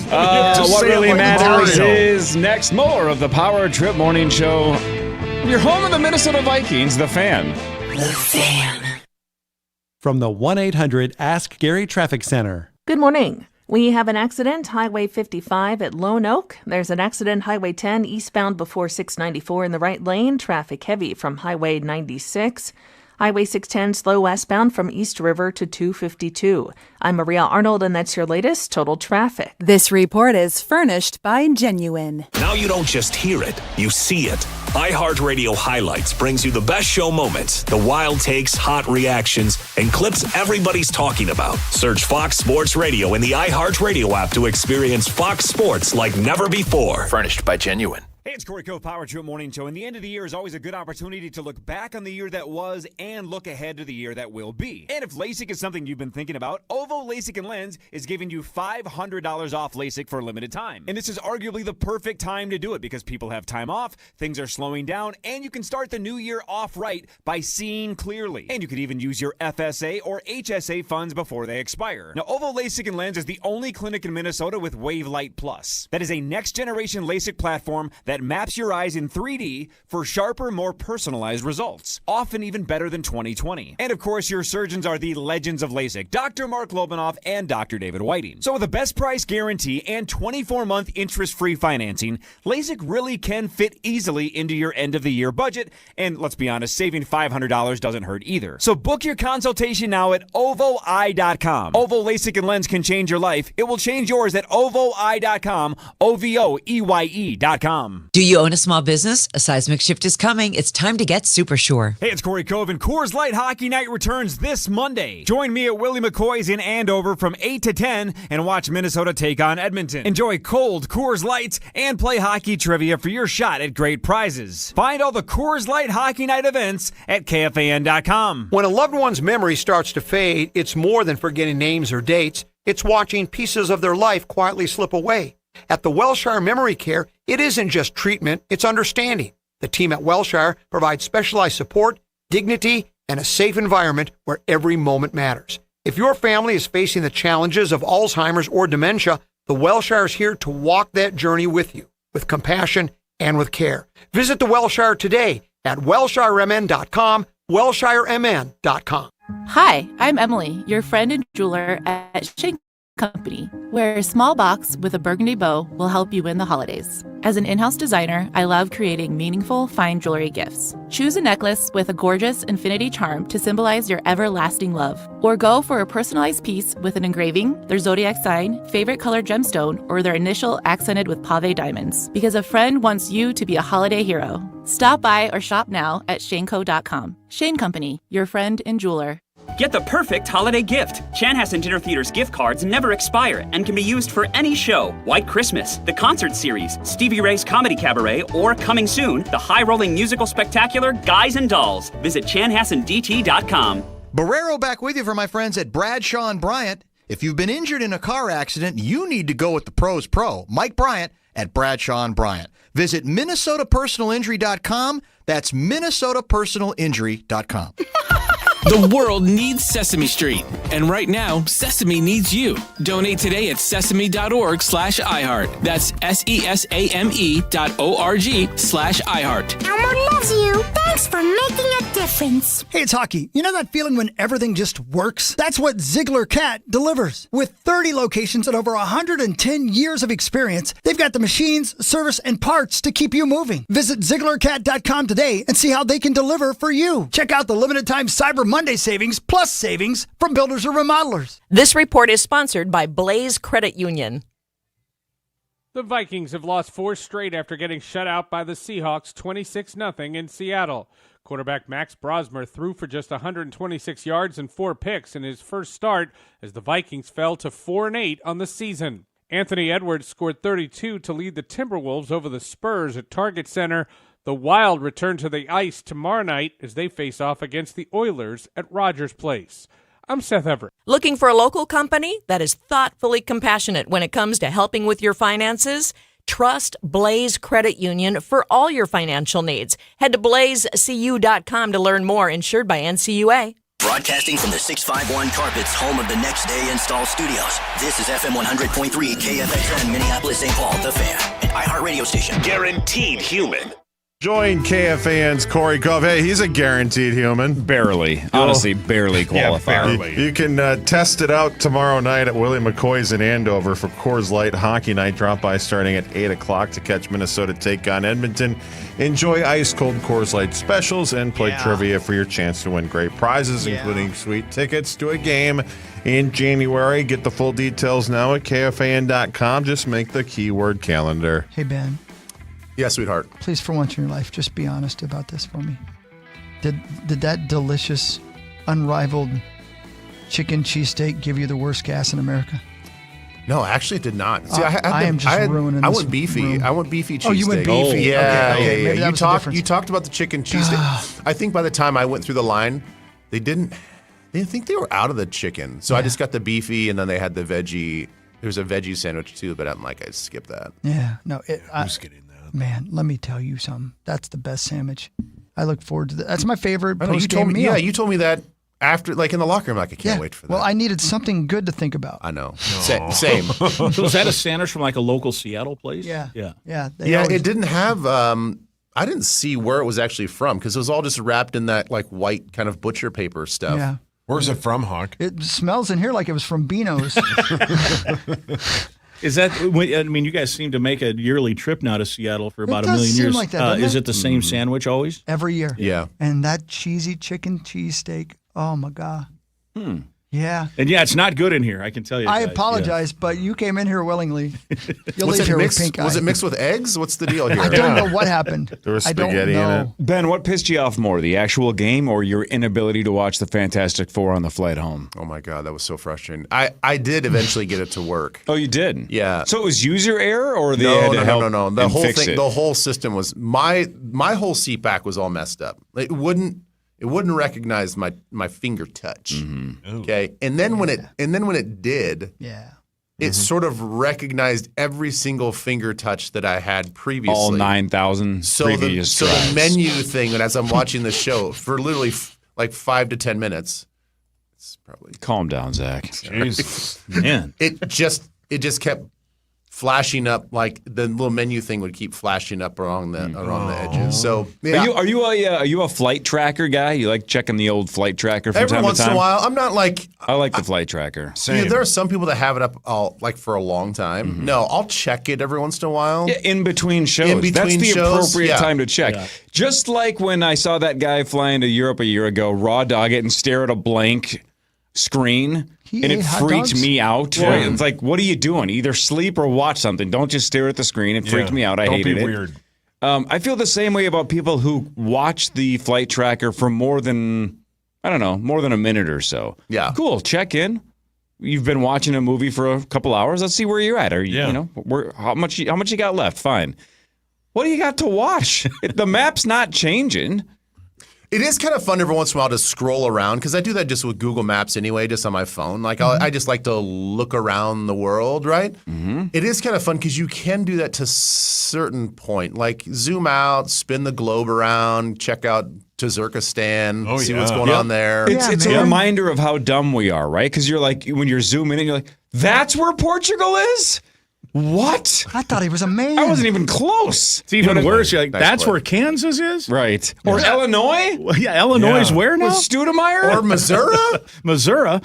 What really matters is next. More of the Power Trip Morning Show. Your home of the Minnesota Vikings, The Fan. The Fan. From the 1-800-ASK-GARY Traffic Center. Good morning. We have an accident, Highway 55 at Lone Oak. There's an accident, Highway 10 eastbound before 694 in the right lane. Traffic heavy from Highway 96. Highway 610 slow westbound from East River to 252. I'm Maria Arnold, and that's your latest total traffic. This report is furnished by Genuine. Now you don't just hear it, you see it. iHeartRadio Highlights brings you the best show moments, the wild takes, hot reactions, and clips everybody's talking about. Search Fox Sports Radio in the iHeartRadio app to experience Fox Sports like never before. Furnished by Genuine. Hey, it's Corey Cove, Power Trip Morning Show, and the end of the year is always a good opportunity to look back on the year that was and look ahead to the year that will be. And if LASIK is something you've been thinking about, Ovo LASIK and Lens is giving you $500 off LASIK for a limited time. And this is arguably the perfect time to do it because people have time off, things are slowing down, and you can start the new year off right by seeing clearly. And you could even use your FSA or HSA funds before they expire. Now, Ovo LASIK and Lens is the only clinic in Minnesota with WaveLight Plus. That is a next-generation LASIK platform that maps your eyes in 3D for sharper, more personalized results, often even better than 20/20. And of course, your surgeons are the legends of LASIK, Dr. Mark Lobanoff and Dr. David Whiting. So with a best price guarantee and 24-month interest-free financing, LASIK really can fit easily into your end-of-the-year budget, and let's be honest, saving $500 doesn't hurt either. So book your consultation now at OvoEye.com. Ovo LASIK and Lens can change your life. It will change yours at OvoEye.com, OVOEYE.com. Do you own a small business? A seismic shift is coming. It's time to get Super Sure. Hey, it's Corey Cove, and Coors Light Hockey Night returns this Monday. Join me at Willie McCoy's in Andover from 8 to 10 and watch Minnesota take on Edmonton. Enjoy cold Coors Lights and play hockey trivia for your shot at great prizes. Find all the Coors Light Hockey Night events at KFAN.com. When a loved one's memory starts to fade, it's more than forgetting names or dates. It's watching pieces of their life quietly slip away. At the Wellshire Memory Care, it isn't just treatment, it's understanding. The team at Wellshire provides specialized support, dignity, and a safe environment where every moment matters. If your family is facing the challenges of Alzheimer's or dementia, the Wellshire is here to walk that journey with you, with compassion and with care. Visit the Wellshire today at WellshireMN.com, WellshireMN.com. Hi, I'm Emily, your friend and jeweler at Shank Company, where a small box with a burgundy bow will help you win the holidays. As an in-house designer, I love creating meaningful, fine jewelry gifts. Choose a necklace with a gorgeous infinity charm to symbolize your everlasting love. Or go for a personalized piece with an engraving, their zodiac sign, favorite color gemstone, or their initial accented with pave diamonds. Because a friend wants you to be a holiday hero. Stop by or shop now at shaneco.com. Shane Company, your friend and jeweler. Get the perfect holiday gift. Chanhassen Dinner Theater's gift cards never expire and can be used for any show. White Christmas, the concert series, Stevie Ray's Comedy Cabaret, or coming soon, the high-rolling musical spectacular Guys and Dolls. Visit chanhassendt.com. Barrero back with you for my friends at Bradshaw and Bryant. If you've been injured in a car accident, you need to go with the pros pro, Mike Bryant at Bradshaw and Bryant. Visit MinnesotaPersonalInjury.com. That's MinnesotaPersonalInjury.com. The world needs Sesame Street. And right now, Sesame needs you. Donate today at sesame.org/iHeart. That's SESAME.org/iHeart. Elmo loves you. Thanks for making a difference. Hey, it's Hockey. You know that feeling when everything just works? That's what Ziegler Cat delivers. With 30 locations and over 110 years of experience, they've got the machines, service, and parts to keep you moving. Visit ZieglerCat.com today and see how they can deliver for you. Check out the limited time Cyber Monday savings plus savings from builders or remodelers. This report is sponsored by Blaze Credit Union. The Vikings have lost 4 straight after getting shut out by the Seahawks 26-0 in Seattle. Quarterback Max Brosmer threw for just 126 yards and 4 picks in his first start as the Vikings fell to 4-8 on the season. Anthony Edwards scored 32 to lead the Timberwolves over the Spurs at Target Center. The Wild return to the ice tomorrow night as they face off against the Oilers at Rogers Place. I'm Seth Everett. Looking for a local company that is thoughtfully compassionate when it comes to helping with your finances? Trust Blaze Credit Union for all your financial needs. Head to blazecu.com to learn more. Insured by NCUA. Broadcasting from the 651 Carpets, home of the Next Day Install Studios. This is FM 100.3 KFAN, Minneapolis, St. Paul, The Fan, an iHeartRadio station. Guaranteed human. Join KFAN's Corey Cove. Hey, he's a guaranteed human. Barely. Honestly, barely qualified. Yeah, barely. You can test it out tomorrow night at Willie McCoy's in Andover for Coors Light Hockey Night. Drop by starting at 8 o'clock to catch Minnesota take on Edmonton. Enjoy ice-cold Coors Light specials and play trivia for your chance to win great prizes, including sweet tickets to a game in January. Get the full details now at KFAN.com. Just make the keyword calendar. Hey, Ben. Yeah, sweetheart. Please, for once in your life, just be honest about this for me. Did that delicious, unrivaled chicken cheesesteak give you the worst gas in America? No, actually, it did not. See, I am just ruining I this went beefy. room. I went beefy cheesesteak. Oh, you went beefy? Yeah, Okay. Maybe that was the difference. You talked about the chicken cheesesteak. I think by the time I went through the line, they didn't think they were out of the chicken. So I just got the beefy, and then they had the veggie. There was a veggie sandwich too, but I'm like, I skipped that. Yeah, no. Who's getting that? Man, let me tell you something. That's the best sandwich. I look forward to that. That's my favorite I know, post-game meal. Yeah, you told me that after, like in the locker room. Like, I can't wait for that. Well, I needed something good to think about. I know. Same. Was that a sandwich from like a local Seattle place? Yeah. Yeah. Yeah. It didn't have. I didn't see where it was actually from because it was all just wrapped in that like white kind of butcher paper stuff. Yeah. Where's it from, Hawk? It smells in here like it was from Beano's. Is that? I mean, you guys seem to make a yearly trip now to Seattle for about It a million does seem years. like that, doesn't is it? it the same sandwich always? Every year. Yeah. And that cheesy chicken cheesesteak. Oh, my God. Yeah. And it's not good in here. I can tell you. I guys. apologize, but you came in here willingly. You'll Was leave it here mixed? with pink eye. Was it mixed with eggs? What's the deal here? I don't know what happened. There was I don't spaghetti in know. it. Ben, what pissed you off more, the actual game or your inability to watch the Fantastic Four on the flight home? Oh my God, that was so frustrating. I did eventually get it to work. Oh, you did? Yeah. So it was user error, or they had to help No. The and whole fix thing, it? the whole system was my whole seat back was all messed up. It wouldn't recognize my finger touch. Mm-hmm. Okay, and then when it did, it sort of recognized every single finger touch that I had previously. All 9,000 previous So tries. the menu thing, and as I'm watching the show for literally like 5 to 10 minutes, it's probably Calm down, Zach. Jesus, man. It just kept flashing up, like the little menu thing would keep flashing up around the edges. So yeah. Are you a flight tracker guy? You like checking the old flight tracker from Every time once to time? in a while. I'm not like I like the flight tracker. Yeah, there are some people that have it up like for a long time. No, I'll check it every once in a while. Yeah, in between shows. That's the appropriate time to check. Yeah. Just like when I saw that guy flying to Europe a year ago, raw dog it and stare at a blank screen. And it freaked me out. Yeah. Right? It's like, what are you doing? Either sleep or watch something. Don't just stare at the screen. It freaked me out. I hated it. Don't be weird. I feel the same way about people who watch the flight tracker for more than a minute or so. Yeah. Cool. Check in. You've been watching a movie for a couple hours. Let's see where you're at. How much you got left? Fine. What do you got to watch? The map's not changing. It is kind of fun every once in a while to scroll around because I do that just with Google Maps anyway, just on my phone. Like I just like to look around the world, right? Mm-hmm. It is kind of fun because you can do that to a certain point. Like zoom out, spin the globe around, check out Tajikistan, see what's going on there. It's a reminder of how dumb we are, right? Because you're like, when you're zooming in, you're like, that's where Portugal is? What? I thought he was a man. I wasn't even close. It's even worse. You're like, that's where Kansas is? Right. Or Illinois? Well, yeah, Illinois is where now? With Studemeyer? Or Missouri? Missouri?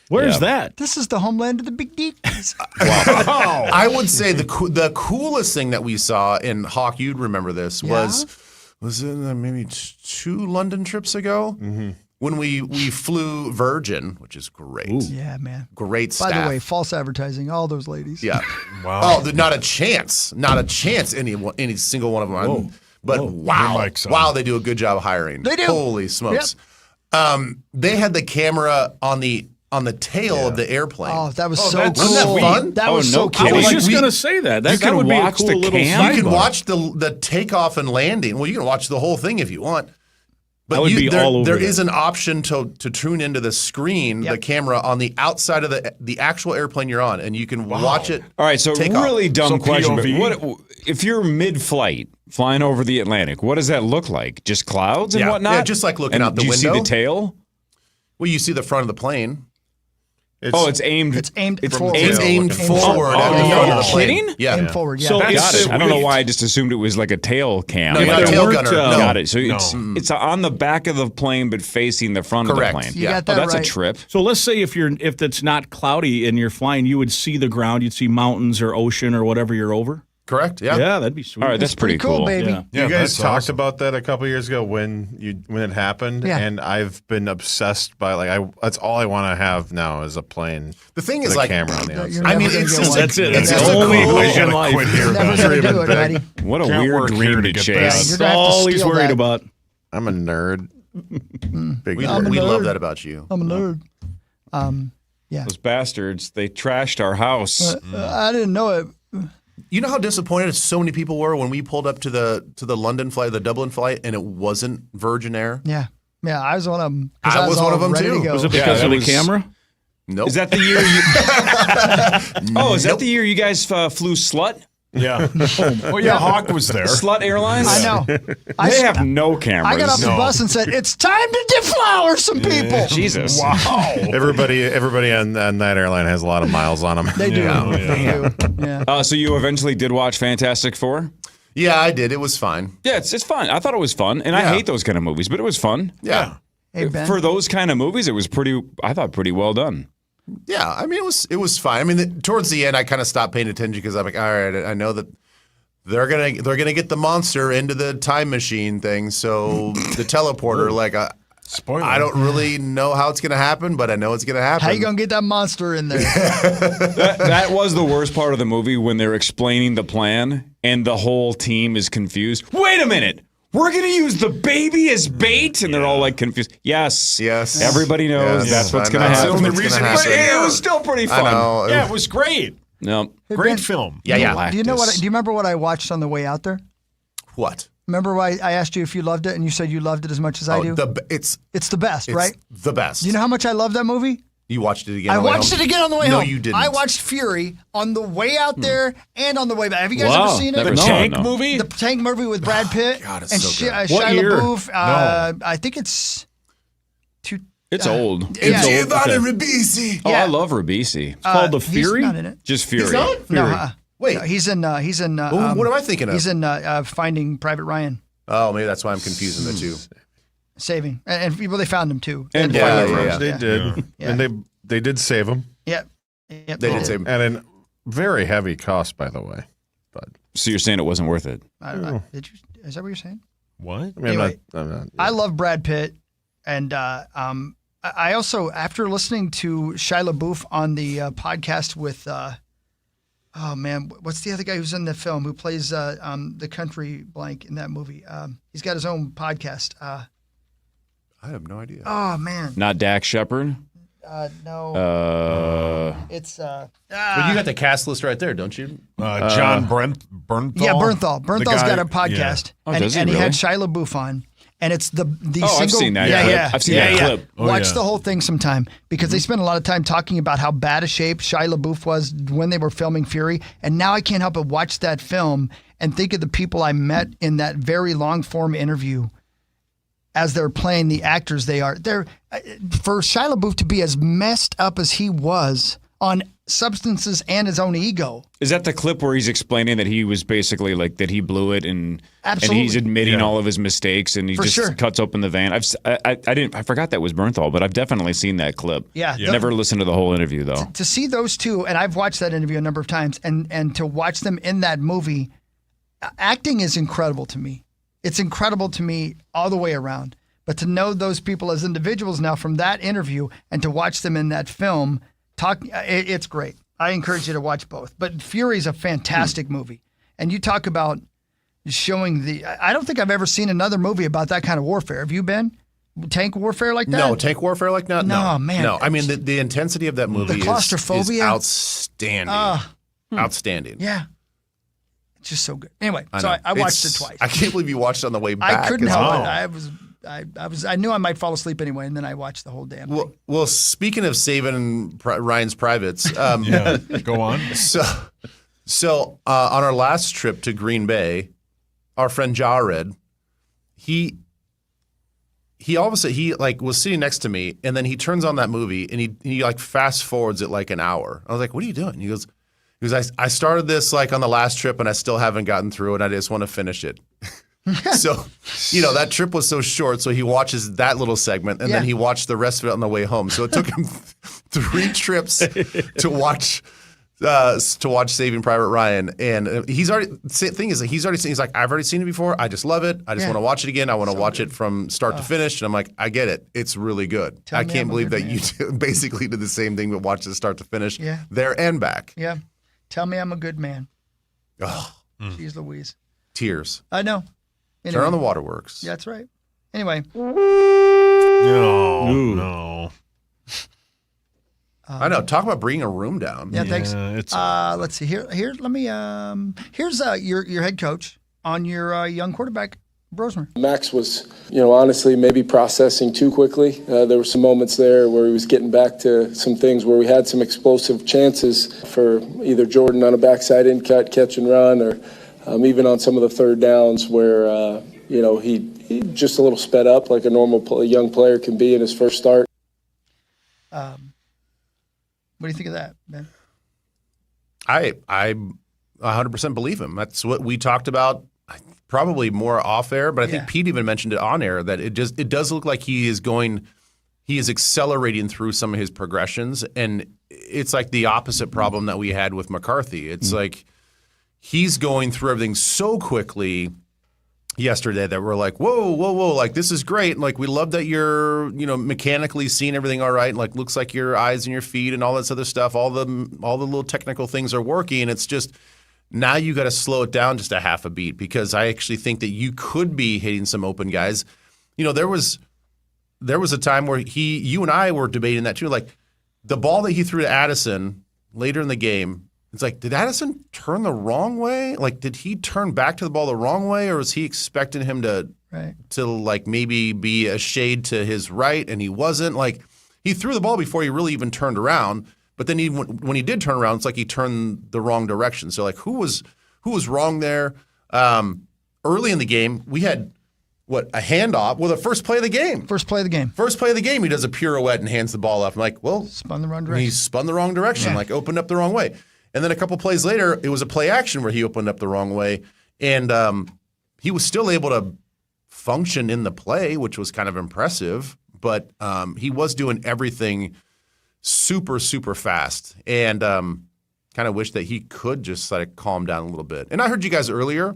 Where's that? This is the homeland of the Big Deacons. Wow. I would say the coolest thing that we saw in Hawk, you'd remember this, was it maybe 2 London trips ago? Mm-hmm. When we flew Virgin, which is great. Ooh. Yeah, man. Great staff. By the way, false advertising, all those ladies. Yeah. Wow. Oh, not a chance. Not a chance, any single one of them. Whoa. But Whoa. Wow, they do a good job hiring. They do. Holy smokes. Yep. They had the camera on the tail of the airplane. Oh, that was so cool. Wasn't that fun? That was so cool. I was just going to say that. That would be a cool little sidebar. You can watch the takeoff and landing. Well, you can watch the whole thing if you want. But there is an option to tune into the screen, the camera on the outside of the actual airplane you're on, and you can watch it. All right, so really dumb question. But POV? if you're mid-flight flying over the Atlantic, what does that look like? Just clouds and whatnot? Yeah, just like looking out the window. Do you see the tail? Well, you see the front of the plane. It's aimed. It's aimed forward. It's aimed forward. Are you kidding? Yeah. Aimed forward. Yeah. So I don't know why I just assumed it was like a tail cam. No, not a tail gunner. No. Got it. So it's on the back of the plane, but facing the front of the plane. You got that that's right. a trip. So let's say if it's not cloudy and you're flying, you would see the ground, you'd see mountains or ocean or whatever you're over. Correct. Yeah. Yeah, that'd be sweet. All right, that's pretty cool, baby. Yeah. You guys talked about that a couple years ago when it happened, and I've been obsessed by that's all I want to have now is a plane. The thing with is, a camera on the outside. I mean, it's just that's it. It's That's just the only cool. wish in life. Never gonna do it, Eddie. What a weird dream to chase. That's all he's worried about. I'm a nerd. Big We nerd. love that about you. I'm a nerd. Yeah. Those bastards, they trashed our house. I didn't know it. You know how disappointed so many people were when we pulled up to the London flight, the Dublin flight, and it wasn't Virgin Air? Yeah. Yeah, I was one of them. I was one of them too. Was it because of the camera? Nope. Is that the year is that the year you guys flew Slut? Yeah. Well, yeah, Hawk was there. Slut Airlines? I know. They have no cameras. I got off the bus and said, "It's time to deflower some people." Jesus. Wow. Everybody on that airline has a lot of miles on them. They do. Yeah. They do. Yeah. So you eventually did watch Fantastic Four? Yeah, I did. It was fine. Yeah, it's fun. I thought it was fun, and I hate those kind of movies, but it was fun. Yeah. Hey, Ben. For those kind of movies, it was pretty well done. Yeah, I mean, it was fine. I mean, towards the end, I kind of stopped paying attention because I'm like, all right, I know that they're gonna get the monster into the time machine thing. So the teleporter, spoiler. I don't really know how it's gonna happen, but I know it's gonna happen. How you gonna get that monster in there? That was the worst part of the movie when they're explaining the plan and the whole team is confused. Wait a minute. We're going to use the baby as bait? And they're all like confused. Yes. Everybody knows that's what's going to happen. That's the only reason. But it was still pretty fun. I know. Yeah, it was great. No. Great film. Yeah. Do you remember what I watched on the way out there? What? Remember why I asked you if you loved it, and you said you loved it as much as I do? It's the best, right? The best. Do you know how much I love that movie? You watched it again? I watched it again on the way home. No, you didn't. I watched Fury on the way out there and on the way back. Have you guys ever seen it? The tank movie? The tank movie with Brad Pitt God, it's and so good. Shia year? LaBeouf. I think it's It's old. Yeah. Giovanni Ribisi. Oh, I love Ribisi. It's called The Fury? He's not in it. Just Fury. He's not? No, Wait, he's in. what am I thinking of? He's in Finding Private Ryan. Oh, maybe that's why I'm confusing the two. Saving, and they found him too. And they did, and they did save him. Yep. They did save him, and in very heavy cost, by the way. But so you're saying it wasn't worth it? Did you? Is that what you're saying? What? I mean, Anyway, I'm not, I love Brad Pitt, and I also, after listening to Shia LaBeouf on the podcast with, what's the other guy who's in the film who plays the country blank in that movie? He's got his own podcast. I have no idea. Oh man, Not Dax Shepard? no. It's Well, you got the cast list right there, don't you? John Bernthal. yeah, Bernthal. Bernthal's got a podcast, Oh, and, does he and he really? had Shia LaBeouf on. And it's the Oh, single. I've seen that clip. I've seen that clip. Watch the whole thing sometime because they spent a lot of time talking about how bad a shape Shia LaBeouf was when they were filming Fury. And now I can't help but watch that film and think of the people I met in that very long form interview as they're playing the actors they are. They're for Shia LaBeouf to be as messed up as he was on substances and his own ego. Is that the clip where he's explaining that he was basically like that he blew it and Absolutely. and he's admitting all of his mistakes and he For just sure. cuts open the van? I forgot that was Bernthal, but I've definitely seen that clip. Yeah. Never listened to the whole interview though. To see those two, and I've watched that interview a number of times, and to watch them in that movie, acting is incredible to me. It's incredible to me all the way around. But to know those people as individuals now from that interview and to watch them in that film, it's great. I encourage you to watch both. But Fury is a fantastic movie. And you talk about showing I don't think I've ever seen another movie about that kind of warfare. Have you been? Tank warfare like that? No, tank warfare like that? No, man. No, I mean, the intensity of that movie The claustrophobia? is outstanding. Outstanding. Yeah. It's just so good. Anyway, so I watched it twice. I can't believe you watched it on the way back. I couldn't as help well. it. I knew I might fall asleep anyway, and then I watched the whole damn thing. Well, speaking of saving Ryan's privates, go on. So on our last trip to Green Bay, our friend Jared, he all of a sudden he like was sitting next to me, and then he turns on that movie and he like fast forwards it like an hour. I was like, "What are you doing?" He goes, I started this like on the last trip and I still haven't gotten through it. I just want to finish it. So, that trip was so short. So he watches that little segment and then he watched the rest of it on the way home. So it took him 3 trips to watch Saving Private Ryan. And he's already like, I've already seen it before. I just love it. I just want to watch it again. I want to watch it from start to finish. And I'm like, I get it. It's really good. I can't believe that you basically did the same thing, but watched it start to finish there and back. Yeah. Tell me I'm a good man. Oh, Jeez Louise. Tears. I know. Anyway. Turn on the waterworks. Yeah, that's right. Anyway. No. I know. Talk about bringing a room down. Yeah, thanks. Let's see here. Let me. Here's your head coach on your young quarterback, Brosmer. Max was, honestly maybe processing too quickly. There were some moments there where he was getting back to some things where we had some explosive chances for either Jordan on a backside in cut, catch and run, or even on some of the third downs where, he just a little sped up like a normal young player can be in his first start. What do you think of that, Ben? I 100% believe him. That's what we talked about probably more off air, but I think Pete even mentioned it on air that it does look like he is accelerating through some of his progressions, and it's like the opposite problem that we had with McCarthy. It's like he's going through everything so quickly yesterday that we're like, whoa, like this is great. And like we love that you're, mechanically seeing everything all right. And like looks like your eyes and your feet and all this other stuff, all the little technical things are working. It's just now you got to slow it down just a half a beat, because I actually think that you could be hitting some open guys. There was a time where you and I were debating that too. Like the ball that he threw to Addison later in the game, it's like, did Addison turn the wrong way? Like, did he turn back to the ball the wrong way, or was he expecting him to like maybe be a shade to his right, and he wasn't? Like, he threw the ball before he really even turned around, but then when he did turn around, it's like he turned the wrong direction. So, like, who was wrong there? Early in the game, we had a handoff? Well, the first play of the game. First play of the game, he does a pirouette and hands the ball off. I'm like, well, spun the wrong direction. He spun the wrong direction, like opened up the wrong way. And then a couple plays later, it was a play action where he opened up the wrong way. And he was still able to function in the play, which was kind of impressive. But he was doing everything super, super fast. And kind of wish that he could just like calm down a little bit. And I heard you guys earlier,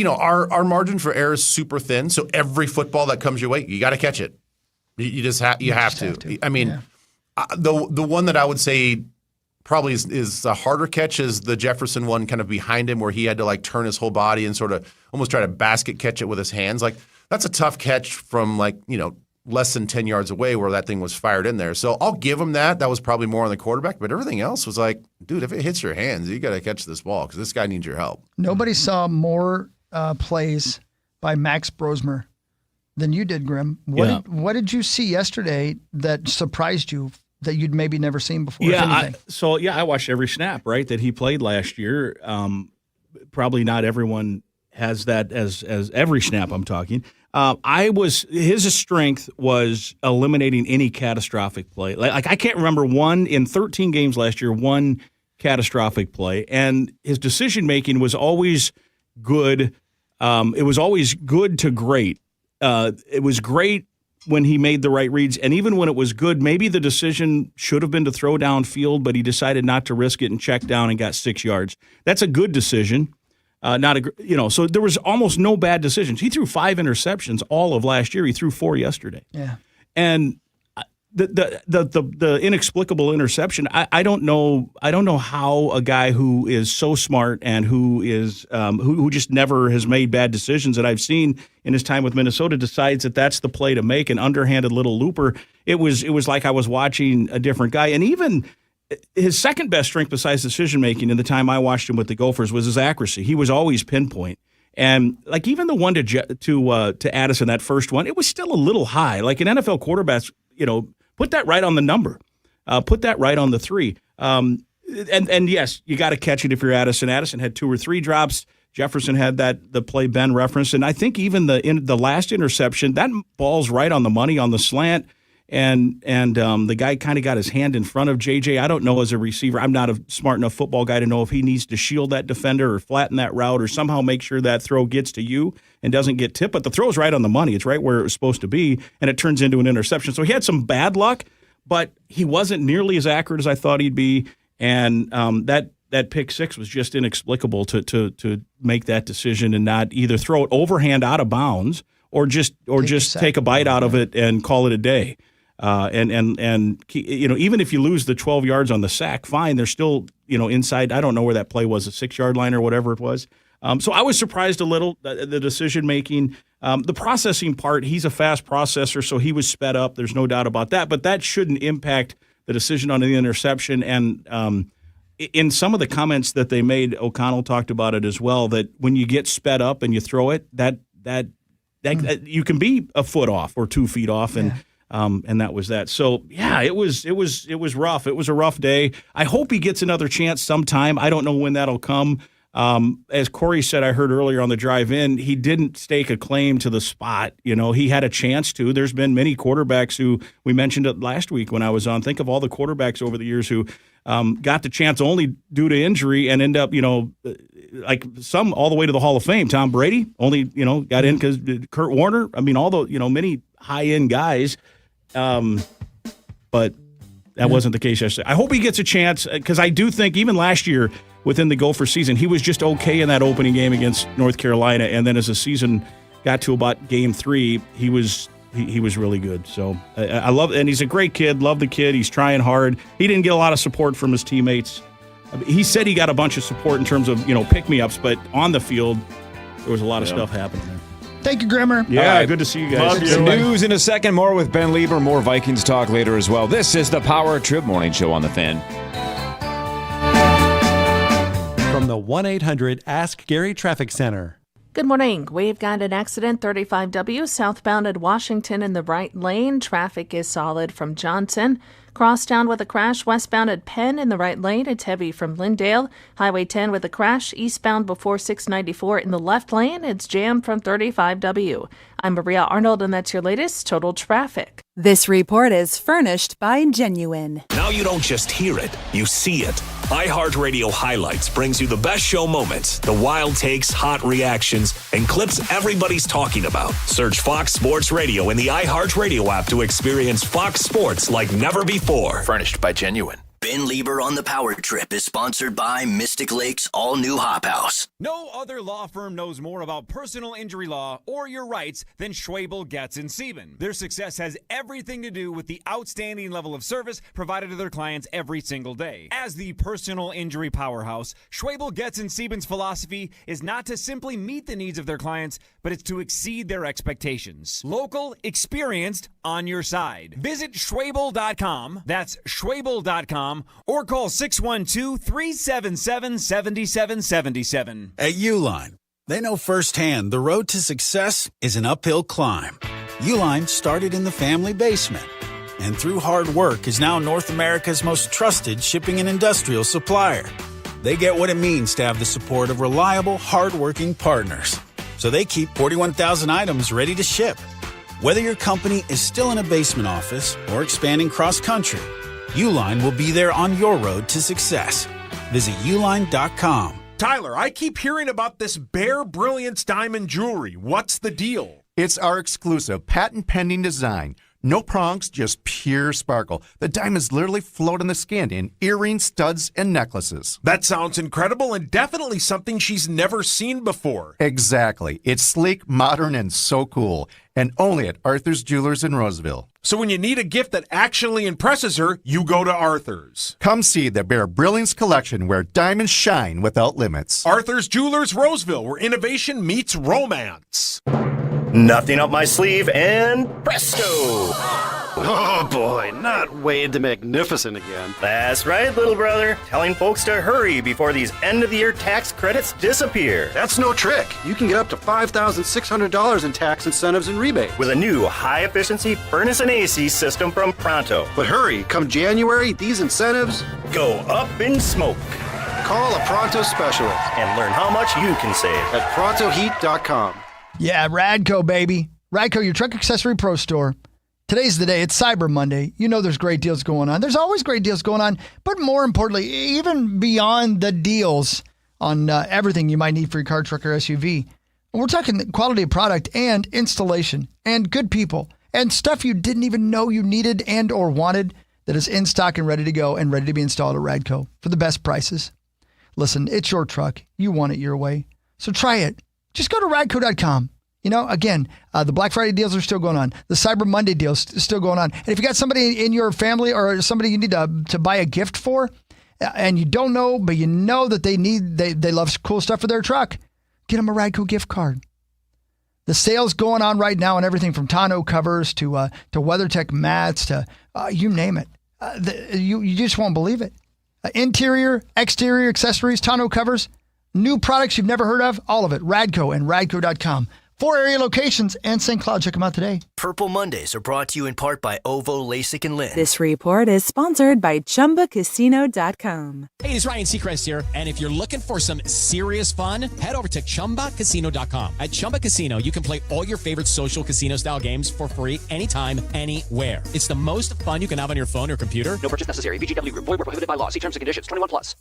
our margin for error is super thin. So every football that comes your way, you got to catch it. You just have to. I mean, the one that I would say probably is a harder catch is the Jefferson one kind of behind him where he had to like turn his whole body and sort of almost try to basket catch it with his hands. Like that's a tough catch from less than 10 yards away where that thing was fired in there. So I'll give him that. That was probably more on the quarterback, but everything else was like, dude, if it hits your hands, you got to catch this ball because this guy needs your help. Nobody saw more plays by Max Brosmer than you did, Grim. What did you see yesterday that surprised you that you'd maybe never seen before? I watched every snap, right, that he played last year. Probably not everyone has that as every snap I'm talking. His strength was eliminating any catastrophic play. Like I can't remember one in 13 games last year, one catastrophic play, and his decision making was always good. It was always good to great. It was great when he made the right reads, and even when it was good, maybe the decision should have been to throw downfield, but he decided not to risk it and checked down and got 6 yards. That's a good decision. So there was almost no bad decisions. He threw 5 interceptions all of last year. He threw 4 yesterday. Yeah. And the inexplicable interception, I don't know how a guy who is so smart and who is who just never has made bad decisions that I've seen in his time with Minnesota decides that that's the play to make, an underhanded little looper. It was like I was watching a different guy. And even his second best strength besides decision-making in the time I watched him with the Gophers was his accuracy. He was always pinpoint. And like even the one to Addison, that first one, it was still a little high. Like an NFL quarterback, put that right on the number. Put that right on the 3. And yes, you got to catch it if you're Addison. Addison had 2 or 3 drops. Jefferson had the play Ben referenced. And I think even the last interception, that ball's right on the money on the slant. And the guy kind of got his hand in front of JJ. I don't know as a receiver. I'm not a smart enough football guy to know if he needs to shield that defender or flatten that route or somehow make sure that throw gets to you and doesn't get tipped. But the throw's right on the money. It's right where it was supposed to be, and it turns into an interception. So he had some bad luck, but he wasn't nearly as accurate as I thought he'd be. And that pick 6 was just inexplicable to make that decision and not either throw it overhand out of bounds or just take a bite out of it and call it a day. And even if you lose the 12 yards on the sack, fine. They're still, inside. I don't know where that play was, a 6-yard line or whatever it was. So I was surprised a little, the decision making, the processing part. He's a fast processor, so he was sped up. There's no doubt about that. But that shouldn't impact the decision on the interception. And in some of the comments that they made, O'Connell talked about it as well. That when you get sped up and you throw it, that you can be a foot off or 2 feet off, and. And that was that. So yeah, it was rough. It was a rough day. I hope he gets another chance sometime. I don't know when that'll come. As Corey said, I heard earlier on the drive in, he didn't stake a claim to the spot. He had a chance to. There's been many quarterbacks who, we mentioned it last week when I was on. Think of all the quarterbacks over the years who got the chance only due to injury and end up, like some all the way to the Hall of Fame. Tom Brady only, got in because Kurt Warner. I mean, all the, many high end guys. But that wasn't the case yesterday. I hope he gets a chance because I do think even last year within the Gopher season, he was just okay in that opening game against North Carolina. And then as the season got to about game 3, he was really good. So I love it. And he's a great kid. Love the kid. He's trying hard. He didn't get a lot of support from his teammates. He said he got a bunch of support in terms of, pick-me-ups, but on the field, there was a lot of stuff happening there. Thank you, Grimmer. Yeah, right. Good to see you guys. The news in a second. More with Ben Lieber. More Vikings talk later as well. This is the Power Trib Morning Show on the Fan. From the 1-800-ASK-GARY Traffic Center. Good morning. We've got an accident 35W southbound at Washington in the right lane. Traffic is solid from Johnson. Crosstown with a crash westbound at Penn in the right lane. It's heavy from Lindale. Highway 10 with a crash eastbound before 694 in the left lane. It's jammed from 35W. I'm Maria Arnold, and that's your latest total traffic. This report is furnished by Genuine. Now you don't just hear it, you see it. iHeartRadio Highlights brings you the best show moments, the wild takes, hot reactions, and clips everybody's talking about. Search Fox Sports Radio in the iHeartRadio app to experience Fox Sports like never before. Furnished by Genuine. Ben Lieber on the Power Trip is sponsored by Mystic Lake's all-new Hop House. No other law firm knows more about personal injury law or your rights than Schwabel, Getz & Sieben. Their success has everything to do with the outstanding level of service provided to their clients every single day. As the personal injury powerhouse, Schwabel, Getz & Sieben's philosophy is not to simply meet the needs of their clients, but it's to exceed their expectations. Local, experienced, on your side. Visit Schwabel.com. That's Schwabel.com. Or call 612-377-7777. At Uline, they know firsthand the road to success is an uphill climb. Uline started in the family basement, and through hard work is now North America's most trusted shipping and industrial supplier. They get what it means to have the support of reliable, hard-working partners. So they keep 41,000 items ready to ship. Whether your company is still in a basement office or expanding cross-country, Uline will be there on your road to success. Visit uline.com. Tyler, I keep hearing about this Bare Brilliance diamond jewelry. What's the deal? It's our exclusive patent-pending design. No prongs, just pure sparkle. The diamonds literally float on the skin in earrings, studs, and necklaces. That sounds incredible and definitely something she's never seen before. Exactly. It's sleek, modern, and so cool. And only at Arthur's Jewelers in Roseville. So when you need a gift that actually impresses her, you go to Arthur's. Come see the Bare Brilliance collection where diamonds shine without limits. Arthur's Jewelers Roseville, where innovation meets romance. Nothing up my sleeve, and presto! Oh boy, not Wade the Magnificent again. That's right, little brother. Telling folks to hurry before these end-of-the-year tax credits disappear. That's no trick. You can get up to $5,600 in tax incentives and rebates. With a new high-efficiency furnace and AC system from Pronto. But hurry, come January, these incentives go up in smoke. Call a Pronto specialist and learn how much you can save at ProntoHeat.com. Yeah, Radco, baby. Radco, your truck accessory pro store. Today's the day. It's Cyber Monday. You know there's great deals going on. There's always great deals going on. But more importantly, even beyond the deals on everything you might need for your car, truck, or SUV, we're talking quality of product and installation and good people and stuff you didn't even know you needed and or wanted that is in stock and ready to go and ready to be installed at Radco for the best prices. Listen, it's your truck. You want it your way. So try it. Just go to radco.com. You know, again, the Black Friday deals are still going on. The Cyber Monday deals still going on. And if you got somebody in your family or somebody you need to buy a gift for, and you don't know, but you know that they love cool stuff for their truck, get them a Radco gift card. The sales going on right now on everything from tonneau covers to WeatherTech mats to you name it. You just won't believe it. Interior, exterior accessories, tonneau covers. New products you've never heard of, all of it. Radco and radco.com. 4 area locations and St. Cloud. Check them out today. Purple Mondays are brought to you in part by Ovo, LASIK, and Lynn. This report is sponsored by ChumbaCasino.com. Hey, it's Ryan Seacrest here. And if you're looking for some serious fun, head over to ChumbaCasino.com. At Chumba Casino, you can play all your favorite social casino-style games for free anytime, anywhere. It's the most fun you can have on your phone or computer. No purchase necessary. VGW Group. Void where prohibited by law. See terms and conditions. 21+.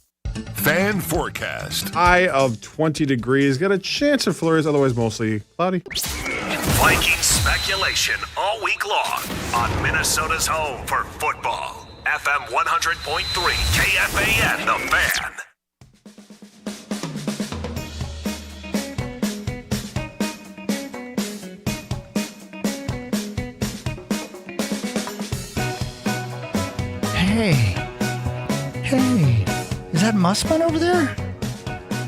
Fan forecast. High of 20 degrees. Got a chance of flurries, otherwise mostly cloudy. Viking speculation all week long on Minnesota's home for football. FM 100.3 KFAN, The Fan. Hey. Is that Mussman over there?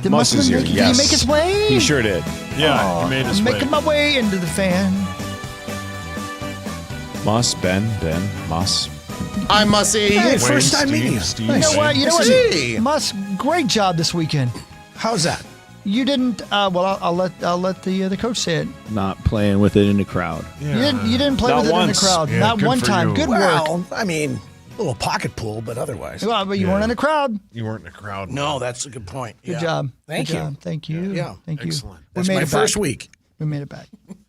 Did Muss is here, Did he yes. make his way? He sure did. Yeah, he made his I'm way. making my way into the fan. Moss, Ben, Moss. I'm Mussy. Hey, first time meeting you. You know what? Hey. Muss, great job this weekend. How's that? You didn't. Well, I'll let the coach say it. Not playing with it in the crowd. Yeah. You didn't play with it in the crowd. Yeah, Not good one for time. you. Good work. Well, I mean, a little pocket pool, but otherwise. Well, but you weren't in the crowd. You weren't in the crowd. No, that's a good point. Good job. Thank Good you. job. Thank you. Yeah. Thank you. Excellent. That's we made my it back. first week. We made it back.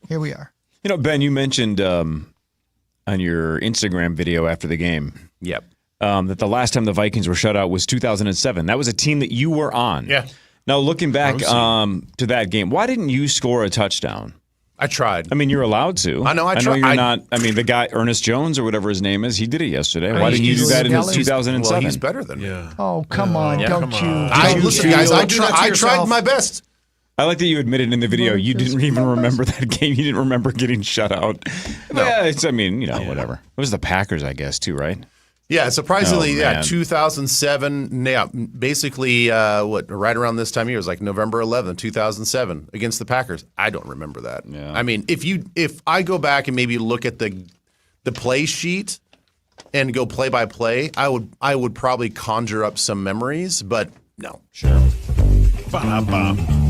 Here we are. You know, Ben, you mentioned on your Instagram video after the game. Yep. that the last time the Vikings were shut out was 2007. That was a team that you were on. Yeah. Now, looking back to that game, why didn't you score a touchdown? I tried. I mean, you're allowed to. I know. I know tried. you're not. I mean, the guy, Ernest Jones or whatever his name is, he did it yesterday. Why didn't you do that in 2007? Well, he's better than me. Oh, come on. Don't you. Listen, guys, I tried my best. I like that you admitted in the video you didn't even remember that game. You didn't remember getting shut out. No. Yeah, whatever. It was the Packers, I guess, too, right? Yeah, surprisingly, Oh, man. 2007. Yeah, basically, right around this time of year, it was like November 11th, 2007, against the Packers. I don't remember that. Yeah. I mean, if I go back and maybe look at the play sheet and go play by play, I would probably conjure up some memories, but no. Sure.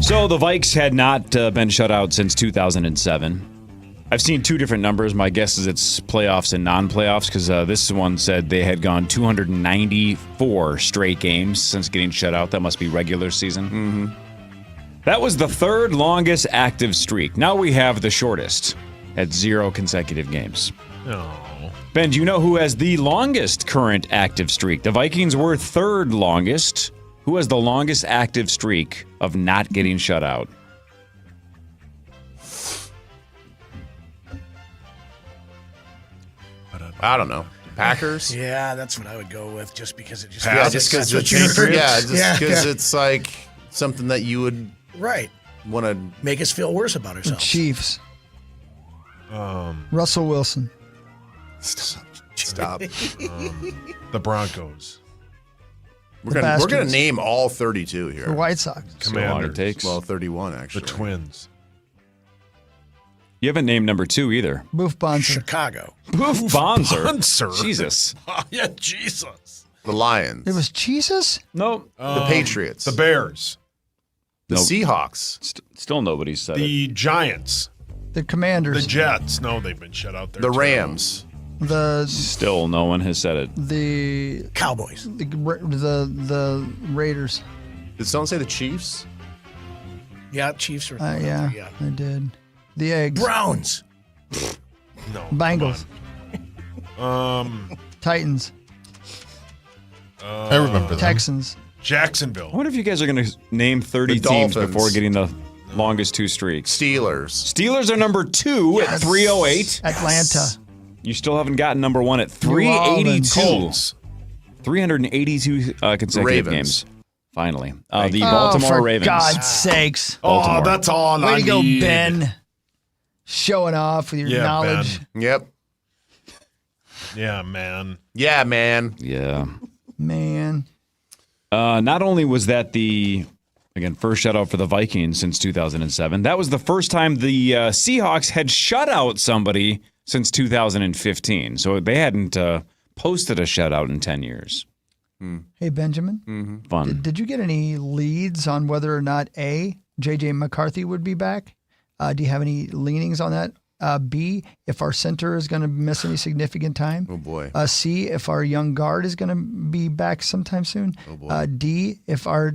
So the Vikes had not been shut out since 2007. I've seen two different numbers. My guess is it's playoffs and non-playoffs because this one said they had gone 294 straight games since getting shut out. That must be regular season. Mm-hmm. That was the third longest active streak. Now we have the shortest at 0 consecutive games. Oh. Ben, do you know who has the longest current active streak? The Vikings were third longest. Who has the longest active streak of not getting shut out? I don't know. Packers? Yeah, that's what I would go with, just because it just Just because it's like something that you would right want to make us feel worse about ourselves. Chiefs. Russell Wilson. Stop. The Broncos. We're gonna name all 32 here. The White Sox. Commanders. Well, 31 actually. The Twins. You haven't named number 2 either. Boof Bonser. Chicago. Boof Bonser. Bonser. Jesus. Yeah, Jesus. The Lions. It was Jesus? No. The Patriots. The Bears. The Seahawks. Still nobody's said it. The Giants. The Commanders. The Jets. No, they've been shut out there. The too. Rams. Still no one has said it. The Cowboys. The Raiders. Did someone say the Chiefs? Yeah, Chiefs are. Yeah, I did. The Eggs. Browns. No. Bengals. Titans. I remember that. Texans. Jacksonville. I wonder if you guys are going to name 30 The teams Dolphins. before getting the longest 2 streaks. Steelers are number 2 at 308. Atlanta. You still haven't gotten number 1 at 382. Colts. 382 consecutive Ravens. games. Finally. The Baltimore for Ravens. God's sakes. Baltimore. Oh, that's all Way I to go, need. Ben. Showing off with your Yeah, knowledge. Ben. Yep. Yeah, man. Yeah, man. Yeah. Man. Not only was that the, again, first shutout for the Vikings since 2007, that was the first time the Seahawks had shut out somebody since 2015. So they hadn't posted a shutout in 10 years. Hey, Benjamin. Mm-hmm. Fun. Did you get any leads on whether or not A, J.J. McCarthy would be back? Do you have any leanings on that? B, if our center is going to miss any significant time? Oh, boy. C, if our young guard is going to be back sometime soon? Oh, boy. D, if our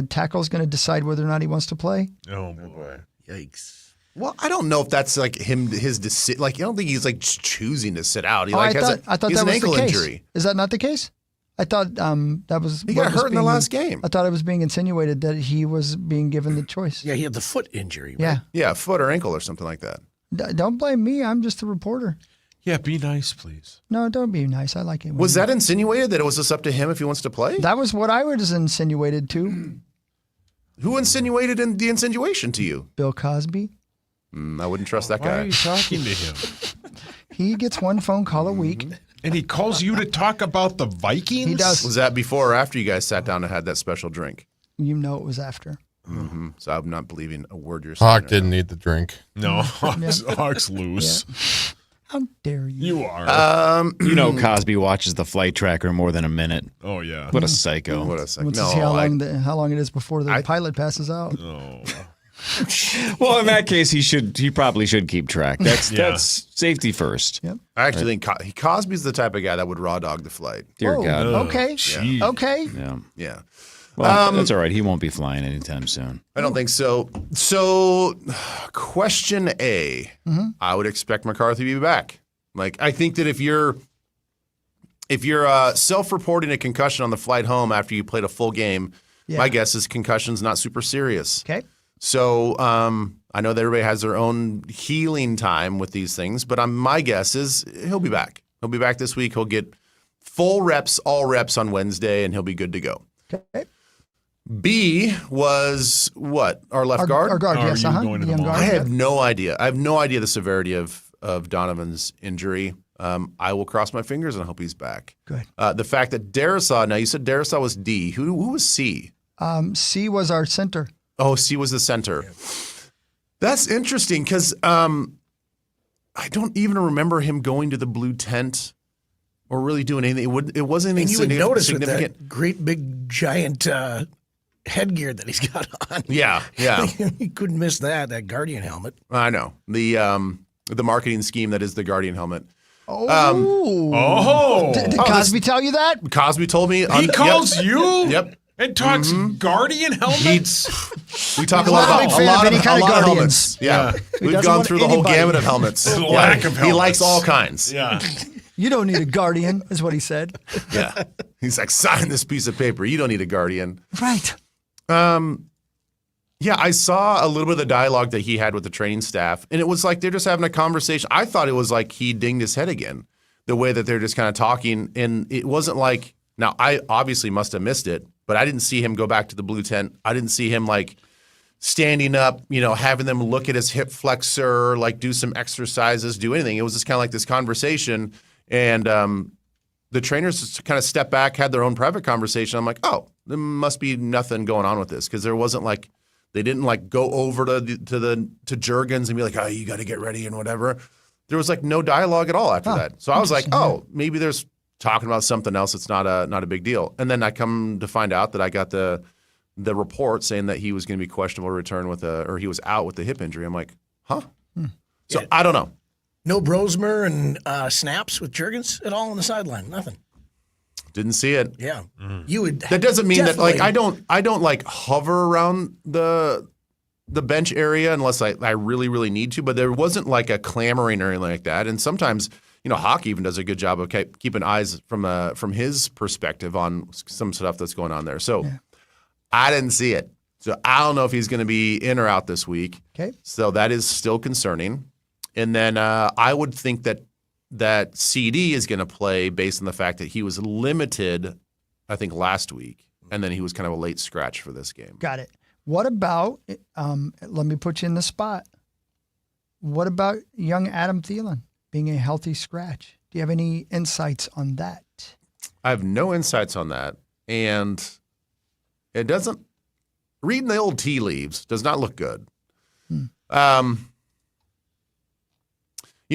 tackle is going to decide whether or not he wants to play? Oh, boy. Yikes. Well, I don't know if that's like his decision. Like, I don't think he's like just choosing to sit out. He I has thought he has that an was the ankle case. injury. Is that not the case? I thought that was. He got hurt in the last game. I thought it was being insinuated that he was being given the choice. Yeah, he had the foot injury. Right? Yeah. Yeah, foot or ankle or something like that. Don't blame me. I'm just a reporter. Yeah, be nice, please. No, don't be nice. I like it. Was that insinuated that it was just up to him if he wants to play? That was what I was insinuated to. Who insinuated the insinuation to you? Bill Cosby. I wouldn't trust that Why guy. are you talking to him? He gets one phone call a week. And he calls you to talk about the Vikings? He does. Was that before or after you guys sat down and had that special drink? You know it was after. Mm-hmm. So I'm not believing a word you're saying. Hawk didn't need the drink. No, Hawk's loose. Yeah. How dare you? You are. You know Cosby watches the flight tracker more than a minute. Oh, yeah. What a psycho. What a psycho. Let's see how long it is before the pilot passes out. Oh. Well, in that case, he probably should keep track. That's safety first. Yep. I actually think Cosby's the type of guy that would raw dog the flight. Dear God. Okay. Yeah. Okay. Yeah. Yeah. Well, that's all right. He won't be flying anytime soon. I don't think so. So, question A, I would expect McCarthy to be back. Like, I think that if you're if you're self-reporting a concussion on the flight home after you played a full game, my guess is concussion's not super serious. Okay. So I know that everybody has their own healing time with these things, but my guess is he'll be back. He'll be back this week. He'll get full reps, all reps on Wednesday, and he'll be good to go. Okay. B was what? Our left guard? Our guard, yes. I have no idea. I have no idea the severity of Donovan's injury. I will cross my fingers and hope he's back. Good. The fact that Darisaw, now you said Darisaw was D. Who was C? C was our center. Oh, C was the center. That's interesting because I don't even remember him going to the blue tent or really doing anything. It wasn't anything and you would notice significant. With that great big giant headgear that he's got on. Yeah. You couldn't miss that Guardian helmet. I know. The marketing scheme that is the Guardian helmet. Did Cosby tell you that? Cosby told me. He calls you? Yep. And talks Guardian helmets? We talk a lot of helmets. Yeah. We've gone through the whole gamut of helmets. Lack of helmets. He likes all kinds. Yeah. You don't need a Guardian, is what he said. Yeah. He's like, sign this piece of paper. You don't need a Guardian. Right. Yeah, I saw a little bit of the dialogue that he had with the training staff, and it was like they're just having a conversation. I thought it was like he dinged his head again, the way that they're just kind of talking, and it wasn't like, now I obviously must have missed it, but I didn't see him go back to the blue tent. I didn't see him like standing up, having them look at his hip flexor, like do some exercises, do anything. It was just kind of like this conversation, and the trainers just kind of stepped back, had their own private conversation. I'm like, oh, there must be nothing going on with this, because there wasn't like, they didn't like go over to Juergens and be like, oh, you got to get ready and whatever. There was like no dialogue at all after that. So I was like, oh, maybe there's talking about something else. It's not a big deal. And then I come to find out that I got the report saying that he was going to be questionable to return or he was out with the hip injury. I'm like, huh? So I don't know. No Brosmer and snaps with Juergens at all on the sideline. Nothing. Didn't see it. Yeah, you would. That doesn't mean that like I don't like hover around the bench area unless I really really need to. But there wasn't like a clamoring or anything like that. And sometimes hockey even does a good job of keeping eyes from his perspective on some stuff that's going on there. So I didn't see it. So I don't know if he's going to be in or out this week. Okay. So that is still concerning. And then I would think that CD is going to play based on the fact that he was limited, I think, last week, and then he was kind of a late scratch for this game. Got it. What about, let me put you in the spot. What about young Adam Thielen being a healthy scratch? Do you have any insights on that? I have no insights on that, and it doesn't, reading the old tea leaves does not look good.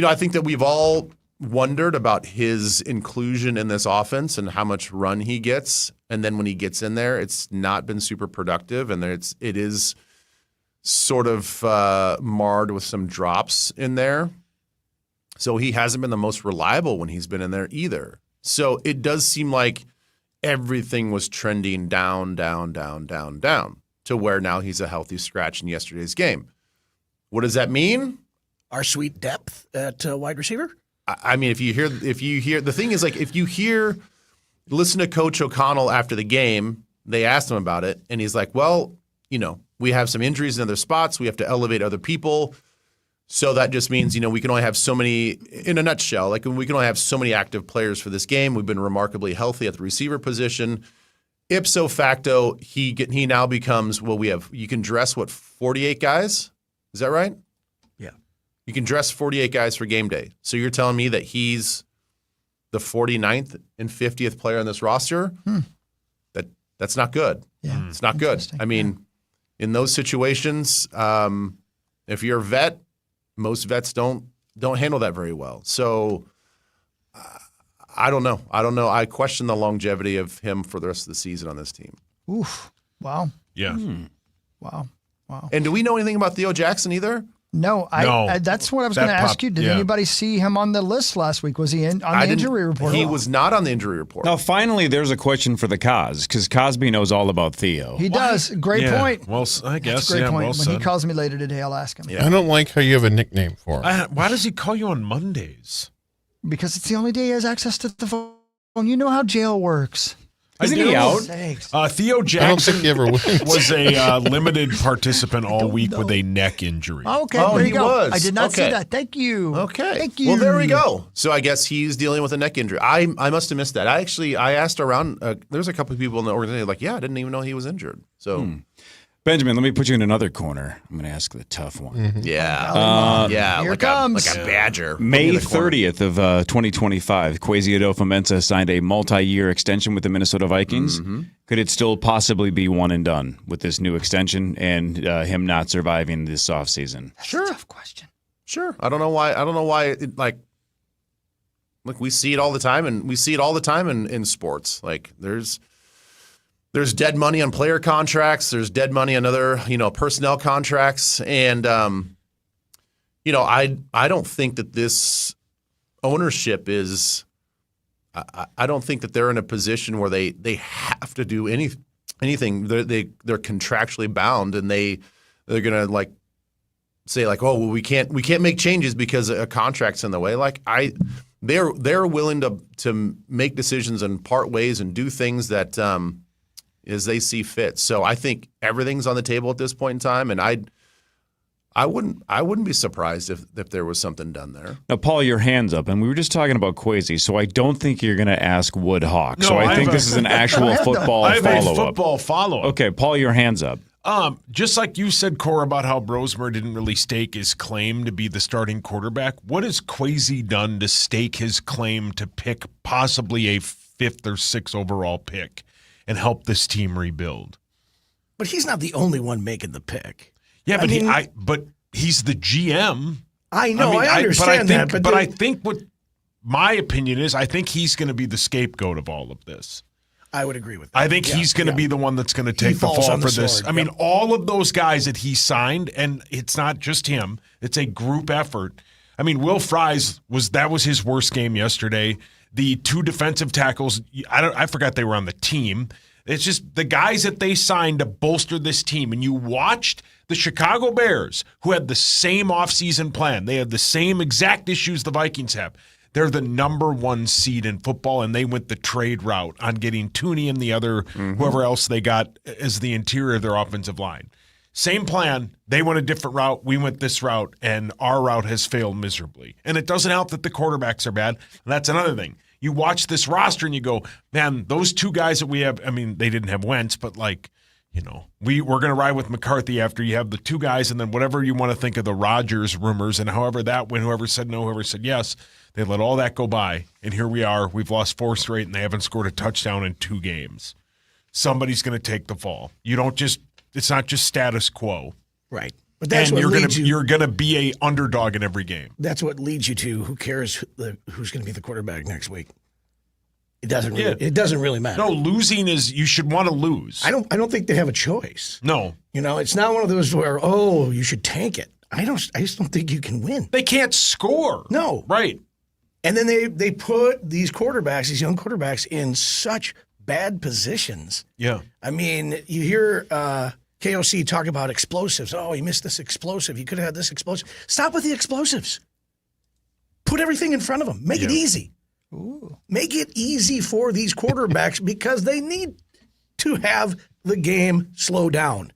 I think that we've all wondered about his inclusion in this offense and how much run he gets. And then when he gets in there, it's not been super productive. And it is sort of marred with some drops in there. So he hasn't been the most reliable when he's been in there either. So it does seem like everything was trending down to where now he's a healthy scratch in yesterday's game. What does that mean? Our sweet depth at wide receiver? I mean, if you hear, the thing is, like, if you listen to Coach O'Connell after the game, they asked him about it, and he's like, well, we have some injuries in other spots. We have to elevate other people. So that just means, we can only have so many, in a nutshell, like we can only have so many active players for this game. We've been remarkably healthy at the receiver position. Ipso facto, he now becomes, you can dress, 48 guys? Is that right? You can dress 48 guys for game day. So you're telling me that he's the 49th and 50th player on this roster? That's not good. Yeah, it's not good. I mean, in those situations, if you're a vet, most vets don't handle that very well. So I don't know. I question the longevity of him for the rest of the season on this team. Oof. Wow. Yeah. Wow. And do we know anything about Theo Jackson either? No, that's what I was going to ask you. Did anybody see him on the list last week? Was he on the injury report? He was not on the injury report. Now, finally, there's a question for the Cos, because Cosby knows all about Theo. He does. Great point. Well, I guess. That's a great point. Well when he calls me later today, I'll ask him. Yeah. I don't like how you have a nickname for him. Why does he call you on Mondays? Because it's the only day he has access to the phone. Well, you know how jail works. Isn't he out? Theo Jackson was a limited participant all week with a neck injury. Okay, there you go. Was. I did not see that. Thank you. Okay. Thank you. Well, there we go. So I guess he's dealing with a neck injury. I must have missed that. I asked around. There's a couple of people in the organization like, yeah, I didn't even know he was injured. So. Benjamin, let me put you in another corner. I'm going to ask the tough one. Mm-hmm. Yeah. Here like comes. a badger. May 30th of 2025, Kwesi Adolfo-Mensah signed a multi-year extension with the Minnesota Vikings. Mm-hmm. Could it still possibly be one and done with this new extension and him not surviving this offseason? Sure. Tough question. Sure. I don't know why. Like we see it all the time, and we see it all the time in sports. Like there's dead money on player contracts. There's dead money on other, personnel contracts. And, I don't think that this ownership is I don't think that they're in a position where they have to do anything. They're contractually bound, and they're going to say oh, well, we can't make changes because a contract's in the way. They're willing to make decisions and part ways and do things that as they see fit. So I think everything's on the table at this point in time, and I wouldn't be surprised if there was something done there. Now, Paul, your hand's up, and we were just talking about Kwesi, so I don't think you're going to ask Wood Hawk. So I think this is an actual football follow-up. I have a football follow-up. Okay, Paul, your hand's up. Just like you said, Cora, about how Brosmer didn't really stake his claim to be the starting quarterback, what has Kwesi done to stake his claim to pick possibly a 5th or 6th overall pick and help this team rebuild? But he's not the only one making the pick. Yeah, but he's the GM. I know, I understand that. But I think what my opinion is, I think he's going to be the scapegoat of all of this. I would agree with that. I think he's going to be the one that's going to take the fall for this. I mean, all of those guys that he signed, and it's not just him, it's a group effort. I mean, Will Fries was his worst game yesterday. The 2 defensive tackles, I forgot they were on the team. It's just the guys that they signed to bolster this team. And you watched the Chicago Bears, who had the same offseason plan. They had the same exact issues the Vikings have. They're the number 1 seed in football, and they went the trade route on getting Tooney and the other whoever else they got as the interior of their offensive line. Same plan. They went a different route. We went this route, and our route has failed miserably. And it doesn't help that the quarterbacks are bad. And that's another thing. You watch this roster and you go, man, those 2 guys that we have, I mean, they didn't have Wentz, but we're going to ride with McCarthy after you have the 2 guys, and then whatever you want to think of the Rodgers rumors and however that went, whoever said no, whoever said yes, they let all that go by. And here we are. We've lost 4 straight, and they haven't scored a touchdown in 2 games. Somebody's going to take the fall. It's not just status quo. Right. But that's what you're going to be a underdog in every game. That's what leads you to who cares who's going to be the quarterback next week. It doesn't really matter. No, losing is you should want to lose. I don't think they have a choice. No. It's not one of those where you should tank it. I just don't think you can win. They can't score. No. Right. And then they put these young quarterbacks in such bad positions. Yeah. I mean, you hear KOC talk about explosives. Oh, he missed this explosive. He could have had this explosive. Stop with the explosives. Put everything in front of them. Make it easy. Ooh. Make it easy for these quarterbacks because they need to have the game slow down.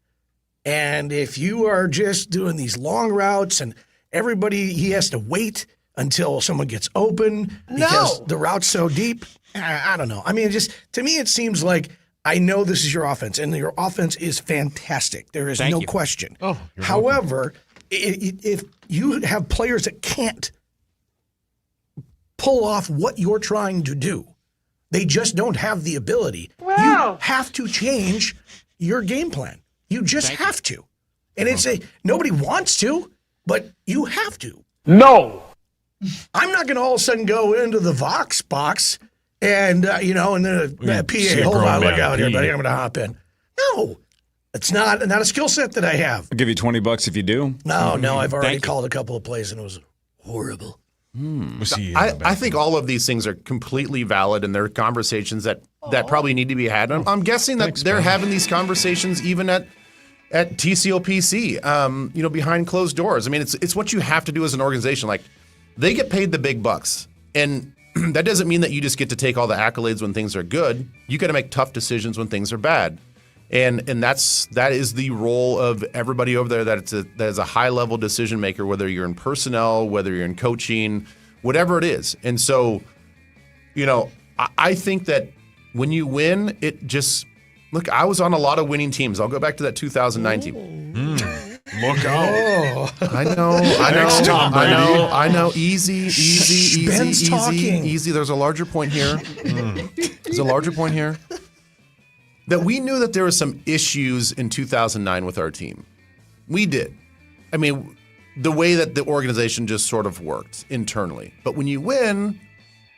And if you are just doing these long routes and he has to wait until someone gets open because the route's so deep, I don't know. I mean, to me, it seems like I know this is your offense, and your offense is fantastic. There is no question. Oh, however, if you have players that can't pull off what you're trying to do, they just don't have the ability. You have to change your game plan. You just have to. And nobody wants to, but you have to. No. I'm not going to all of a sudden go into the Vox box and, and then PA, hold on, look out here, buddy, I'm going to hop in. No, it's not a skill set that I have. I'll give you $20 if you do. No, I've already called a couple of plays and it was horrible. I think all of these things are completely valid, and they're conversations that probably need to be had. I'm guessing that they're having these conversations even at TCOPC, behind closed doors. I mean, it's what you have to do as an organization. Like, they get paid the big bucks, and that doesn't mean that you just get to take all the accolades when things are good. You got to make tough decisions when things are bad. And that is the role of everybody over there that is a high-level decision maker, whether you're in personnel, whether you're in coaching, whatever it is. And so, I think that when you win, it just – look, I was on a lot of winning teams. I'll go back to that 2019 team. Look out. I know. Easy. There's a larger point here. There's a larger point here. That we knew that there were some issues in 2009 with our team. We did. I mean, the way that the organization just sort of worked internally. But when you win,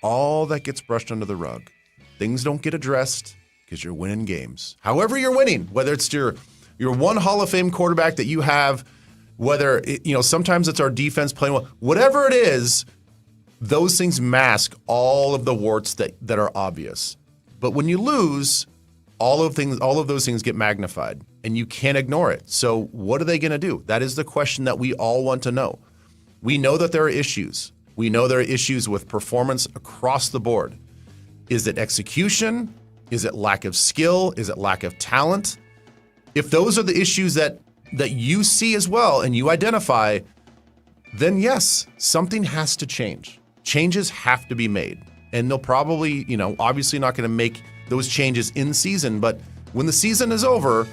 all that gets brushed under the rug. Things don't get addressed because you're winning games. However you're winning, whether it's your one Hall of Fame quarterback that you have, whether, sometimes it's our defense playing well, whatever it is, those things mask all of the warts that are obvious. But when you lose, all of those things get magnified, and you can't ignore it. So what are they going to do? That is the question that we all want to know. We know that there are issues. We know there are issues with performance across the board. Is it execution? Is it lack of skill? Is it lack of talent? If those are the issues that you see as well and you identify, then yes, something has to change. Changes have to be made. And they'll probably, obviously not going to make those changes in season, but when the season is over,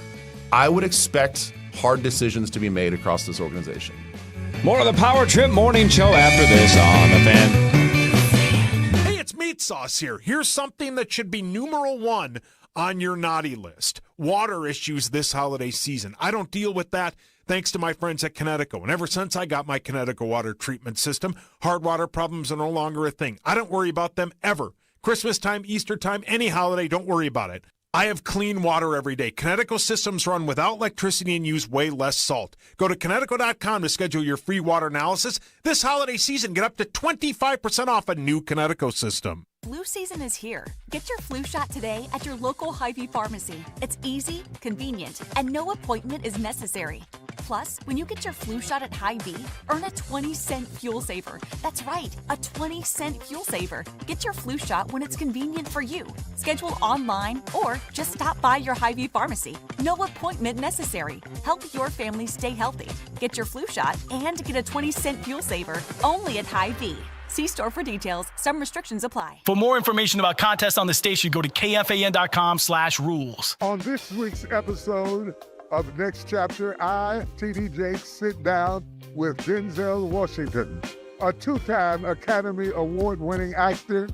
I would expect hard decisions to be made across this organization. More of the Power Trip Morning Show after this on The Fan. Hey, it's Meat Sauce here. Here's something that should be numero one on your naughty list. Water issues this holiday season. I don't deal with that thanks to my friends at Connecticut. And ever since I got my Connecticut water treatment system, hard water problems are no longer a thing. I don't worry about them ever. Christmas time, Easter time, any holiday, don't worry about it. I have clean water every day. Connecticut systems run without electricity and use way less salt. Go to Connecticut.com to schedule your free water analysis. This holiday season, get up to 25% off a new Connecticut system. Flu season is here. Get your flu shot today at your local Hy-Vee pharmacy. It's easy, convenient, and no appointment is necessary. Plus, when you get your flu shot at Hy-Vee, earn a 20-cent fuel saver. That's right, a 20-cent fuel saver. Get your flu shot when it's convenient for you. Schedule online or just stop by your Hy-Vee pharmacy. No appointment necessary. Help your family stay healthy. Get your flu shot and get a 20-cent fuel saver only at Hy-Vee. See store for details. Some restrictions apply. For more information about contests on the station, go to KFAN.com/rules. On this week's episode of Next Chapter, I, T.D. Jakes, sit down with Denzel Washington, a two-time Academy Award-winning actor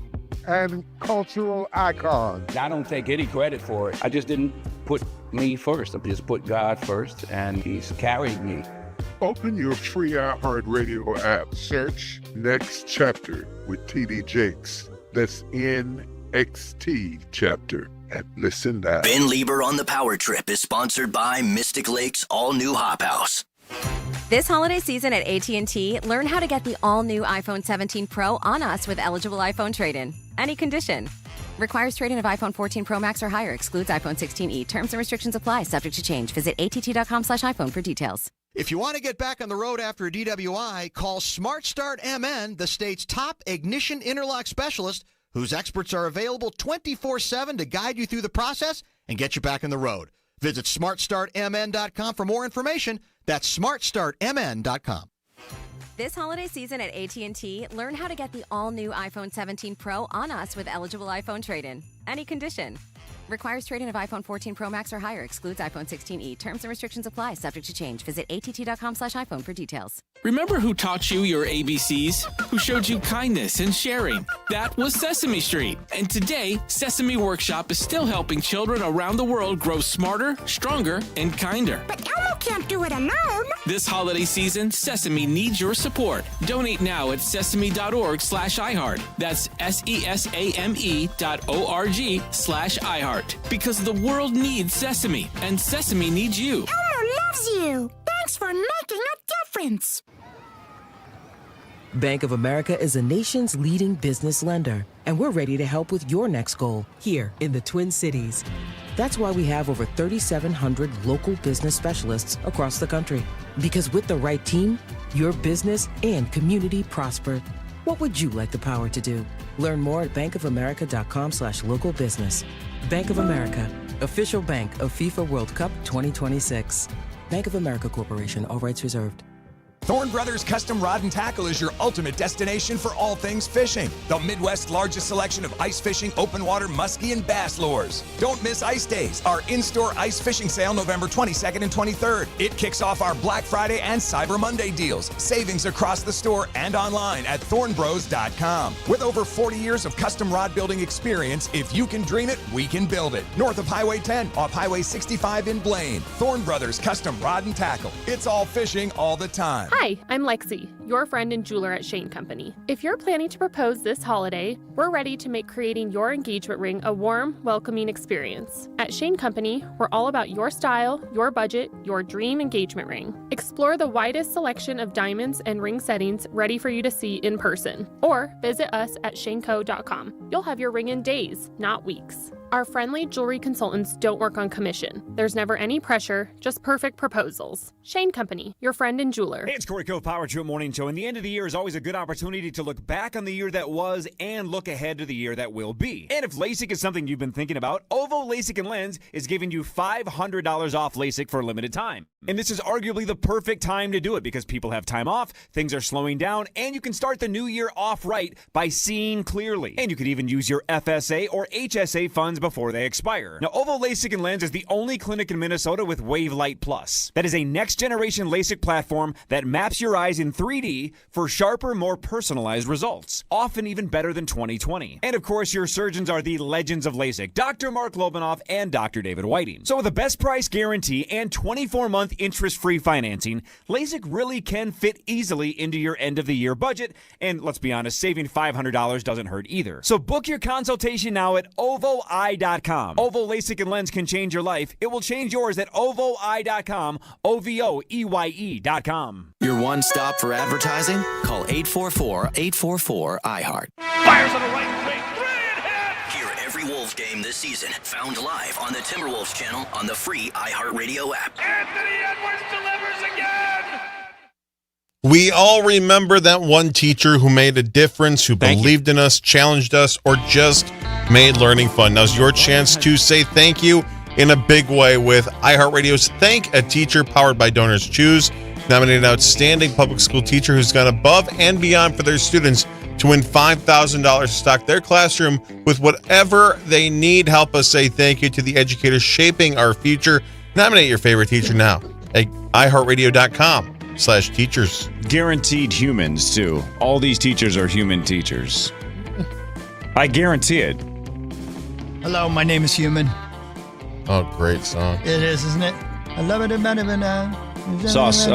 and cultural icon. I don't take any credit for it. I just didn't put me first. I just put God first, and He's carried me. Open your free iHeartRadio app. Search Next Chapter with T.D. Jakes. That's NXT Chapter. And listen now. Ben Lieber on the Power Trip is sponsored by Mystic Lake's all-new Hop House. This holiday season at AT&T, learn how to get the all-new iPhone 17 Pro on us with eligible iPhone trade-in. Any condition. Requires trade-in of iPhone 14 Pro Max or higher. Excludes iPhone 16e. Terms and restrictions apply. Subject to change. Visit att.com/iPhone for details. If you want to get back on the road after a DWI, call Smart Start MN, the state's top ignition interlock specialist, whose experts are available 24/7 to guide you through the process and get you back on the road. Visit smartstartmn.com for more information. That's smartstartmn.com. This holiday season at AT&T, learn how to get the all-new iPhone 17 Pro on us with eligible iPhone trade-in. Any condition. Requires trade-in of iPhone 14 Pro Max or higher. Excludes iPhone 16e. Terms and restrictions apply. Subject to change. Visit att.com/iPhone for details. Remember who taught you your ABCs? Who showed you kindness and sharing? That was Sesame Street. And today, Sesame Workshop is still helping children around the world grow smarter, stronger, and kinder. But Elmo can't do it alone. This holiday season, Sesame needs your support. Donate now at sesame.org/iHeart. That's SESAME.org/iHeart. Because the world needs Sesame, and Sesame needs you. Elmo loves you. Thanks for making a difference. Bank of America is a nation's leading business lender, and we're ready to help with your next goal here in the Twin Cities. That's why we have over 3,700 local business specialists across the country. Because with the right team, your business and community prosper. What would you like the power to do? Learn more at bankofamerica.com/local business. Bank of America, official bank of FIFA World Cup 2026. Bank of America Corporation, all rights reserved. Thorne Brothers Custom Rod and Tackle is your ultimate destination for all things fishing. The Midwest's largest selection of ice fishing, open water, muskie, and bass lures. Don't miss Ice Days, our in-store ice fishing sale November 22nd and 23rd. It kicks off our Black Friday and Cyber Monday deals. Savings across the store and online at thornbros.com. With over 40 years of custom rod building experience, if you can dream it, we can build it. North of Highway 10, off Highway 65 in Blaine. Thorne Brothers Custom Rod and Tackle. It's all fishing all the time. Hi, I'm Lexi, your friend and jeweler at Shane Company. If you're planning to propose this holiday, we're ready to make creating your engagement ring a warm, welcoming experience. At Shane Company, we're all about your style, your budget, your dream engagement ring. Explore the widest selection of diamonds and ring settings ready for you to see in person, or visit us at shaneco.com. You'll have your ring in days, not weeks. Our friendly jewelry consultants don't work on commission. There's never any pressure, just perfect proposals. Shane Company, your friend and jeweler. Hey, it's Corey Cove Power Trip Morning Show, and the end of the year is always a good opportunity to look back on the year that was and look ahead to the year that will be. And if LASIK is something you've been thinking about, Ovo LASIK and Lens is giving you $500 off LASIK for a limited time. And this is arguably the perfect time to do it because people have time off, things are slowing down, and you can start the new year off right by seeing clearly. And you could even use your FSA or HSA funds before they expire. Now, Ovo LASIK and Lens is the only clinic in Minnesota with WaveLight Plus. That is a next-generation LASIK platform that maps your eyes in 3D for sharper, more personalized results, often even better than 20/20. And of course, your surgeons are the legends of LASIK, Dr. Mark Lobanoff and Dr. David Whiting. So with a best price guarantee and 24-month interest-free financing, LASIK really can fit easily into your end-of-the-year budget. And let's be honest, saving $500 doesn't hurt either. So book your consultation now at ovoi.com. Ovo LASIK and Lens can change your life. It will change yours at ovoi.com, OVOEYE.com. Your one stop for advertising? Call 844-844-iHeart. Fires on the right wing. Hear every Wolves game this season, found live on the Timberwolves channel on the free iHeartRadio app. Anthony Edwards delivers again. We all remember that one teacher who made a difference, who believed in us, challenged us, or just made learning fun. Now's your chance to say thank you in a big way with iHeartRadio's Thank a Teacher, powered by Donors Choose. Nominated outstanding public school teacher who's gone above and beyond for their students to win $5,000 to stock their classroom with whatever they need. Help us say thank you to the educators shaping our future. Nominate your favorite teacher now at iHeartRadio.com/teachers. Guaranteed humans, too. All these teachers are human teachers. I guarantee it. Hello, my name is Human. Oh, great song. It is, isn't it? I love it. Sauce,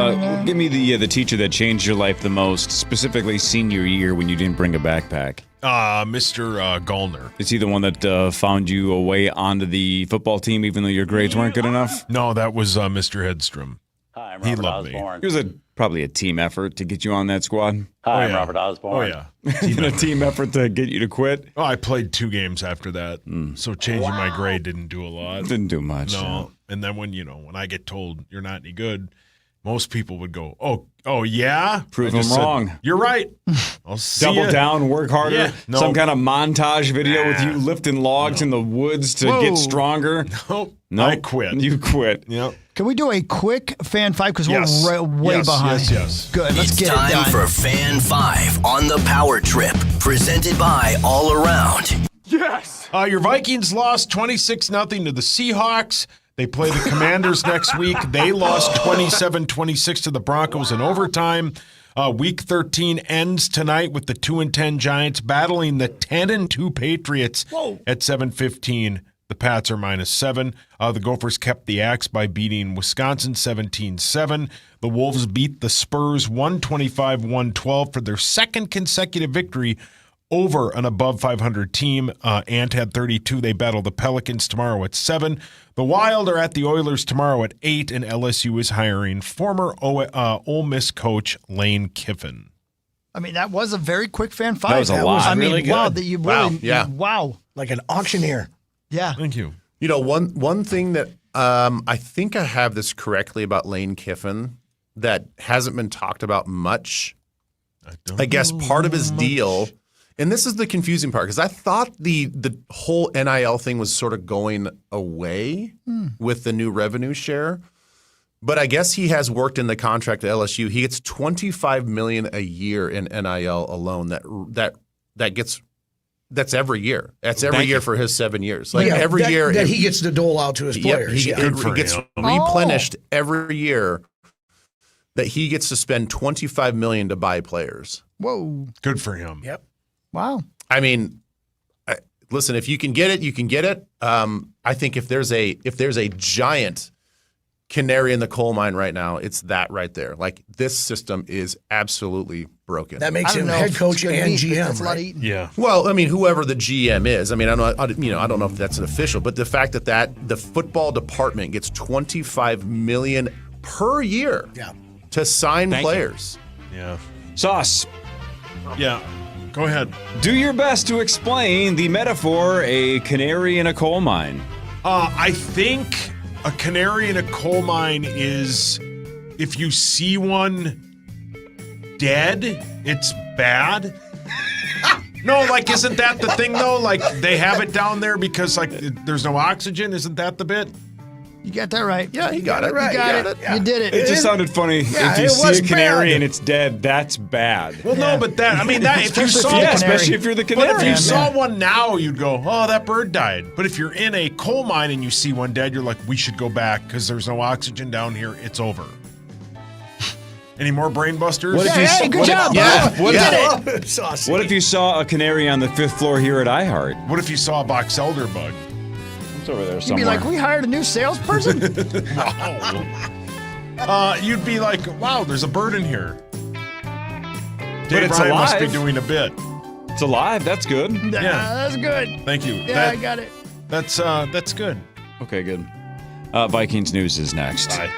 give me the teacher that changed your life the most, specifically senior year when you didn't bring a backpack. Mr. Gallner. Is he the one that found you a way onto the football team even though your grades weren't good enough? No, that was Mr. Hedstrom. Hi, I'm He Robert loved Osborne. me. It was probably a team effort to get you on that squad. Hi, I'm Robert Osborne. Oh, yeah. A team effort to get you to quit? Oh, I played 2 games after that. So changing my grade didn't do a lot. Didn't do much. No. And then when I get told you're not any good, most people would go, oh yeah? Prove them wrong. You're right. I'll see Double ya. down, work harder. Yeah. No. Some kind of montage video with you lifting logs in the woods to get stronger. Nope. No, I quit. You quit. Yep. Can we do a quick Fan 5? Because Yes. we're way Yes, behind. yes. Good. Let's It's get it time done. for Fan 5 on the Power Trip, presented by All Around. Yes. Your Vikings lost 26-0 to the Seahawks. They play the Commanders next week. They lost 27-26 to the Broncos in overtime. Week 13 ends tonight with the 2-10 Giants battling the 10-2 Patriots at 7:15. The Pats are -7. The Gophers kept the axe by beating Wisconsin 17-7. The Wolves beat the Spurs 125-112 for their second consecutive victory over an above 500 team. Ant had 32. They battle the Pelicans tomorrow at 7. The Wild are at the Oilers tomorrow at 8, and LSU is hiring former Ole Miss coach Lane Kiffin. I mean, that was a very quick Fan 5. That was a lot. Really Really wow, good. that you Wow, really, yeah. wow. Like an auctioneer. Yeah. Thank you. You know, one thing that I think I have this correctly about Lane Kiffin that hasn't been talked about much I guess part of his deal, and this is the confusing part, because I thought the whole NIL thing was sort of going away with the new revenue share. But I guess he has worked in the contract at LSU. He gets $25 million a year in NIL alone. That's every year. That's every year for his 7 years. Like every year that he gets to dole out to his players. It gets replenished every year. That he gets to spend $25 million to buy players. Whoa! Good for him. Yep. Wow. I mean, listen, if you can get it, you can get it. I think if there's a giant canary in the coal mine right now, it's that right there. Like, this system is absolutely broken. That makes him head coach and GM. That's a lot of eating. Yeah. Well, I mean, whoever the GM is. I mean, I don't know if that's an official, but the fact that the football department gets $25 million per year. Yeah. To sign players. Yeah. Sauce. Yeah. Go ahead. Do your best to explain the metaphor, a canary in a coal mine. I think a canary in a coal mine is if you see one dead, it's bad. No, like, isn't that the thing, though? Like, they have it down there because, like, there's no oxygen. Isn't that the bit? You got that right. Yeah, he got it. Right. You got it. Yeah. You did it. It just sounded funny. Yeah, if you it see was a canary bad. and it's dead, that's bad. Well, no, but that, I mean, that if you saw especially if you're the canary. But if you saw one now, you'd go, oh, that bird died. But if you're in a coal mine and you see one dead, you're like, we should go back because there's no oxygen down here. It's over. Any more brain busters? What if you Hey, good job, bro. What if you saw a canary on the 5th floor here at iHeart? What if you saw a box elder bug? It's over there You'd somewhere. be like, we hired a new salesperson? No. You'd be like, wow, there's a bird in here. Dave it's Ryan must be alive. doing a bit. It's alive. That's good. Nah, that's good. Thank you. Yeah, I got it. That's good. Okay, good. Vikings news is next. Bye.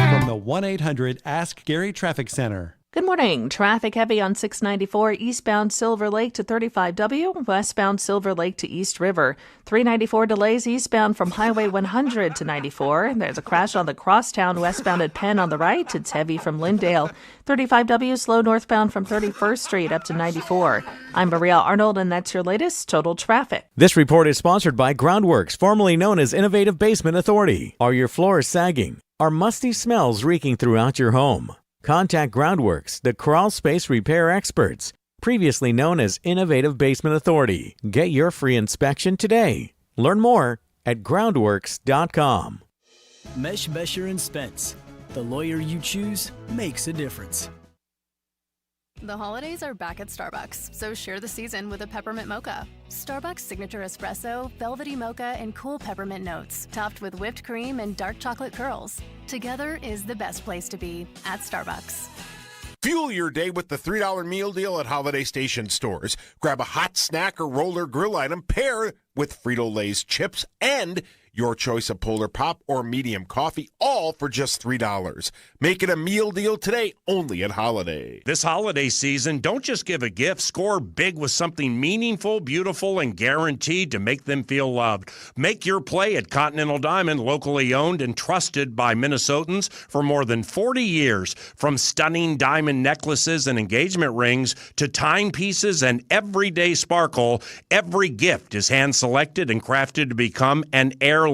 From the 1-800-ASK-GARY Traffic Center. Good morning. Traffic heavy on 694 eastbound Silver Lake to 35W, westbound Silver Lake to East River. 394 delays eastbound from Highway 100 to 94. There's a crash on the Crosstown westbound at Penn on the right. It's heavy from Lindale. 35W slow northbound from 31st Street up to 94. I'm Maria Arnold, and that's your latest total traffic. This report is sponsored by Groundworks, formerly known as Innovative Basement Authority. Are your floors sagging? Are musty smells reeking throughout your home? Contact Groundworks, the crawl space repair experts, previously known as Innovative Basement Authority. Get your free inspection today. Learn more at groundworks.com. Mesh, Mesher, and Spence. The lawyer you choose makes a difference. The holidays are back at Starbucks, so share the season with a peppermint mocha. Starbucks signature espresso, velvety mocha, and cool peppermint notes, topped with whipped cream and dark chocolate curls. Together is the best place to be at Starbucks. Fuel your day with the $3 meal deal at Holiday Station stores. Grab a hot snack or roller grill item, pair with Frito-Lay's chips and your choice of Polar Pop or medium coffee, all for just $3. Make it a meal deal today, only at Holiday. This holiday season, don't just give a gift. Score big with something meaningful, beautiful, and guaranteed to make them feel loved. Make your play at Continental Diamond, locally owned and trusted by Minnesotans for more than 40 years. From stunning diamond necklaces and engagement rings to timepieces and everyday sparkle, every gift is hand-selected and crafted to become an heirloom,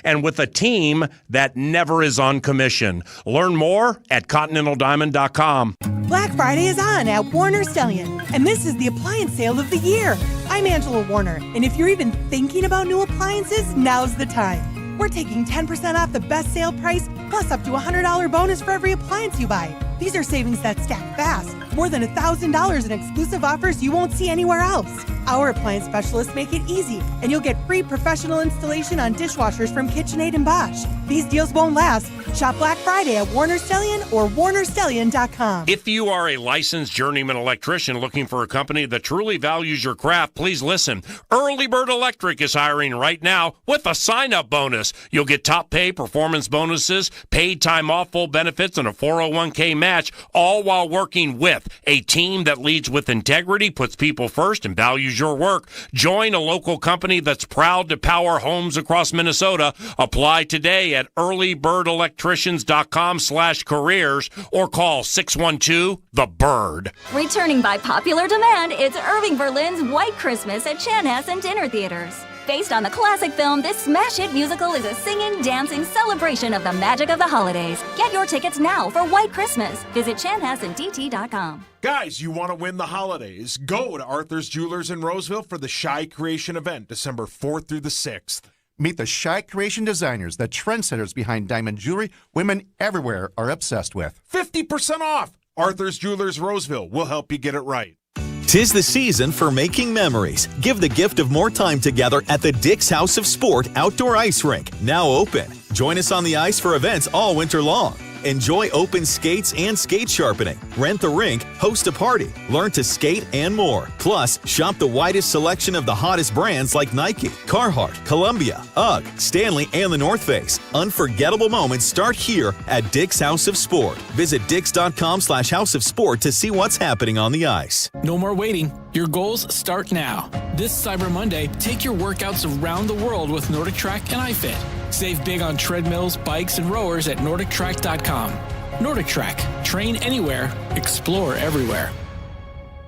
and with a team that never is on commission. Learn more at ContinentalDiamond.com. Black Friday is on at Warner Stellian, and this is the appliance sale of the year. I'm Angela Warner, and if you're even thinking about new appliances, now's the time. We're taking 10% off the best sale price, plus up to a $100 bonus for every appliance you buy. These are savings that stack fast. More than $1,000 in exclusive offers you won't see anywhere else. Our appliance specialists make it easy, and you'll get free professional installation on dishwashers from KitchenAid and Bosch. These deals won't last. Shop Black Friday at Warner Stellian or WarnerStellian.com. If you are a licensed journeyman electrician looking for a company that truly values your craft, please listen. Early Bird Electric is hiring right now with a sign-up bonus. You'll get top pay, performance bonuses, paid time off, full benefits, and a 401k match, all while working with a team that leads with integrity, puts people first, and values your work. Join a local company that's proud to power homes across Minnesota. Apply today at Early Bird Electric. electricians.com/careers or call 612-THE-BIRD. Returning by popular demand, it's Irving Berlin's White Christmas at Chanhassen Dinner Theaters. Based on the classic film, this smash hit musical is a singing, dancing celebration of the magic of the holidays. Get your tickets now for White Christmas. Visit chanhassendt.com. Guys, you want to win the holidays? Go to Arthur's Jewelers in Roseville for the Shy Creation event, December 4th through the 6th. Meet the Shy Creation designers, the trendsetters behind diamond jewelry women everywhere are obsessed with. 50% off! Arthur's Jewelers Roseville will help you get it right. 'Tis the season for making memories. Give the gift of more time together at the Dick's House of Sport Outdoor Ice Rink, now open. Join us on the ice for events all winter long. Enjoy open skates and skate sharpening. Rent the rink, host a party, learn to skate, and more. Plus, shop the widest selection of the hottest brands like Nike, Carhartt, Columbia, UGG, Stanley, and the North Face. Unforgettable moments start here at Dick's House of Sport. Visit dicks.com/House of Sport to see what's happening on the ice. No more waiting. Your goals start now. This Cyber Monday, take your workouts around the world with Nordic Track and iFit. Save big on treadmills, bikes, and rowers at NordicTrack.com. Nordic Track. Train anywhere. Explore everywhere.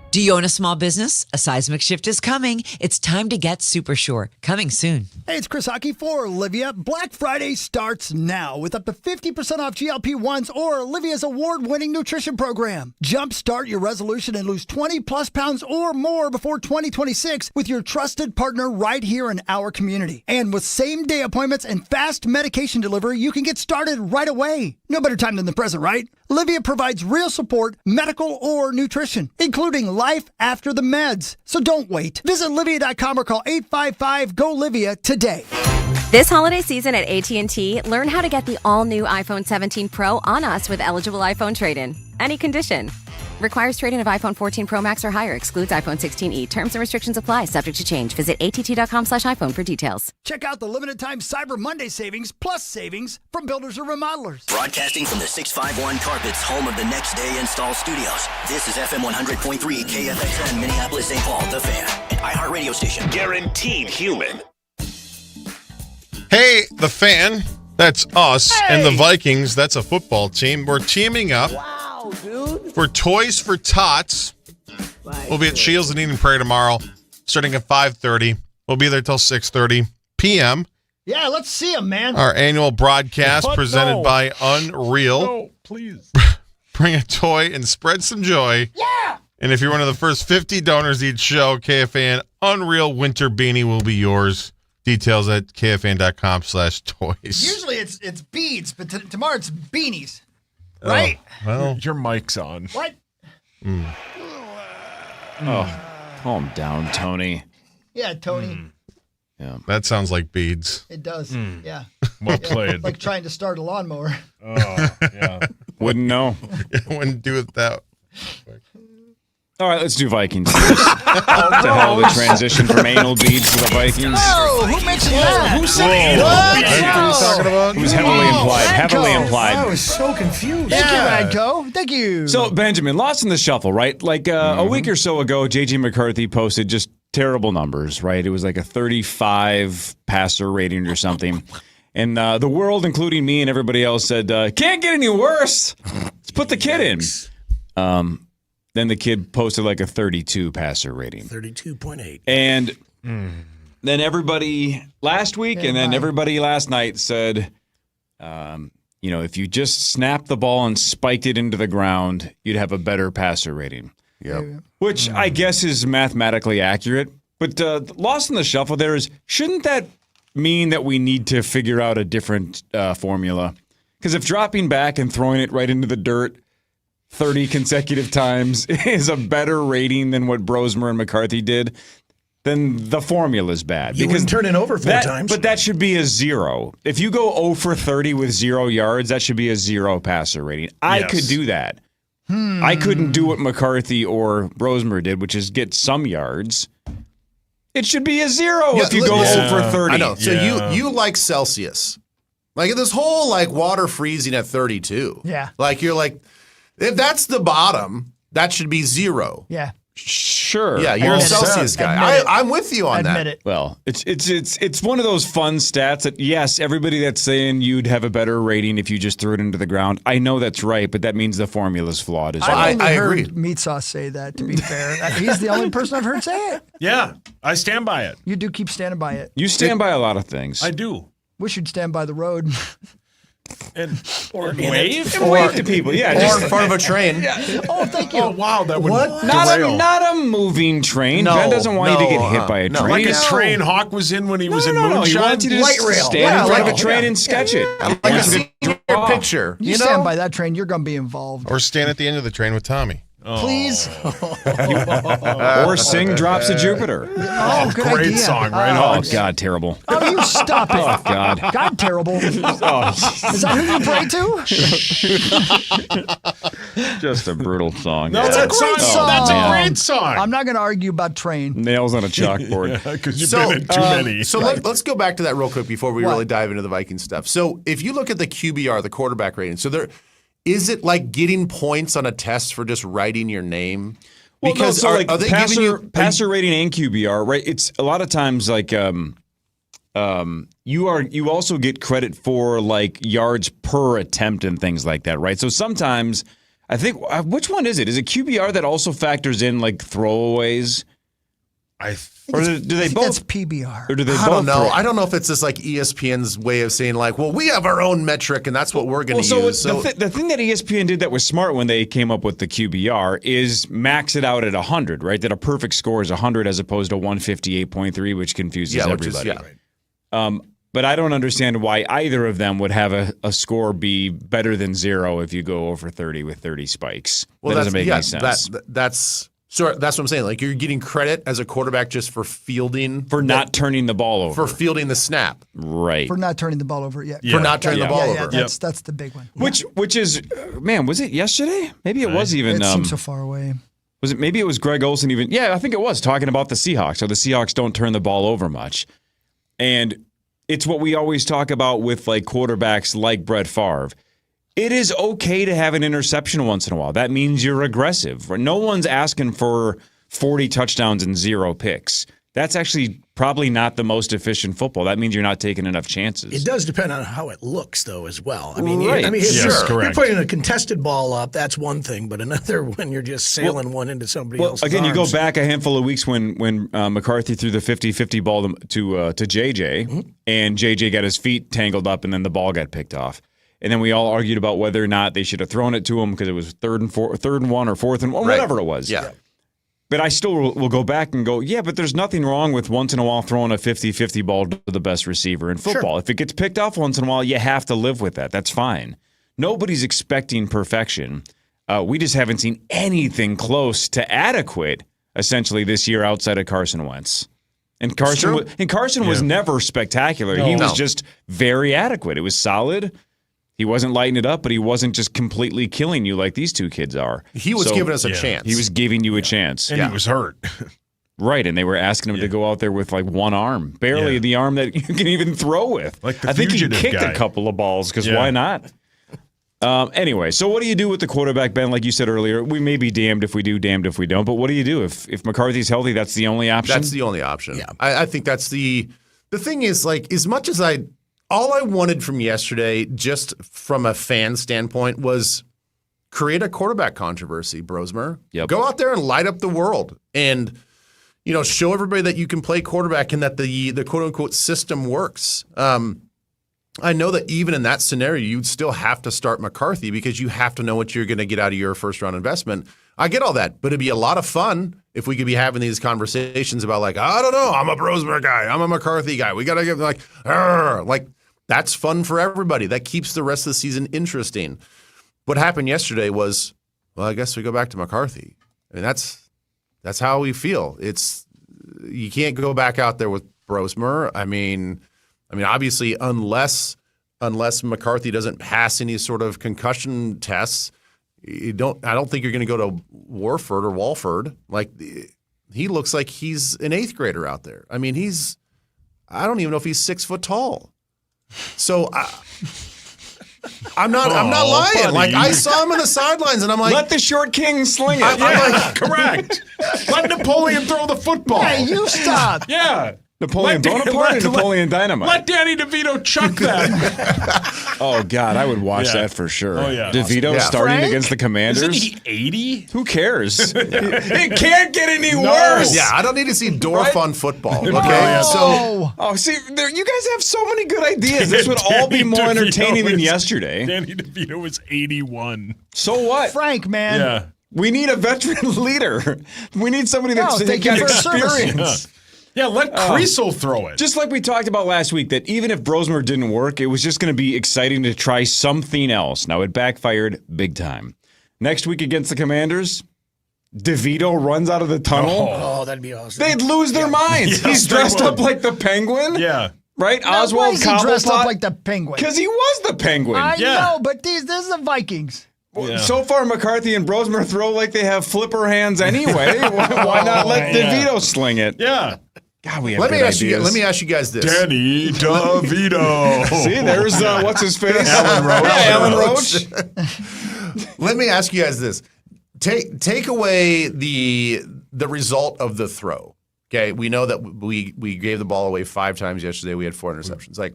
Do you own a small business? A seismic shift is coming. It's time to get super sure. Coming soon. Hey, it's Chris Hockey for Olivia. Black Friday starts now with up to 50% off GLP-1s or Olivia's award-winning nutrition program. Jumpstart your resolution and lose 20-plus pounds or more before 2026 with your trusted partner right here in our community. And with same-day appointments and fast medication delivery, you can get started right away. No better time than the present, right? Olivia provides real support, medical or nutrition, including life after the meds. So don't wait. Visit Livia.com or call 855-GO-LIVIA today. This holiday season at AT&T, learn how to get the all-new iPhone 17 Pro on us with eligible iPhone trade-in. Any condition. Requires trade-in of iPhone 14 Pro Max or higher. Excludes iPhone 16e. Terms and restrictions apply. Subject to change. Visit att.com/iPhone for details. Check out the limited-time Cyber Monday savings plus savings from builders or remodelers. Broadcasting from the 651 Carpets, home of the Next Day Install Studios. This is FM 100.3 KFAN, Minneapolis, St. Paul, The Fan, an iHeartRadio station. Guaranteed human. Hey, The Fan, that's us, and the Vikings, that's a football team. We're teaming up. For Toys for Tots. We'll be at Shields and Eden Prairie tomorrow, starting at 5:30. We'll be there till 6:30 p.m. Yeah, let's see them, man. Our annual broadcast presented by Unreal. No, please. Bring a toy and spread some joy. Yeah! And if you're one of the first 50 donors each show, KFAN Unreal Winter Beanie will be yours. Details at kfan.com/toys. Usually it's beads, but tomorrow it's beanies. Right? Well, your mic's on. What? Oh, calm down, Tony. Yeah, Tony. Yeah, that sounds like beads. It does. Yeah. Well played. Like trying to start a lawnmower. Oh, yeah. Wouldn't know. Wouldn't do it that. All right, let's do Vikings. To hell with the transition from anal beads to the Vikings. Oh, who mentioned that? Who said anal beads? What are you talking about? It was heavily implied. Heavily implied. I was so confused. Thank you, Radko. Thank you. So, Benjamin, lost in the shuffle, right? Like a week or so ago, J.J. McCarthy posted just terrible numbers, right? It was like a 35 passer rating or something. And the world, including me and everybody else, said, can't get any worse. Let's put the kid in. Then the kid posted like a 32 passer rating. 32.8. And then everybody last week and then everybody last night said, if you just snapped the ball and spiked it into the ground, you'd have a better passer rating. Yep. Which I guess is mathematically accurate. But lost in the shuffle there is, shouldn't that mean that we need to figure out a different formula? Because if dropping back and throwing it right into the dirt 30 consecutive times is a better rating than what Brosmer and McCarthy did, then the formula is bad. You wouldn't turn it over four times. But that should be a 0. If you go 0 for 30 with 0 yards, that should be a 0 passer rating. I could do that. I couldn't do what McCarthy or Brosmer did, which is get some yards. It should be a 0 if you go 0 for 30. I know. So you like Celsius. Like this whole water freezing at 32. Yeah. Like you're like, if that's the bottom, that should be 0. Yeah. Sure. Yeah, you're a Celsius guy. I'm with you on that. It. Well, it's one of those fun stats that, yes, everybody that's saying you'd have a better rating if you just threw it into the ground. I know that's right, but that means the formula's flawed as well. I agree. heard Meat Sauce say that, to be fair. He's the only person I've heard say it. Yeah, I stand by it. You do keep standing by it. You stand by a lot of things. I do. Wish you'd stand by the road. Or wave? And wave to people, yeah. Or in front of a train. Yeah. Oh, thank you. Oh, wow, that would Not a moving train. No, Ben doesn't want you to get hit by a no. train. Like a train Hawk was in when he was in No, Moonshine? he wants you to Light rail. stand in front of a train and sketch it. Like a senior picture. You stand by that train, you're going to be involved. Or stand at the end of the train with Tommy. Please. Or sing Drops of Jupiter. Oh, good great idea. song, right? Oh, God, terrible. Oh, you stop it. Oh, God. God, terrible. Is that who you pray to? Just a brutal song. No, It's a great song. That's a great song. I'm not going to argue about train. Nails on a chalkboard. Because you've been in too many. So let's go back to that real quick before we really dive into the Viking stuff. So if you look at the QBR, the quarterback rating, so there is it like getting points on a test for just writing your name? Well, Because no, so are they passer, giving you passer rating and QBR, right? It's a lot of times like you also get credit for like yards per attempt and things like that, right? So sometimes I think which one is it? Is it QBR that also factors in like throwaways? Or do they both? That's PBR. Or do they both? I don't know. throw? I don't know if it's just like ESPN's way of saying like, well, we have our own metric and that's what we're going to use. The thing that ESPN did that was smart when they came up with the QBR is max it out at 100, right? That a perfect score is 100 as opposed to 158.3, which confuses everybody. But I don't understand why either of them would have a score be better than 0 if you go over 30 with 30 spikes. Well, that doesn't make any sense. That's what I'm saying. Like you're getting credit as a quarterback just for fielding. For not turning the ball over. For fielding the snap. Right. For not turning the ball over. Yeah. For not turning the ball over. That's the big one. Which is, man, was it yesterday? Maybe it was even. It seems so far away. Was it? Maybe it was Greg Olsen even. Yeah, I think it was talking about the Seahawks. So the Seahawks don't turn the ball over much. And it's what we always talk about with like quarterbacks like Brett Favre. It is okay to have an interception once in a while. That means you're aggressive. No one's asking for 40 touchdowns and 0 picks. That's actually probably not the most efficient football. That means you're not taking enough chances. It does depend on how it looks, though, as well. I mean, right. You're putting a contested ball up. That's one thing, but another when you're just sailing one into somebody else's again, arms. you go back a handful of weeks when McCarthy threw the 50-50 ball to JJ, and JJ got his feet tangled up, and then the ball got picked off. And then we all argued about whether or not they should have thrown it to him because it was 3rd and 1 or 4th and 1, whatever it was. Yeah. But I still will go back and go, yeah, but there's nothing wrong with once in a while throwing a 50-50 ball to the best receiver in football. Sure. If it gets picked off once in a while, you have to live with that. That's fine. Nobody's expecting perfection. We just haven't seen anything close to adequate, essentially, this year outside of Carson Wentz. And Carson was never spectacular. He was just very adequate. It was solid. He wasn't lighting it up, but he wasn't just completely killing you like these two kids are. He was giving us a chance. He was giving you a chance. And he was hurt. Right, and they were asking him to go out there with like one arm. Barely the arm that you can even throw with. Like the I think he fugitive kicked guy. a couple of balls, because why not? Anyway, so what do you do with the quarterback, Ben? Like you said earlier, we may be damned if we do, damned if we don't. But what do you do? If McCarthy's healthy, that's the only option? That's the only option. Yeah. I think that's the thing is, like, as much as all I wanted from yesterday, just from a fan standpoint, was create a quarterback controversy, Brosmer. Yep. Go out there and light up the world and, show everybody that you can play quarterback and that the quote-unquote system works. I know that even in that scenario, you'd still have to start McCarthy because you have to know what you're going to get out of your first-round investment. I get all that, but it'd be a lot of fun if we could be having these conversations about, like, I don't know, I'm a Brosmer guy, I'm a McCarthy guy. We got to get like that's fun for everybody. That keeps the rest of the season interesting. What happened yesterday was, well, I guess we go back to McCarthy. I mean, that's how we feel. You can't go back out there with Brosmer. I mean, obviously, unless McCarthy doesn't pass any sort of concussion tests, I don't think you're going to go to Warford or Walford. Like, he looks like he's an 8th grader out there. I mean, I don't even know if he's 6 foot tall. So I'm not lying. Buddy. Like I saw him on the sidelines, and I'm like, let the short king sling it. I'm like, correct. Let Napoleon throw the football. Hey, you stop. Yeah. Napoleon Bonaparte or Napoleon Dynamite? Let Danny DeVito chuck that. Oh, God, I would watch Yeah. that for sure. Oh, yeah. DeVito Yeah. starting Frank? against the Commanders. Isn't he 80? Who cares? It can't get any No. worse. yeah, I don't need to see Dorf on football. Okay, Right. so Oh, see, you guys have so many good ideas. This would all be Danny more DeVito entertaining than is- yesterday. Danny DeVito was 81. So what? Frank, man. Yeah. We need a veteran leader. We need somebody that's thank got you for your experience. service. Yeah, let Creasel throw it. Just like we talked about last week, that even if Brosmer didn't work, it was just going to be exciting to try something else. Now, it backfired big time. Next week against the Commanders, DeVito runs out of the tunnel. Oh, that'd be awesome. They'd lose their minds. Yes, He's they dressed would. up like the Penguin. Yeah. Right? Now, why Oswald is he dressed Cobblepot. up like the Penguin? Because he was the Penguin. I Yeah. know, but this is the Vikings. Yeah. So far, McCarthy and Brosmer throw like they have flipper hands anyway. Why not let DeVito sling it? Yeah. God, we have let me good ask you. ideas. Let me ask you guys this. Danny DeVito. See, there's what's his face? Alan Roach. Yeah, Alan Roach. Let me ask you guys this. Take away the result of the throw. Okay, we know that we gave the ball away 5 times yesterday. We had 4 interceptions.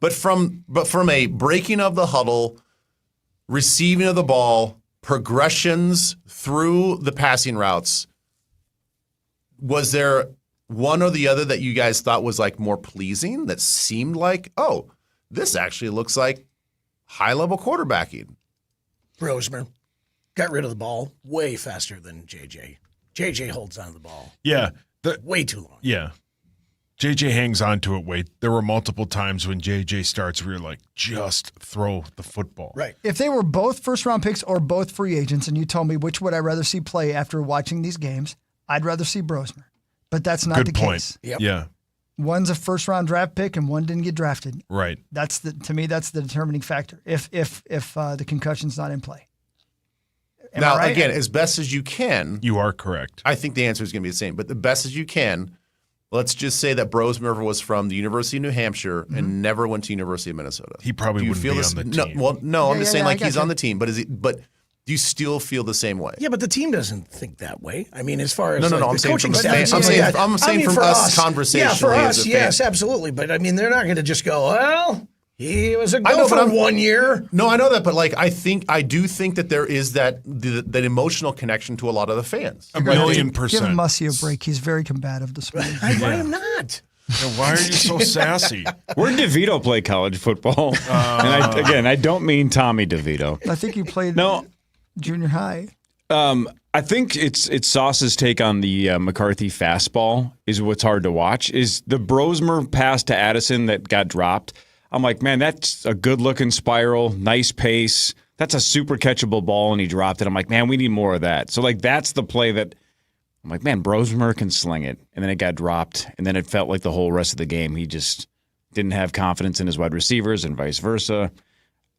But from a breaking of the huddle, receiving of the ball, progressions through the passing routes, was there one or the other that you guys thought was like more pleasing? That seemed like, oh, this actually looks like high level quarterbacking. Brosmer got rid of the ball way faster than JJ. JJ holds on to the ball Yeah. way too long. Yeah. JJ hangs on to it. There were multiple times when JJ starts where you're like, just throw the football. Right. If they were both first-round picks or both free agents, and you told me which would I rather see play after watching these games, I'd rather see Brosmer. But that's not Good the point. case. Yep. Yeah. One's a first-round draft pick, and one didn't get drafted. Right. To me, that's the determining factor. If the concussion's not in play. Am Now, I right? again, as best as you can, You are correct. I think the answer is going to be the same. But the best as you can, let's just say that Brosmer was from the University of New Hampshire and never went to University of Minnesota. He probably Do you wouldn't feel be this? on the team. No, I'm Yeah, just saying I like he's gotcha. on the team. But But do you still feel the same way? Yeah, but the team doesn't think that way. I mean, as far as No, like, I'm the saying coaching from staff, I'm saying from for us Yeah, conversationally for as us, a fan. yes, absolutely. But I mean, they're not going to just go, well, he was a I know, go but for 1 year. No, I know that, but like I do think that there is that emotional connection to a lot of the fans. A million Give percent. Mussy a break. He's very combative this morning. I am not. Yeah, why are you so sassy? Where'd DeVito play college football? And I don't mean Tommy DeVito. I think he played No. junior high. I think it's Sauce's take on the McCarthy fastball is what's hard to watch. Is the Brosmer pass to Addison that got dropped. I'm like, man, that's a good-looking spiral, nice pace. That's a super catchable ball, and he dropped it. I'm like, man, we need more of that. So, like, that's the play that I'm like, man, Brosmer can sling it. And then it got dropped, and then it felt like the whole rest of the game he just didn't have confidence in his wide receivers and vice versa.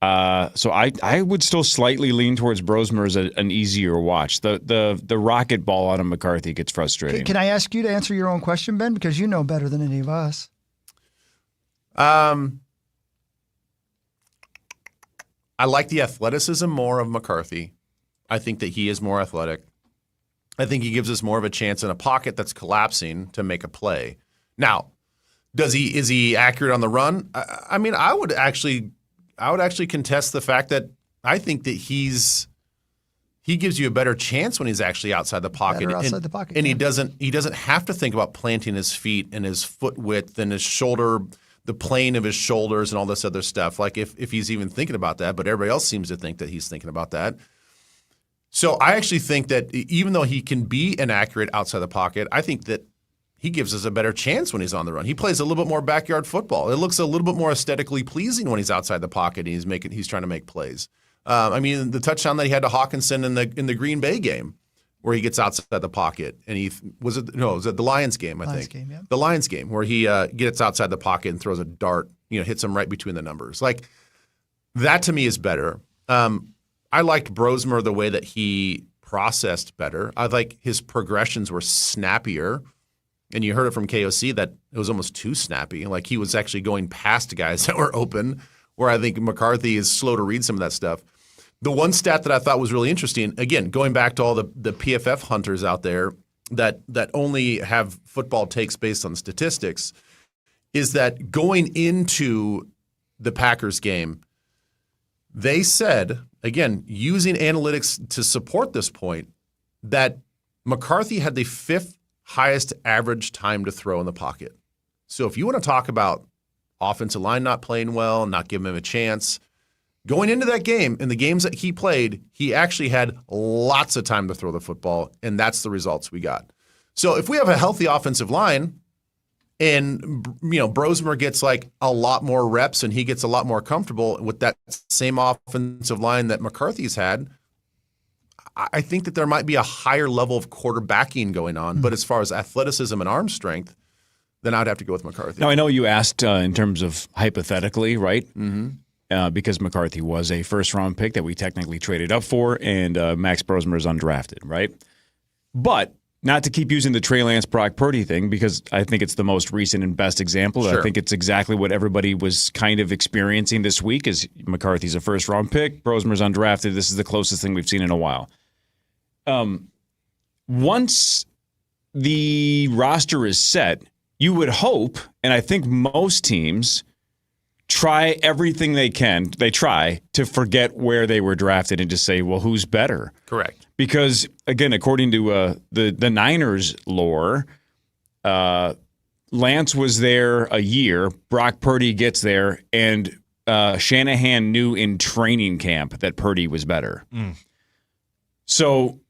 So I would still slightly lean towards Brosmer as an easier watch. The rocket ball out of McCarthy gets frustrating. Can I ask you to answer your own question, Ben? Because you know better than any of us. I like the athleticism more of McCarthy. I think that he is more athletic. I think he gives us more of a chance in a pocket that's collapsing to make a play. Now, is he accurate on the run? I mean, I would actually contest the fact that I think that he gives you a better chance when he's actually outside the pocket. Better outside the pocket, and yeah. he doesn't have to think about planting his feet and his foot width and his shoulder, the plane of his shoulders and all this other stuff. Like if he's even thinking about that, but everybody else seems to think that he's thinking about that. So I actually think that even though he can be inaccurate outside the pocket, I think that he gives us a better chance when he's on the run. He plays a little bit more backyard football. It looks a little bit more aesthetically pleasing when he's outside the pocket and he's trying to make plays. I mean, the touchdown that he had to Hawkinson in the Green Bay game, where he gets outside the pocket, and it was the Lions game, I think. Game, yeah. The Lions game, where he gets outside the pocket and throws a dart, hits him right between the numbers. Like that to me is better. I liked Brosmer the way that he processed better. I like his progressions were snappier. And you heard it from KOC that it was almost too snappy. Like he was actually going past guys that were open, where I think McCarthy is slow to read some of that stuff. The one stat that I thought was really interesting, again, going back to all the PFF hunters out there that only have football takes based on statistics, is that going into the Packers game, they said, again, using analytics to support this point, that McCarthy had the 5th highest average time to throw in the pocket. So if you want to talk about offensive line not playing well, not giving him a chance, going into that game, in the games that he played, he actually had lots of time to throw the football, and that's the results we got. So if we have a healthy offensive line and, Brosmer gets like a lot more reps and he gets a lot more comfortable with that same offensive line that McCarthy's had, I think that there might be a higher level of quarterbacking going on. But as far as athleticism and arm strength, then I'd have to go with McCarthy. Now, I know you asked in terms of hypothetically, right? Mm-hmm. Because McCarthy was a first-round pick that we technically traded up for, and Max Brosmer is undrafted, right? But not to keep using the Trey Lance, Brock Purdy thing, because I think it's the most recent and best example. Sure. I think it's exactly what everybody was kind of experiencing this week is McCarthy's a first-round pick, Brosmer's undrafted. This is the closest thing we've seen in a while. Once the roster is set, you would hope, and I think most teams try everything they can. They try to forget where they were drafted and just say, well, who's better? Correct. Because, again, according to the Niners lore, Lance was there a year, Brock Purdy gets there, and Shanahan knew in training camp that Purdy was better. So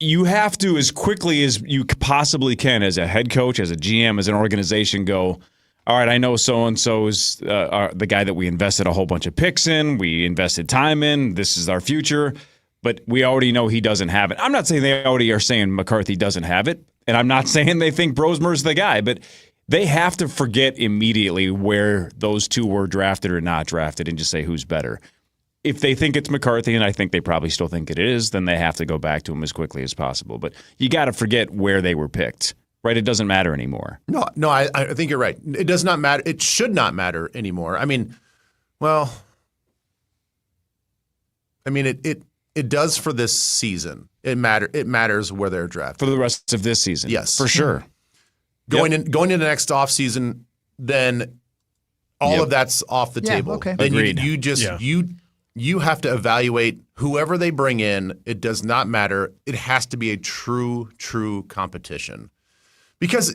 you have to, as quickly as you possibly can, as a head coach, as a GM, as an organization, go, all right, I know so-and-so is the guy that we invested a whole bunch of picks in, we invested time in, this is our future, but we already know he doesn't have it. I'm not saying they already are saying McCarthy doesn't have it, and I'm not saying they think Brosmer's the guy, but they have to forget immediately where those two were drafted or not drafted and just say who's better. If they think it's McCarthy, and I think they probably still think it is, then they have to go back to him as quickly as possible. But you got to forget where they were picked, right? It doesn't matter anymore. No, I think you're right. It does not matter. It should not matter anymore. I mean, it does for this season. It matters where they're drafted. For the rest of this season. Yes. For sure. Going into the next offseason, then all of that's off the table. Okay. Then Agreed. You have to evaluate whoever they bring in. It does not matter. It has to be a true competition. Because,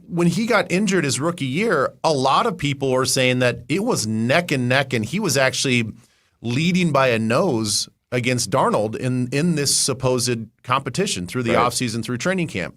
when he got injured his rookie year, a lot of people were saying that it was neck and neck, and he was actually leading by a nose against Darnold in this supposed competition through the offseason, through training camp.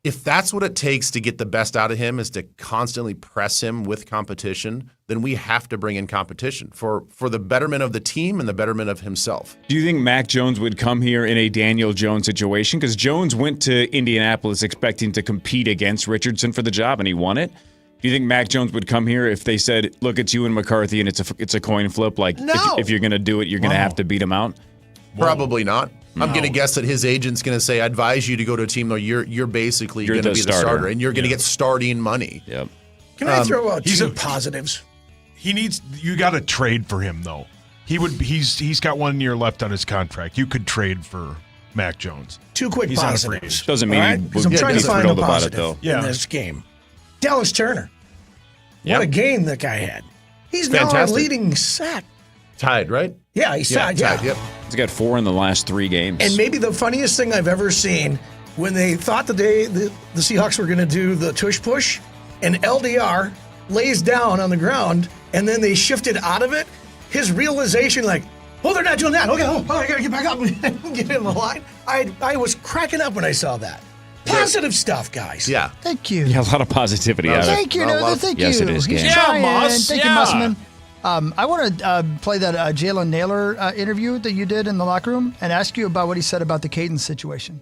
If that's what it takes to get the best out of him is to constantly press him with competition, then we have to bring in competition for the betterment of the team and the betterment of himself. Do you think Mac Jones would come here in a Daniel Jones situation? Because Jones went to Indianapolis expecting to compete against Richardson for the job, and he won it. Do you think Mac Jones would come here if they said, look, it's you and McCarthy, and it's a coin flip? Like, if you're going to do it, you're going to have to beat him out? Probably not. I'm going to guess that his agent's going to say, I advise you to go to a team where you're basically going to be the starter, and you're going to get starting money. Yep. Can I throw out two positives? You got to trade for him, though. He's got 1 year left on his contract. You could trade for Mac Jones. Two quick positives. Doesn't mean because I'm trying to find a positive in this game. Dallas Turner. What a game that guy had. He's now our leading sack. Tied, right? Yeah, he's tied. Yep. He's got 4 in the last 3 games. And maybe the funniest thing I've ever seen, when they thought the Seahawks were going to do the tush push, and LDR lays down on the ground, and then they shifted out of it, his realization they're not doing that. Okay, I got to get back up and get in the line. I was cracking up when I saw that. Positive stuff, guys. Yeah. Thank you. Yeah, a lot of positivity out of it. Thank you, Nathan. Thank you. Yes, it is. He's trying. Thank you, Mussman. I want to play that Jalen Naylor interview that you did in the locker room and ask you about what he said about the Cadence situation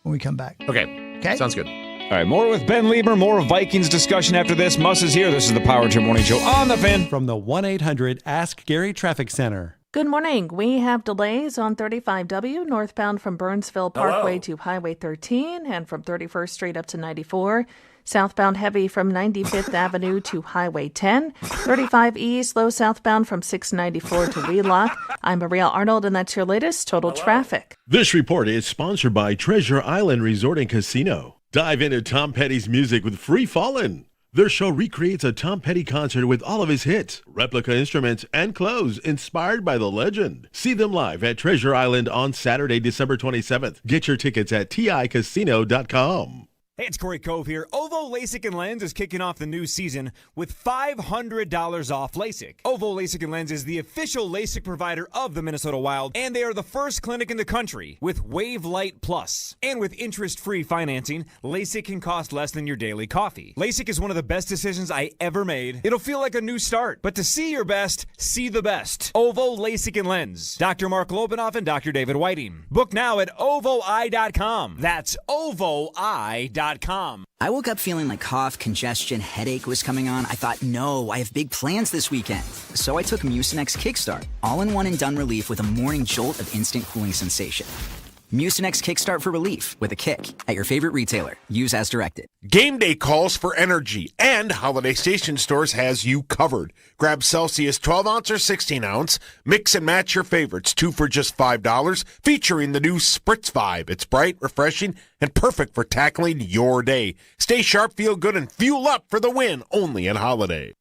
when we come back. Okay. Sounds good. All right, more with Ben Lieber, more Vikings discussion after this. Muss is here. This is the Power Trip Morning Show on the Fan. From the 1-800-ASK-GARY Traffic Center. Good morning. We have delays on 35W northbound from Burnsville Parkway to Highway 13 and from 31st Street up to 94. Southbound heavy from 95th Avenue to Highway 10. 35E slow southbound from 694 to Wheelock. I'm Maria Arnold, and that's your latest total traffic. This report is sponsored by Treasure Island Resort and Casino. Dive into Tom Petty's music with Free Fallin'. Their show recreates a Tom Petty concert with all of his hits, replica instruments, and clothes inspired by the legend. See them live at Treasure Island on Saturday, December 27th. Get your tickets at ticasino.com. Hey, it's Corey Cove here. Ovo LASIK and Lens is kicking off the new season with $500 off LASIK. Ovo LASIK and Lens is the official LASIK provider of the Minnesota Wild, and they are the first clinic in the country with Wave Light Plus. And with interest-free financing, LASIK can cost less than your daily coffee. LASIK is one of the best decisions I ever made. It'll feel like a new start, but to see your best, see the best. Ovo LASIK and Lens. Dr. Mark Lobanoff and Dr. David Whiting. Book now at ovoi.com. That's ovoi.com. I woke up feeling like cough, congestion, headache was coming on. I thought, no, I have big plans this weekend. So I took Mucinex Kickstart, all-in-one and done relief with a morning jolt of instant cooling sensation. Mucinex Kickstart for relief with a kick at your favorite retailer. Use as directed. Game day calls for energy, and Holiday Station Stores has you covered. Grab Celsius 12-ounce or 16-ounce. Mix and match your favorites, 2 for just $5, featuring the new Spritz Vibe. It's bright, refreshing, and perfect for tackling your day. Stay sharp, feel good, and fuel up for the win, only at Holiday.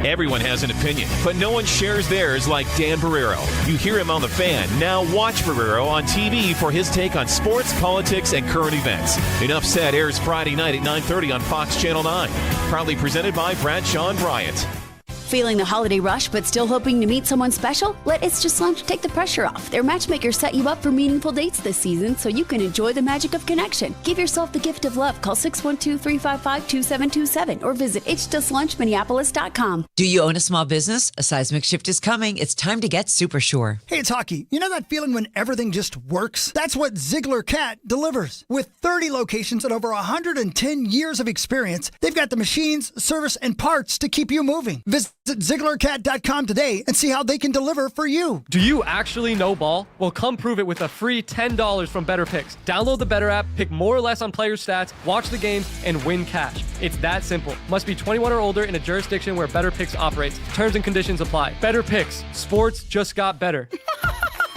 Everyone has an opinion, but no one shares theirs like Dan Barrero. You hear him on The Fan. Now watch Barrero on TV for his take on sports, politics, and current events. Enough Said airs Friday night at 9:30 on Fox Channel 9. Proudly presented by Bradshaw and Bryant. Feeling the holiday rush but still hoping to meet someone special? Let It's Just Lunch take the pressure off. Their matchmaker set you up for meaningful dates this season so you can enjoy the magic of connection. Give yourself the gift of love. Call 612-355-2727 or visit it'sjustlunchminneapolis.com. Do you own a small business? A seismic shift is coming. It's time to get super sure. Hey, it's Hockey. You know that feeling when everything just works? That's what Ziegler Cat delivers. With 30 locations and over 110 years of experience, they've got the machines, service, and parts to keep you moving. Visit ZieglerCat.com today and see how they can deliver for you. Do you actually know ball? Well, come prove it with a free $10 from Better Picks. Download the Better app, pick more or less on player stats, watch the games, and win cash. It's that simple. Must be 21 or older in a jurisdiction where Better Picks operates. Terms and conditions apply. Better Picks. Sports just got better.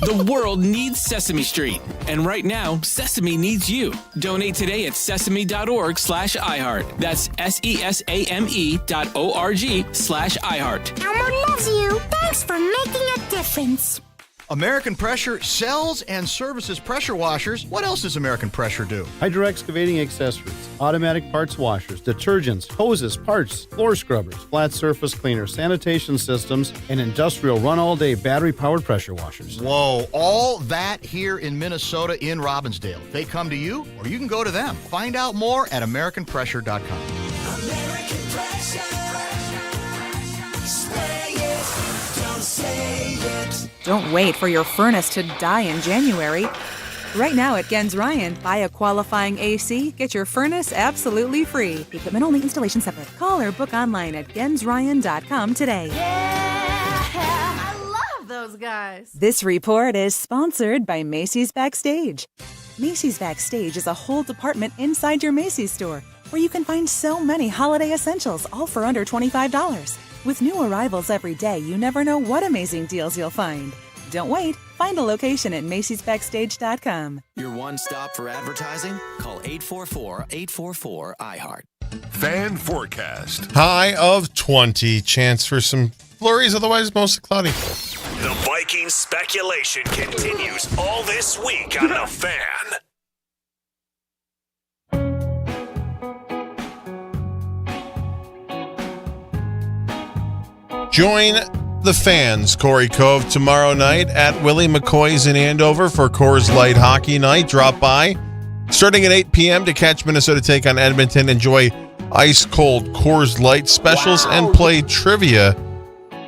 The world needs Sesame Street. And right now, Sesame needs you. Donate today at sesame.org/iHeart. That's SESAME.org/iHeart. Elmo loves you. Thanks for making a difference. American Pressure sells and services pressure washers. What else does American Pressure do? Hydro excavating accessories, automatic parts washers, detergents, hoses, parts, floor scrubbers, flat surface cleaners, sanitation systems, and industrial run-all-day battery-powered pressure washers. Whoa, all that here in Minnesota in Robbinsdale. They come to you, or you can go to them. Find out more at AmericanPressure.com. American Pressure. Say it, don't say it. Don't wait for your furnace to die in January. Right now at Gens Ryan, buy a qualifying AC, get your furnace absolutely free. Equipment only, installation separate. Call or book online at gensryan.com today. I love those guys. This report is sponsored by Macy's Backstage. Macy's Backstage is a whole department inside your Macy's store where you can find so many holiday essentials, all for under $25. With new arrivals every day, you never know what amazing deals you'll find. Don't wait. Find a location at Macy'sBackstage.com. Your one stop for advertising? Call 844-844-iHeart. Fan forecast. High of 20. Chance for some flurries, otherwise mostly cloudy. The Vikings speculation continues all this week on The Fan. Join the fans, Corey Cove, tomorrow night at Willie McCoy's in Andover for Coors Light Hockey Night. Drop by. Starting at 8 p.m. to catch Minnesota take on Edmonton. Enjoy ice-cold Coors Light specials and play trivia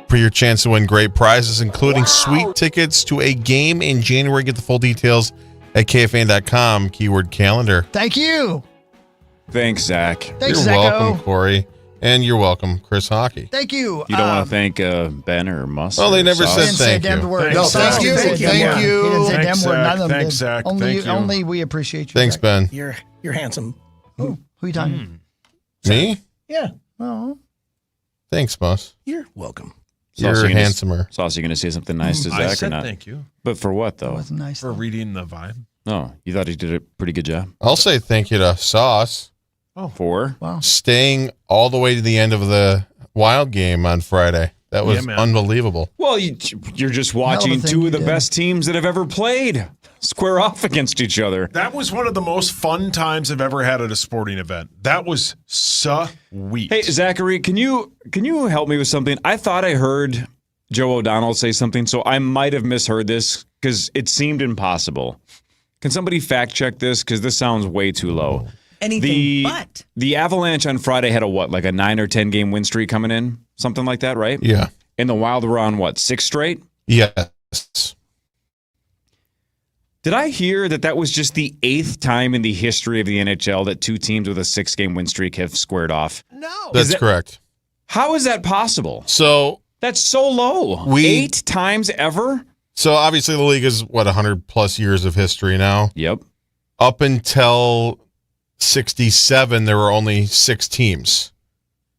for your chance to win great prizes, including sweet tickets to a game in January. Get the full details at KFAN.com, keyword calendar. Thank you. Thanks, Zach. Thanks, You're Zacko. welcome, Corey. And you're welcome, Chris Hockey. Thank you. You don't want to thank Ben or Muss? Well, they never said Say a thank damn you. word. No, Thank you. Thank you. He didn't say Thanks, damn word. None of them Thanks, did. Zach. Only, Thank you. only we appreciate you. Thanks, Zach. Ben. You're handsome. Who you talking? Me? Yeah. Oh, Thanks, boss. You're welcome. You're handsomer. Sauce, you going to say something nice to Zach I said or not? thank you. But for what, though? that wasn't nice. For reading the vibe. Oh, you thought he did a pretty good job? I'll say thank you to Sauce. For? Wow. Staying all the way to the end of the Wild game on Friday. That was unbelievable. Well, you're just watching two of the best teams that have ever played square off against each other. That was one of the most fun times I've ever had at a sporting event. That was sweet. Hey, Zachary, can you help me with something? I thought I heard Joe O'Donnell say something, so I might have misheard this because it seemed impossible. Can somebody fact check this? Because this sounds way too low. Anything but. The Avalanche on Friday had like a 9 or 10 game win streak coming in? Something like that, right? Yeah. And the Wild were on, 6 straight? Yes. Did I hear that was just the 8th time in the history of the NHL that 2 teams with a 6-game win streak have squared off? No. That's correct. How is that possible? So that's so low. 8 times ever? So obviously the league is, 100-plus years of history now? Yep. Up until 67, there were only 6 teams.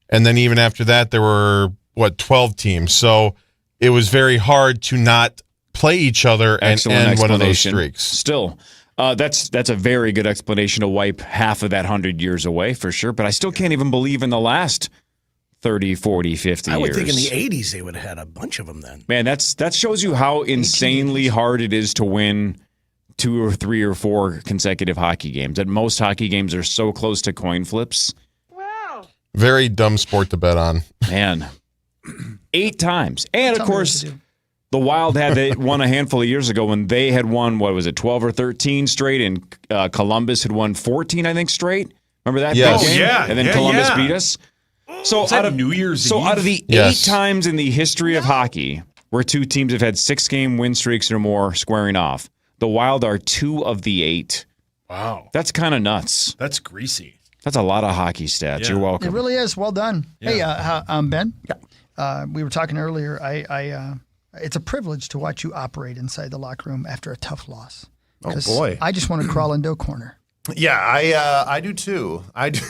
And then even after that, there were, 12 teams. So it was very hard to not play each other and end one of those streaks. Still, that's a very good explanation to wipe half of that 100 years away, for sure. But I still can't even believe in the last 30, 40, 50 years. I would think in the 80s they would have had a bunch of them then. Man, that shows you how insanely hard it is to win 2 or 3 or 4 consecutive hockey games. That most hockey games are so close to coin flips. Very dumb sport to bet on. Man, 8 times. And, of course, the Wild had won a handful of years ago when they had won, 12 or 13 straight, and Columbus had won 14, I think, straight. Remember that? Yes. Game? Yeah. And then Columbus beat us. So out of New Year's So Eve? out of the 8 times in the history of hockey where 2 teams have had 6-game win streaks or more squaring off, the Wild are 2 of the 8. Wow. That's kind of nuts. That's greasy. That's a lot of hockey stats. Yeah. You're welcome. It really is. Well done. Yeah. Hey, Ben. We were talking earlier. It's a privilege to watch you operate inside the locker room after a tough loss. Oh, boy. I just want to crawl into a corner. Yeah, I do too. I do.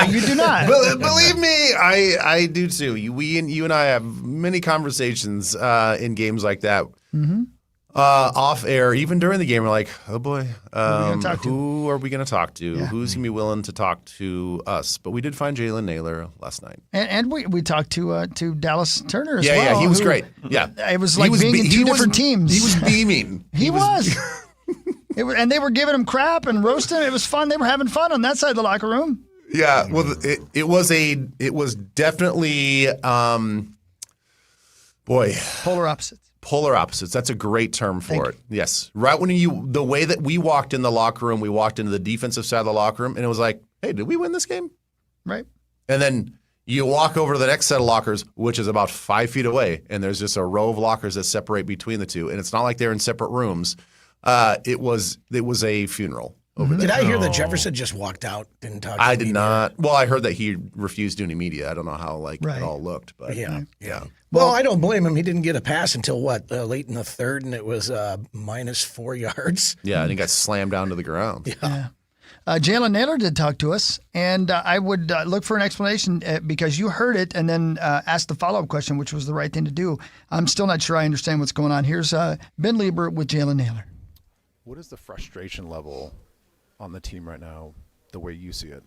You do not. Believe me, I do too. You and I have many conversations in games like that. Mm-hmm. Off air, even during the game, we're like, oh boy, who are we going to talk to? Yeah. Who's going to be willing to talk to us? But we did find Jalen Naylor last night. And we talked to Dallas Turner as well. well. Yeah, he was great. Yeah. It was like being in 2 different teams. He was beaming. He was. And they were giving him crap and roasting him. It was fun. They were having fun on that side of the locker room. Yeah, well, it was definitely, polar opposites. Polar opposites. That's a great term for it. Yes. Right when the way that we walked in the locker room, we walked into the defensive side of the locker room, and it was like, hey, did we win this game? Right. And then you walk over to the next set of lockers, which is about 5 feet away, and there's just a row of lockers that separate between the two, and it's not like they're in separate rooms. It was a funeral over there. Did I hear that Jefferson just walked out? Didn't talk to I the did media? not. Well, I heard that he refused doing media. I don't know how it all looked, but Yeah. Well, I don't blame him. He didn't get a pass until late in the third, and it was -4 yards. Yeah, and he got slammed down to the ground. Yeah. Jalen Naylor did talk to us, and I would look for an explanation because you heard it and then asked the follow-up question, which was the right thing to do. I'm still not sure I understand what's going on. Here's Ben Lieber with Jalen Naylor. What is the frustration level on the team right now, the way you see it?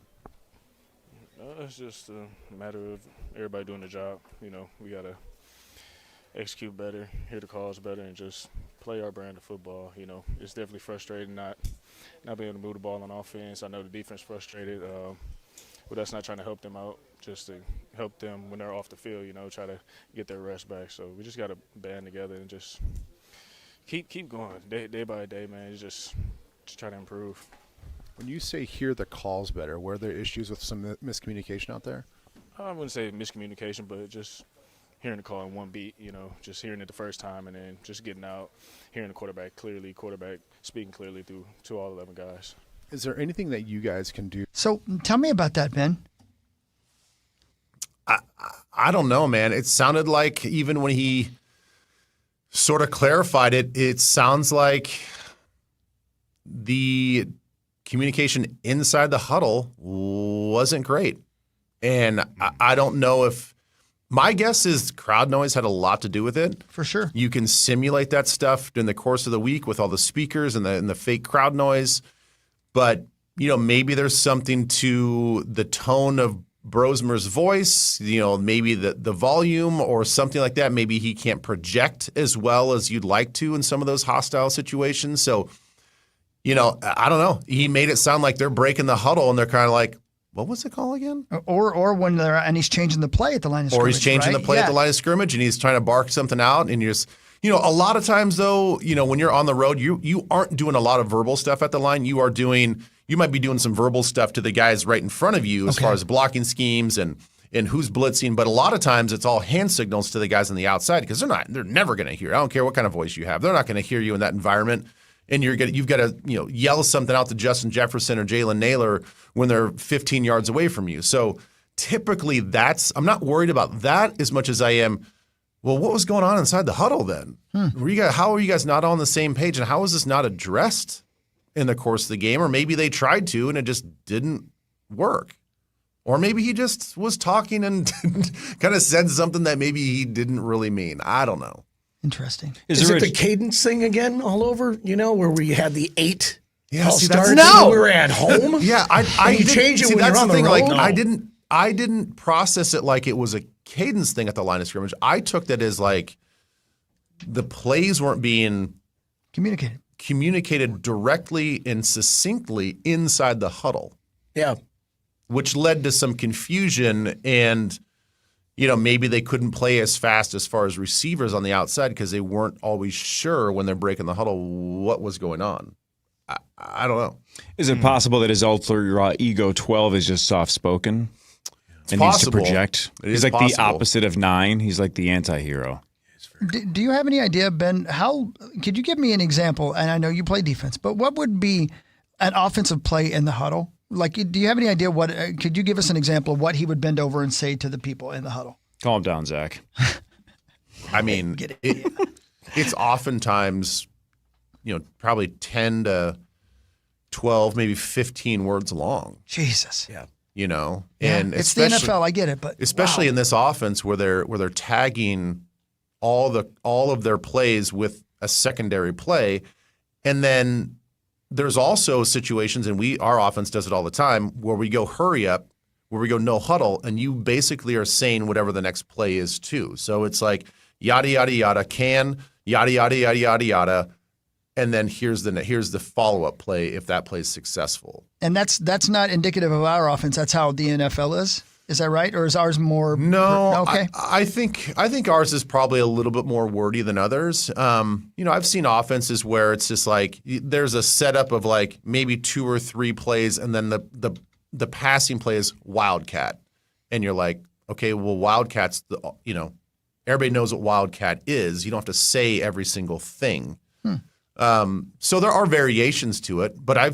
It's just a matter of everybody doing the job. You know, we got to execute better, hear the calls better, and just play our brand of football. You know, it's definitely frustrating not being able to move the ball on offense. I know the defense frustrated with us not trying to help them out, just to help them when they're off the field, you know, try to get their rest back. So we just got to band together and just keep going day by day, man. Just try to improve. When you say hear the calls better, were there issues with some miscommunication out there? I wouldn't say miscommunication, but just hearing the call in one beat, you know, just hearing it the first time and then just getting out, hearing the quarterback speaking clearly to all 11 guys. Is there anything that you guys can do? So tell me about that, Ben. I don't know, man. It sounded like even when he sort of clarified it, it sounds like the communication inside the huddle wasn't great. And I don't know if – my guess is crowd noise had a lot to do with it. For sure. You can simulate that stuff in the course of the week with all the speakers and the fake crowd noise. But, maybe there's something to the tone of Brosmer's voice, maybe the volume or something like that. Maybe he can't project as well as you'd like to in some of those hostile situations. So, I don't know. He made it sound like they're breaking the huddle and they're kind of like, what was it called again? Or when and he's changing the play at the line of scrimmage. Or he's changing the play at the line of scrimmage and he's trying to bark something out. And you're just, a lot of times though, when you're on the road, you aren't doing a lot of verbal stuff at the line. You might be doing some verbal stuff to the guys right in front of you as far as blocking schemes and who's blitzing. But a lot of times it's all hand signals to the guys on the outside because they're never going to hear. I don't care what kind of voice you have. They're not going to hear you in that environment. And you've got to yell something out to Justin Jefferson or Jalen Naylor when they're 15 yards away from you. So typically I'm not worried about that as much as I am, well, what was going on inside the huddle then? How are you guys not on the same page, and how is this not addressed in the course of the game? Or maybe they tried to and it just didn't work. Or maybe he just was talking and kind of said something that maybe he didn't really mean. I don't know. Interesting. Is it the cadence thing again all over, where we had the 8 starts? No. We were at home? Yeah, I you change it when that's you're on the thing. road? Like, I didn't process it like it was a cadence thing at the line of scrimmage. I took that as like the plays weren't being communicated directly and succinctly inside the huddle. Yeah. Which led to some confusion and maybe they couldn't play as fast as far as receivers on the outside because they weren't always sure when they're breaking the huddle what was going on. I don't know. Is it possible that his alter ego 12 is just soft-spoken and needs to project? He's like the opposite of 9. He's like the anti-hero. Do you have any idea, Ben, could you give me an example? And I know you play defense, but what would be an offensive play in the huddle? Like, do you have any idea could you give us an example of what he would bend over and say to the people in the huddle? Calm down, Zach. I mean, it's oftentimes, probably 10 to 12, maybe 15 words long. Jesus. Yeah. And it's the NFL. I get it, but especially in this offense where they're tagging all of their plays with a secondary play, and then there's also situations, and our offense does it all the time, where we go hurry up, where we go no huddle, and you basically are saying whatever the next play is too. So it's like yada yada yada yada yada yada yada yada, and then here's the follow up play if that play is successful. And that's not indicative of our offense. That's how the NFL is. Is that right, or is ours more? No, okay. I think ours is probably a little bit more wordy than others. I've seen offenses where it's just like there's a setup of like maybe 2 or 3 plays, and then the passing play is wildcat, and you're like, okay, well, wildcat's everybody knows what wildcat is. You don't have to say every single thing. So there are variations to it, but I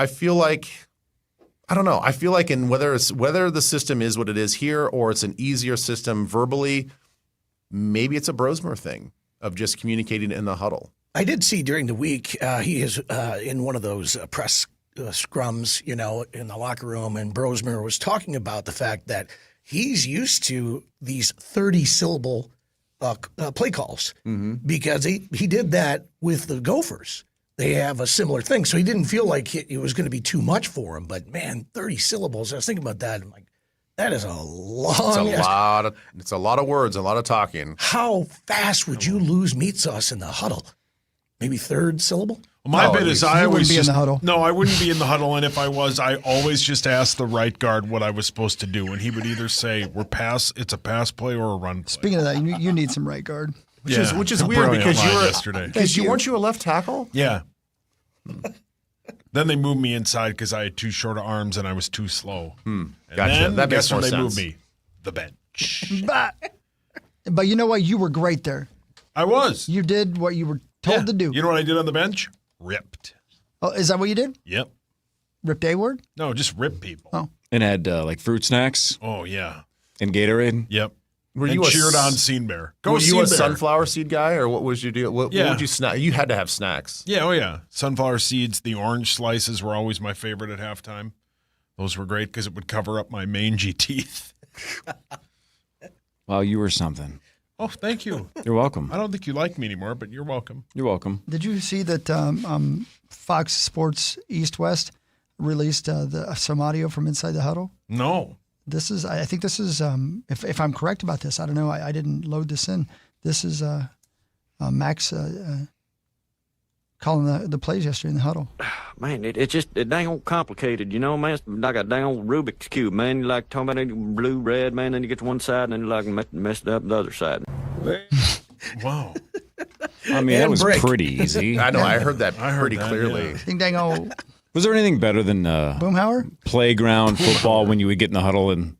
feel like. I don't know. I feel like whether the system is what it is here or it's an easier system verbally, maybe it's a Brosmer thing of just communicating in the huddle. I did see during the week he is in one of those press scrums, in the locker room, and Brosmer was talking about the fact that he's used to these 30-syllable play calls because he did that with the Gophers. They have a similar thing. So he didn't feel like it was going to be too much for him. But, man, 30 syllables. I was thinking about that. I'm like, that is a long. It's a lot of words, a lot of talking. How fast would you lose meat sauce in the huddle? Maybe 3rd syllable? Well, my bit is I always be in the huddle. No, I wouldn't be in the huddle. And if I was, I always just asked the right guard what I was supposed to do. And he would either say, it's a pass play or a run play. Speaking of that, you need some right guard. Which is weird because weren't you a left tackle? Yeah. Then they moved me inside because I had too short of arms and I was too slow. Gotcha. Then, that makes more they sense. moved me? The bench. But you know what? You were great there. I was. You did what you were told to do. You know what I did on the bench? Ripped. Oh, is that what you did? Yep. Ripped A-word? No, just rip people. Oh. And had like fruit snacks? Oh, yeah. And Gatorade? Yep. Were and you cheered on Scene Bear. Were you a sunflower seed guy, or what was your deal? What would you snack? You had to have snacks. Yeah, oh yeah. Sunflower seeds, the orange slices were always my favorite at halftime. Those were great because it would cover up my mangy teeth. Well, you were something. Oh, thank you. You're welcome. I don't think you like me anymore, but you're welcome. You're welcome. Did you see that Fox Sports East West released some audio from Inside the Huddle? No. I think this is, if I'm correct about this, I don't know. I didn't load this in. This is Max calling the plays yesterday in the huddle. Man, it's dang old complicated, you know, man. It's like a dang old Rubik's Cube, man. You like talking about any blue, red, man, then you get to one side and then you like mess it up the other side. Wow. I mean, that was pretty easy. I know. I heard that pretty clearly. Yeah. Ding dang old. Was there anything better than Boomhauer? Playground football when you would get in the huddle and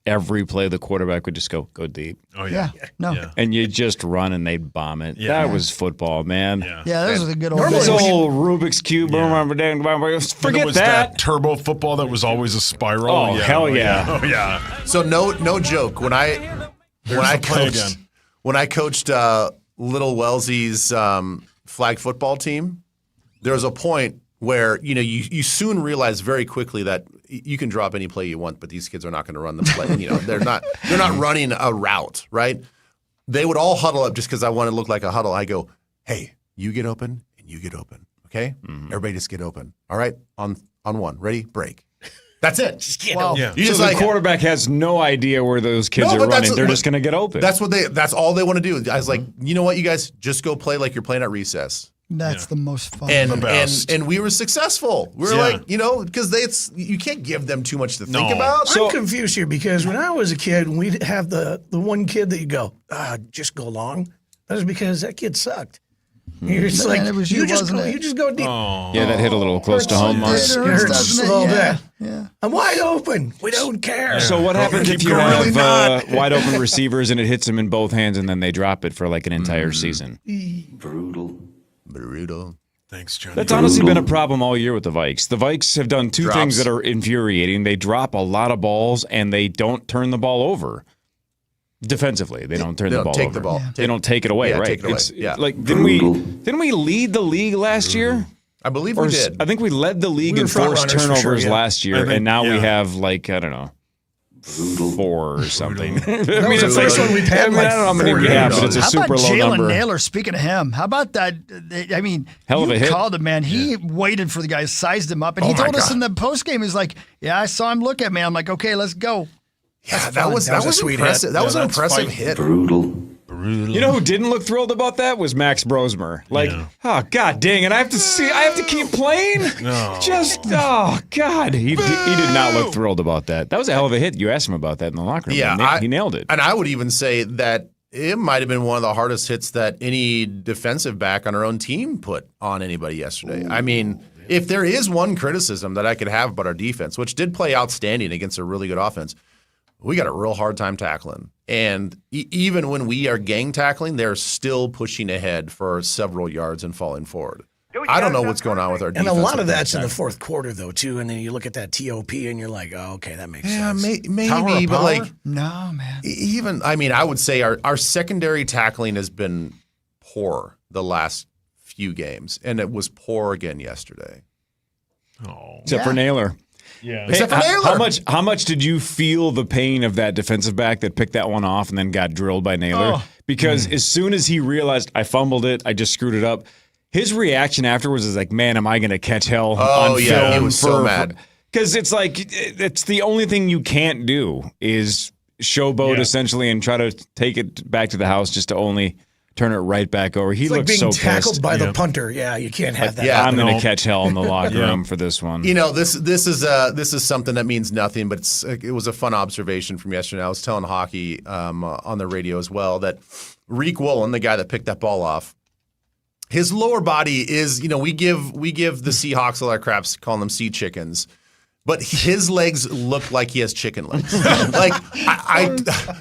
every play the quarterback would just go deep? Oh, yeah. No. Yeah. And you just run and they'd bomb it. Yeah. That was football, man. Yeah, this was a good old This days. old Rubik's Cube. Forget There was that. turbo football that was always a spiral. Oh, hell yeah. Oh, yeah. So no joke. When I coached Little Wellesley's flag football team, there was a point where you soon realize very quickly that you can drop any play you want, but these kids are not going to run the play. They're not running a route, right? They would all huddle up just because I want to look like a huddle. I go, hey, you get open and you get open, okay? Everybody just get open. All right, on one, ready, break. That's it. Just get open. Yeah. So the quarterback has no idea where those kids are running. They're just going to get open. That's all they want to do. I was like, you know what, you guys, just go play like you're playing at recess. That's the most fun. And we were successful. We were like, because you can't give them too much to think about. I'm confused here because when I was a kid, we'd have the one kid that you go, just go long. That was because that kid sucked. You're just like, it was you you, just wasn't it? go deep. Yeah, that hit a little close to home, Mark. It hurts just a little bit. Yeah. I'm wide open. We don't care. So what happens if you have wide open receivers and it hits them in both hands and then they drop it for like an entire season? Brutal. Thanks, Johnny. That's honestly been a problem all year with the Vikes. The Vikes have done two Drops. things that are infuriating. They drop a lot of balls and they don't turn the ball over. Defensively, they don't turn the ball take over. the ball. They don't take it away, Yeah, right? take it away. It's Yeah. like didn't we lead the league last year? I believe we did. I think we led the league We in were front forced runners for turnovers sure, yeah. last year, and now we have like I don't know. 4 or something. That was the first one we've had. I don't know how many we have, but it's a How super about low Jalen number. Naylor? Speaking of him, how about that? I mean, Hell of you a hit. called him, man. He waited for the guy, sized him up, and he told us in the post game, he's like, "Yeah, I saw him look at me." I'm like, "Okay, let's go." Yeah, that was a sweet impressive. hit. That was an impressive hit. You know who didn't look thrilled about that was Max Brosmer. Like, oh god dang it! I have to keep playing. No. Oh god, he did not look thrilled about that. That was a hell of a hit. You asked him about that in the locker room. Yeah, he nailed it. And I would even say that it might have been one of the hardest hits that any defensive back on our own team put on anybody yesterday. I mean, if there is one criticism that I could have about our defense, which did play outstanding against a really good offense, we got a real hard time tackling. And even when we are gang tackling, they're still pushing ahead for several yards and falling forward. I don't know what's going on with our defense. And a lot of that's in the fourth quarter, though, too. And then you look at that TOP and you're like, oh, okay, that makes sense. Maybe, but like, no, man. Even, I mean, I would say our secondary tackling has been poor the last few games, and it was poor again yesterday. Except for Naylor. Yeah. Hey, Except for Naylor. How much did you feel the pain of that defensive back that picked that one off and then got drilled by Naylor? Because as soon as he realized I fumbled it, I just screwed it up. His reaction afterwards is like, "Man, am I going to catch hell on film?" He was so mad. Because it's like it's the only thing you can't do is showboat essentially and try to take it back to the house just to only turn it right back over. He It's like looks being so tackled pissed. by the punter. Yeah, you can't have that. Yeah, I'm going to catch hell in the locker Yeah. room for this one. You know, this is something that means nothing, but it was a fun observation from yesterday. I was telling hockey on the radio as well that Reek Woolen, the guy that picked that ball off, his lower body is, we give the Seahawks a lot of crap calling them sea chickens. But his legs look like he has chicken legs. Like I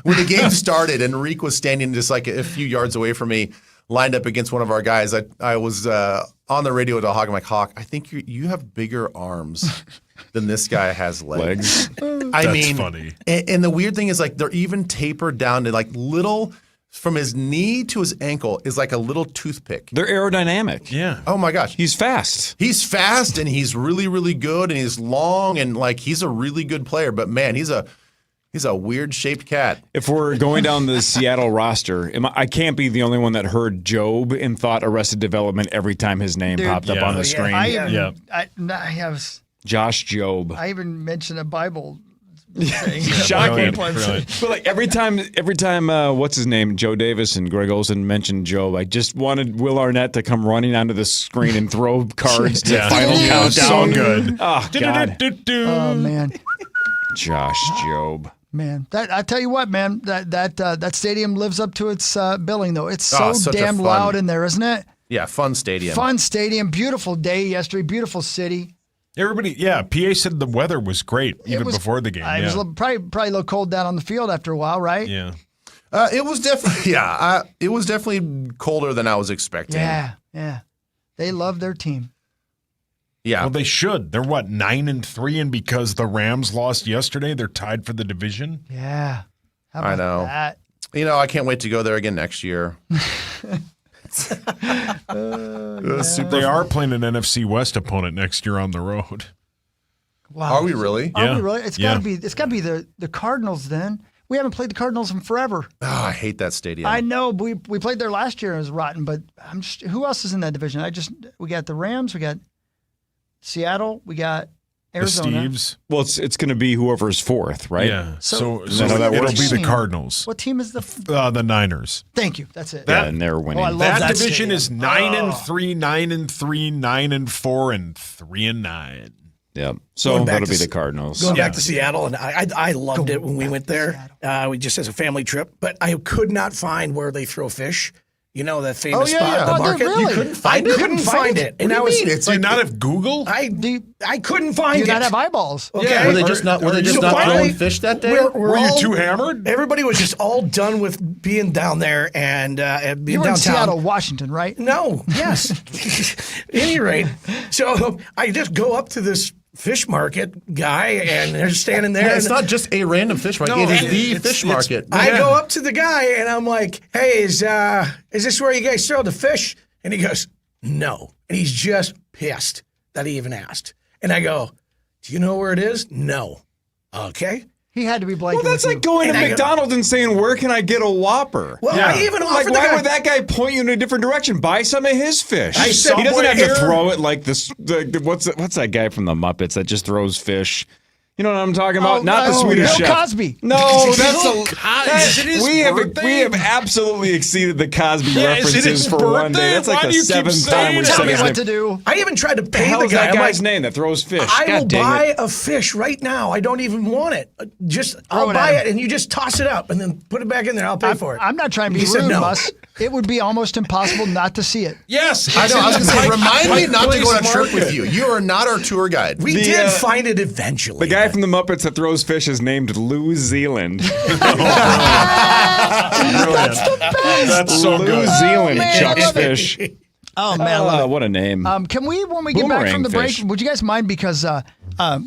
when the game started and Reek was standing just like a few yards away from me, lined up against one of our guys, I was on the radio to Hawk. I'm like, Hawk, I think you have bigger arms than this guy has legs. That's funny. And the weird thing is like they're even tapered down to like little from his knee to his ankle is like a little toothpick. They're aerodynamic. Yeah. Oh my gosh. He's fast. He's fast and he's really, really good and he's long and like he's a really good player. But man, he's a weird shaped cat. If we're going down the Seattle roster, I can't be the only one that heard Job and thought Arrested Development every time his name popped up on the screen. I have Josh Job. I even mentioned a Bible. Shocking. But like every time, what's his name, Joe Davis and Greg Olson mentioned Job, I just wanted Will Arnett to come running onto the screen and throw cards to final countdown. So good. Oh, God. Oh, man. Josh Job. Man, I tell you what, man, that stadium lives up to its billing, though. It's so damn loud in there, isn't it? Yeah, fun stadium. Fun stadium. Beautiful day yesterday. Beautiful city. Everybody, PA said the weather was great even before the game. It was probably a little cold down on the field after a while, right? Yeah. It was definitely it was definitely colder than I was expecting. Yeah. They love their team. Yeah. Well, they should. They're 9-3, and because the Rams lost yesterday, they're tied for the division. Yeah. How about I know. that? You know, I can't wait to go there again next year. They are playing an NFC West opponent next year on the road. Wow. Are we really? Are we really? It's got to be the Cardinals then. We haven't played the Cardinals in forever. Oh, I hate that stadium. I know. We played there last year and it was rotten, but who else is in that division? We got the Rams, we got Seattle, we got Arizona. The Steves. Well, it's going to be whoever's fourth, right? Yeah. So that it'll works? be the Cardinals. What team is the Niners. Thank you. That's it. And they're winning. Oh, I love that stadium. division is 9-3, 9-3, 9-4, and 3-9. Yep. So that'll be the Cardinals. Going back to Seattle, and I loved it when we went there. We just as a family trip, but I could not find where they throw fish. You know that famous spot, the market. Really? You couldn't find it. I couldn't find it, and I was. Do you not have Google? I couldn't find it. Do you not have eyeballs? Okay. Yeah. Were they just not throwing fish that day? Were you too hammered? Everybody was just all done with being down there and being You were downtown. in Seattle, Washington, right? No. Yes. At any rate, so I just go up to this fish market guy, and they're standing there. Yeah, it's not just a random fish market. It is the fish market. I go up to the guy, and I'm like, "Hey, is this where you guys throw the fish?" And he goes, "No." And he's just pissed that he even asked. And I go, "Do you know where it is?" "No." "Okay." He had to be blanking. Well, that's like going to McDonald's and saying, "Where can I get a Whopper?" Well, I even offered why would that guy point you in a different direction? Buy some of his fish. I said, he doesn't have here. to throw it like this. What's that guy from the Muppets that just throws fish? You know what I'm talking about? Not the Swedish Chef. Bill Cosby. No, we have absolutely exceeded the Cosby Yeah, is it references his for one day. birthday? That's like Why the do you keep seventh time we've saying said Tell me his what name. to do. I even tried to The pay hell the is guy. that I'm guy's like, name that throws fish? I God will dang buy it. a fish right now. I don't even want it. I'll it buy at it, and you just toss it up and then put it back in there. I'll pay for it. I'm not trying to be He said rude, no. Mus. It would be almost impossible not to see it. Yes. I know. I was going to say, remind me not to go on a Place trip with market. you. You are not our tour guide. We did find it eventually. The guy from the Muppets that throws fish is named Lou Zealand. That's so Lou good. Zealand man, I chucks love it. fish. Oh man, I love it. What a name. Can we, when we get back from the Boomerang break, fish. would you guys mind? Because what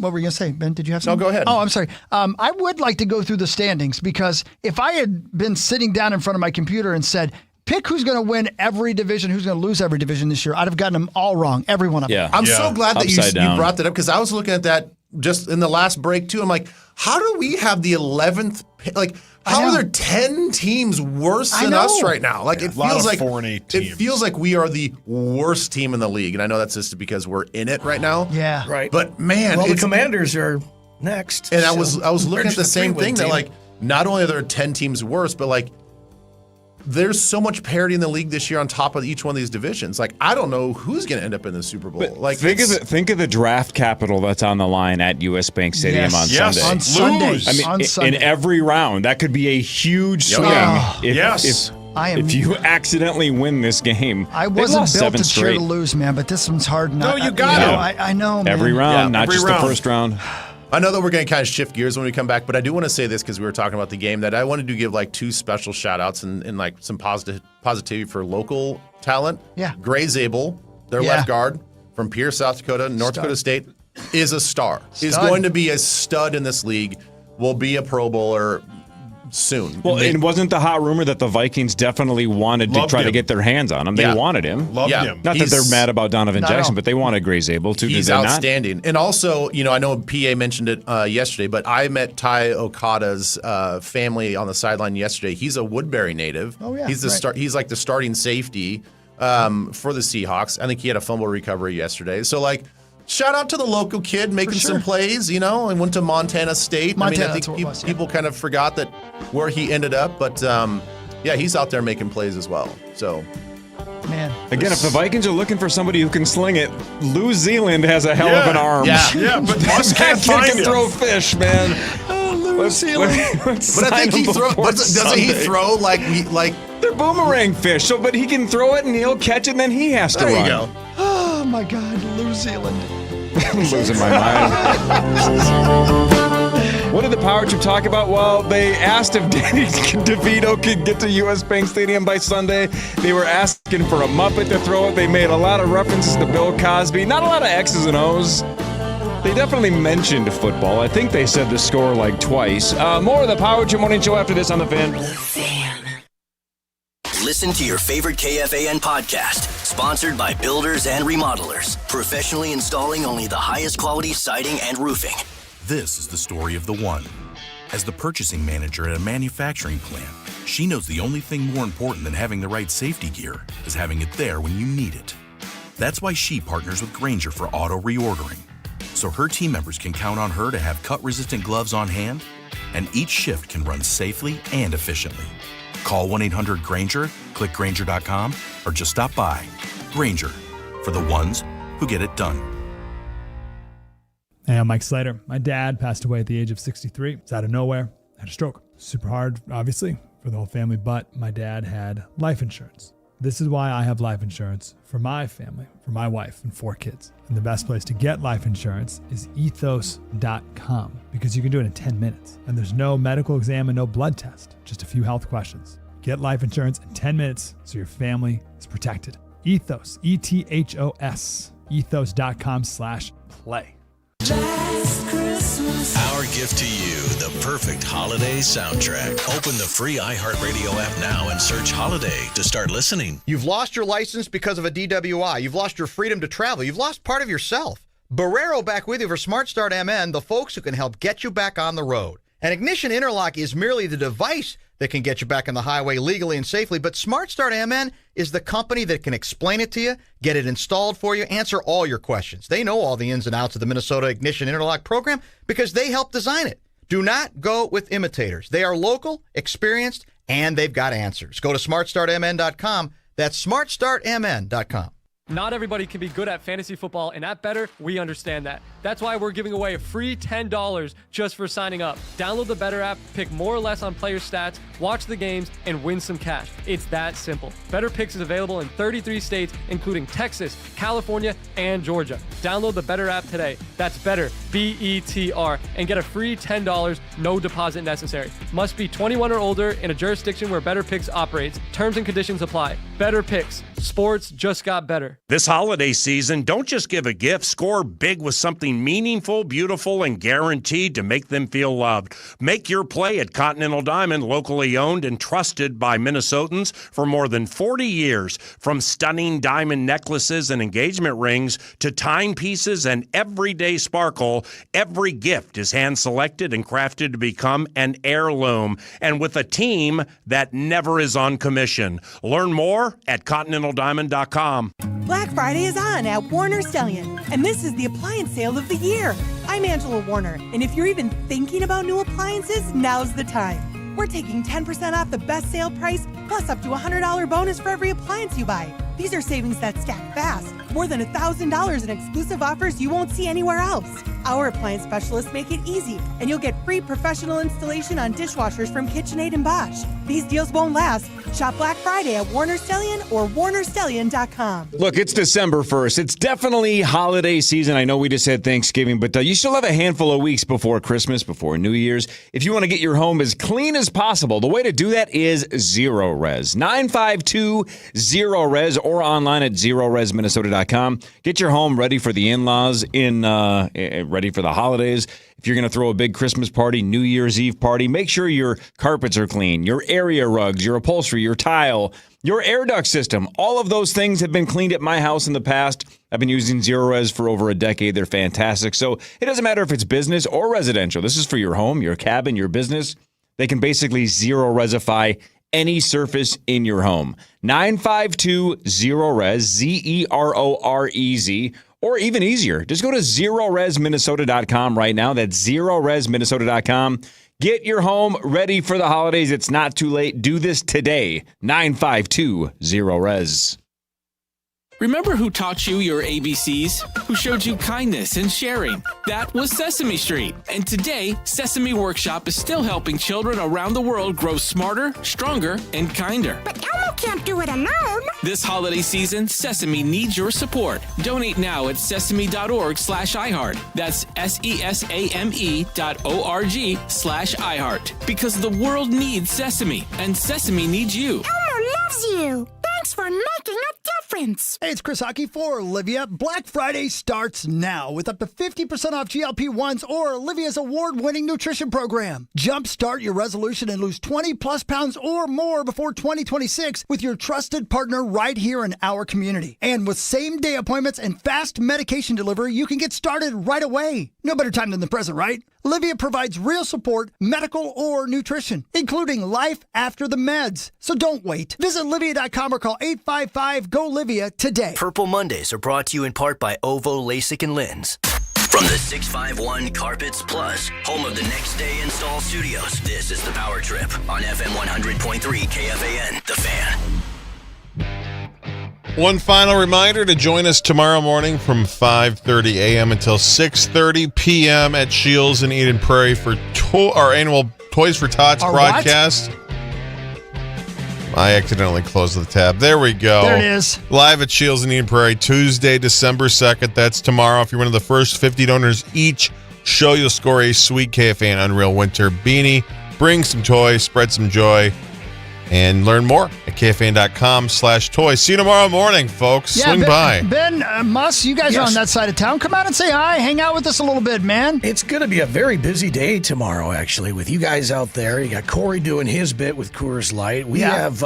were you gonna say, Ben? Did you have something? go ahead. Oh, I'm sorry. I would like to go through the standings because if I had been sitting down in front of my computer and said, pick who's going to win every division, who's going to lose every division this year, I'd have gotten them all wrong, every one of them. Yeah. I'm so glad that you Upside down. brought that up because I was looking at that just in the last break too. I'm like, how do we have the 11th? Like, how are there 10 teams worse than us right now? Like, it lot feels of like 4 and 8 it teams. feels like we are the worst team in the league, and I know that's just because we're in it right now. Yeah. Right. But man, Well, the it's, Commanders are next. and I so was looking we're at the just a same thing three-win that team. like not only are there 10 teams worse, but like there's so much parity in the league this year on top of each one of these divisions. Like I don't know who's going to end up in the Super Bowl. Like think of the draft capital that's on the line at US Bank Stadium on Yes. Sunday. On Sunday. Lose. I mean, On Sunday. in every round, that could be a huge swing. Yes. If you accidentally win this game, I they've wasn't lost built 7 to cheer straight. to lose, man, but this one's hard. No, you got it. I know, man. Every round, not every just round. the first round. I know that we're going to kind of shift gears when we come back, but I do want to say this because we were talking about the game that I wanted to give like 2 special shout outs and like some positivity for local talent. Yeah. Gray Zabel, their left guard from Pierce, South Dakota, North Dakota State, is a star. Is going to be a stud in this league, will be a Pro Bowler, soon. Well, and wasn't the hot rumor that the Vikings definitely wanted to try to get their hands on him? They wanted him. Loved him. Not that they're mad about Donovan Jackson, but they wanted Grey Zabel too. He's did they outstanding. Not? And also, I know PA mentioned it yesterday, but I met Ty Okada's family on the sideline yesterday. He's a Woodbury native. Oh, yeah. He's He's like the starting safety for the Seahawks. I think he had a fumble recovery yesterday. So, shout out to the local kid making some plays, and went to Montana State. I think people kind of forgot that where he ended up, but he's out there making plays as well. So, man, again, if the Vikings are looking for somebody who can sling it, Lou Zealand has a hell of an arm. Yeah, but Musk can't find can him. throw fish, man. Lou Zealand. But I think doesn't he throw like they're boomerang fish? So, but he can throw it and he'll catch it, and then he has to run. There you go. Oh my God, Lou Zealand. I'm losing my mind. What did the Power Trip talk about? Well, they asked if Danny DeVito could get to U.S. Bank Stadium by Sunday. They were asking for a Muppet to throw it. They made a lot of references to Bill Cosby. Not a lot of X's and O's. They definitely mentioned football. I think they said the score twice. More of the Power Trip Morning Show after this on The Fan. Listen to your favorite KFAN podcast, sponsored by Builders and Remodelers, professionally installing only the highest quality siding and roofing. This is the story of the one. As the purchasing manager at a manufacturing plant, she knows the only thing more important than having the right safety gear is having it there when you need it. That's why she partners with Grainger for auto reordering, so her team members can count on her to have cut-resistant gloves on hand, and each shift can run safely and efficiently. Call 1-800-GRAINGER, click Grainger.com, or just stop by. Grainger, for the ones who get it done. Hey, I'm Mike Slater. My dad passed away at the age of 63. It's out of nowhere. Had a stroke. Super hard, obviously, for the whole family, but my dad had life insurance. This is why I have life insurance for my family, for my wife and 4 kids. And the best place to get life insurance is ethos.com, because you can do it in 10 minutes. And there's no medical exam and no blood test, just a few health questions. Get life insurance in 10 minutes so your family is protected. Ethos, ETHOS, ethos.com/play. Our gift to you, the perfect holiday soundtrack. Open the free iHeartRadio app now and search Holiday to start listening. You've lost your license because of a DWI. You've lost your freedom to travel. You've lost part of yourself. Barrero back with you for Smart Start MN, the folks who can help get you back on the road. An ignition interlock is merely the device that can get you back on the highway legally and safely, but Smart Start MN is the company that can explain it to you, get it installed for you, answer all your questions. They know all the ins and outs of the Minnesota Ignition Interlock program because they helped design it. Do not go with imitators. They are local, experienced, and they've got answers. Go to smartstartmn.com. That's smartstartmn.com. Not everybody can be good at fantasy football, and at Better, we understand that. That's why we're giving away a free $10 just for signing up. Download the Better app, pick more or less on player stats, watch the games, and win some cash. It's that simple. Better Picks is available in 33 states, including Texas, California, and Georgia. Download the Better app today. That's Better, B-E-T-R, and get a free $10, no deposit necessary. Must be 21 or older in a jurisdiction where Better Picks operates. Terms and conditions apply. Better Picks. Sports just got better. This holiday season, don't just give a gift. Score big with something meaningful, beautiful, and guaranteed to make them feel loved. Make your play at Continental Diamond, locally owned and trusted by Minnesotans for more than 40 years. From stunning diamond necklaces and engagement rings to timepieces and everyday sparkle, every gift is hand-selected and crafted to become an heirloom. And with a team that never is on commission. Learn more at ContinentalDiamond.com. Black Friday is on at Warner Stellian, and this is the appliance sale of the year. I'm Angela Warner, and if you're even thinking about new appliances, now's the time. We're taking 10% off the best sale price, plus up to a $100 bonus for every appliance you buy. These are savings that stack fast. More than $1,000 in exclusive offers you won't see anywhere else. Our appliance specialists make it easy, and you'll get free professional installation on dishwashers from KitchenAid and Bosch. These deals won't last. Shop Black Friday at Warner Stallion or WarnerStallion.com. Look, it's December 1st. It's definitely holiday season. I know we just had Thanksgiving, but you still have a handful of weeks before Christmas, before New Year's. If you want to get your home as clean as possible, the way to do that is Zero Res. 952 Zero Res or online at ZeroResMinnesota.com. Get your home ready for the in-laws, ready for the holidays. If you're going to throw a big Christmas party, New Year's Eve party, make sure your carpets are clean, your area rugs, your upholstery, your tile, your air duct system. All of those things have been cleaned at my house in the past. I've been using Zero Res for over a decade. They're fantastic. So it doesn't matter if it's business or residential. This is for your home, your cabin, your business. They can basically Zero Resify any surface in your home. 952 Zero Res, ZEROREZ. Or even easier, just go to ZeroResMinnesota.com right now. That's ZeroResMinnesota.com. Get your home ready for the holidays. It's not too late. Do this today. 952 Zero Res. Remember who taught you your ABCs? Who showed you kindness and sharing? That was Sesame Street. And today, Sesame Workshop is still helping children around the world grow smarter, stronger, and kinder. But Elmo can't do it alone. This holiday season, Sesame needs your support. Donate now at sesame.org/iHeart. That's SESAME.org/iHeart. Because the world needs Sesame, and Sesame needs you. Elmo loves you. Thanks for making a difference. Hey, it's Chris Hockey for Olivia. Black Friday starts now with up to 50% off GLP-1s or Olivia's award-winning nutrition program. Jumpstart your resolution and lose 20-plus pounds or more before 2026 with your trusted partner right here in our community. And with same-day appointments and fast medication delivery, you can get started right away. No better time than the present, right? Olivia provides real support, medical or nutrition, including life after the meds. So don't wait. Visit Olivia.com or call 855-GO-LIVIA today. Purple Mondays are brought to you in part by Ovo LASIK and Lens. From the 651 Carpets Plus, home of the Next Day Install Studios, this is The Power Trip on FM 100.3 KFAN, The Fan. One final reminder to join us tomorrow morning from 5:30 a.m. until 6:30 p.m. at Shields in Eden Prairie for our annual Toys for Tots broadcast. I accidentally closed the tab. There we go. There it is. Live at Shields in Eden Prairie, Tuesday, December 2nd. That's tomorrow. If you're one of the first 50 donors each show, you'll score a sweet KFAN Unreal Winter beanie. Bring some toys, spread some joy. And learn more at KFAN.com/toys. See you tomorrow morning, folks. Yeah, Swing by. Ben, Muss, you guys are on that side of town. Come out and say hi. Hang out with us a little bit, man. It's going to be a very busy day tomorrow, actually, with you guys out there. You got Corey doing his bit with Coors Light. We have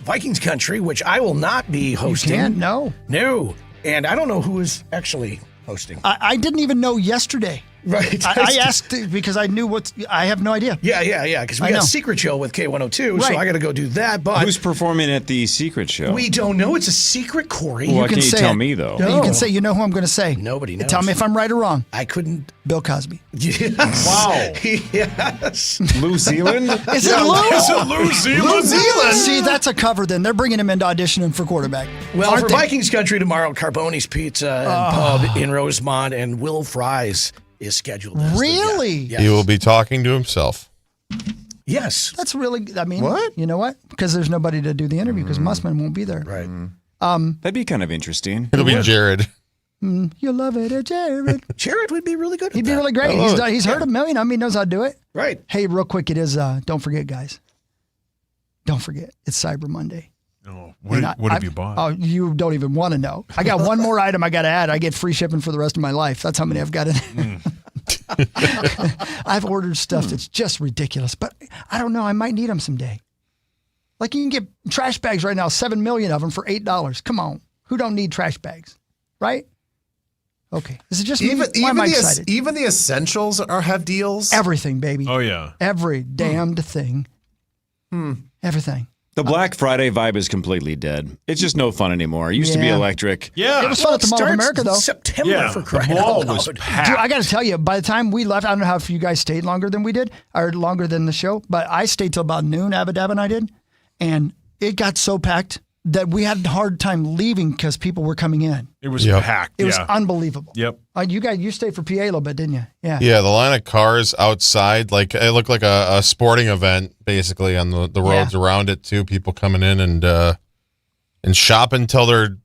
Vikings Country, which I will not be hosting. You can't? No. No. And I don't know who is actually hosting. I didn't even know yesterday. Right. I asked because I knew I have no idea. Yeah. Because we got a secret show with K102, so I got to go do that. But who's performing at the secret show? We don't know. It's a secret, Corey. Well, why can't you tell me, though? No. You can say, you know who I'm going to say. Nobody knows. Tell me if I'm right or wrong. I couldn't. Bill Cosby. Yes. Wow. Yes. New Zealand? Is it Lou? Is it New Zealand? New Zealand. See, that's a cover then. They're bringing him in to audition him for quarterback. Well, for Vikings Country tomorrow, Carbone's Pizza and Pub in Rosemont and Will Fry's is scheduled. Really? Yes. He will be talking to himself. Yes. That's really, I mean, what? You know what? Because there's nobody to do the interview because Mussman won't be there. Right. That'd be kind of interesting. It'll be Jared. You'll love it, Jared. Jared would be really good at He'd be really great. He's heard a million of them. He knows how to do it. Right. Hey, real quick, it is, don't forget, guys. Don't forget, it's Cyber Monday. Oh, what have you bought? Oh, you don't even want to know. I got one more item I got to add. I get free shipping for the rest of my life. That's how many I've got in. I've ordered stuff that's just ridiculous, but I don't know. I might need them someday. Like you can get trash bags right now, 7 million of them for $8. Come on. Who don't need trash bags? Right? Okay. Is it just me? Why am I excited? Even the essentials have deals? Everything, baby. Oh, yeah. Every damned thing. Everything. The Black Friday vibe is completely dead. It's just no fun anymore. It used to be electric. Yeah. It was fun at the Mall of America, though. September for crying the mall out loud. was packed. Dude, I got to tell you, by the time we left, I don't know if you guys stayed longer than we did or longer than the show, but I stayed till about noon, Abadab and I did, and it got so packed that we had a hard time leaving because people were coming in. It was packed. It was unbelievable. Yep. You stayed for PA a little bit, didn't you? Yeah. Yeah, the line of cars outside, like it looked like a sporting event, basically on the roads around it too. People coming in and shopping until they're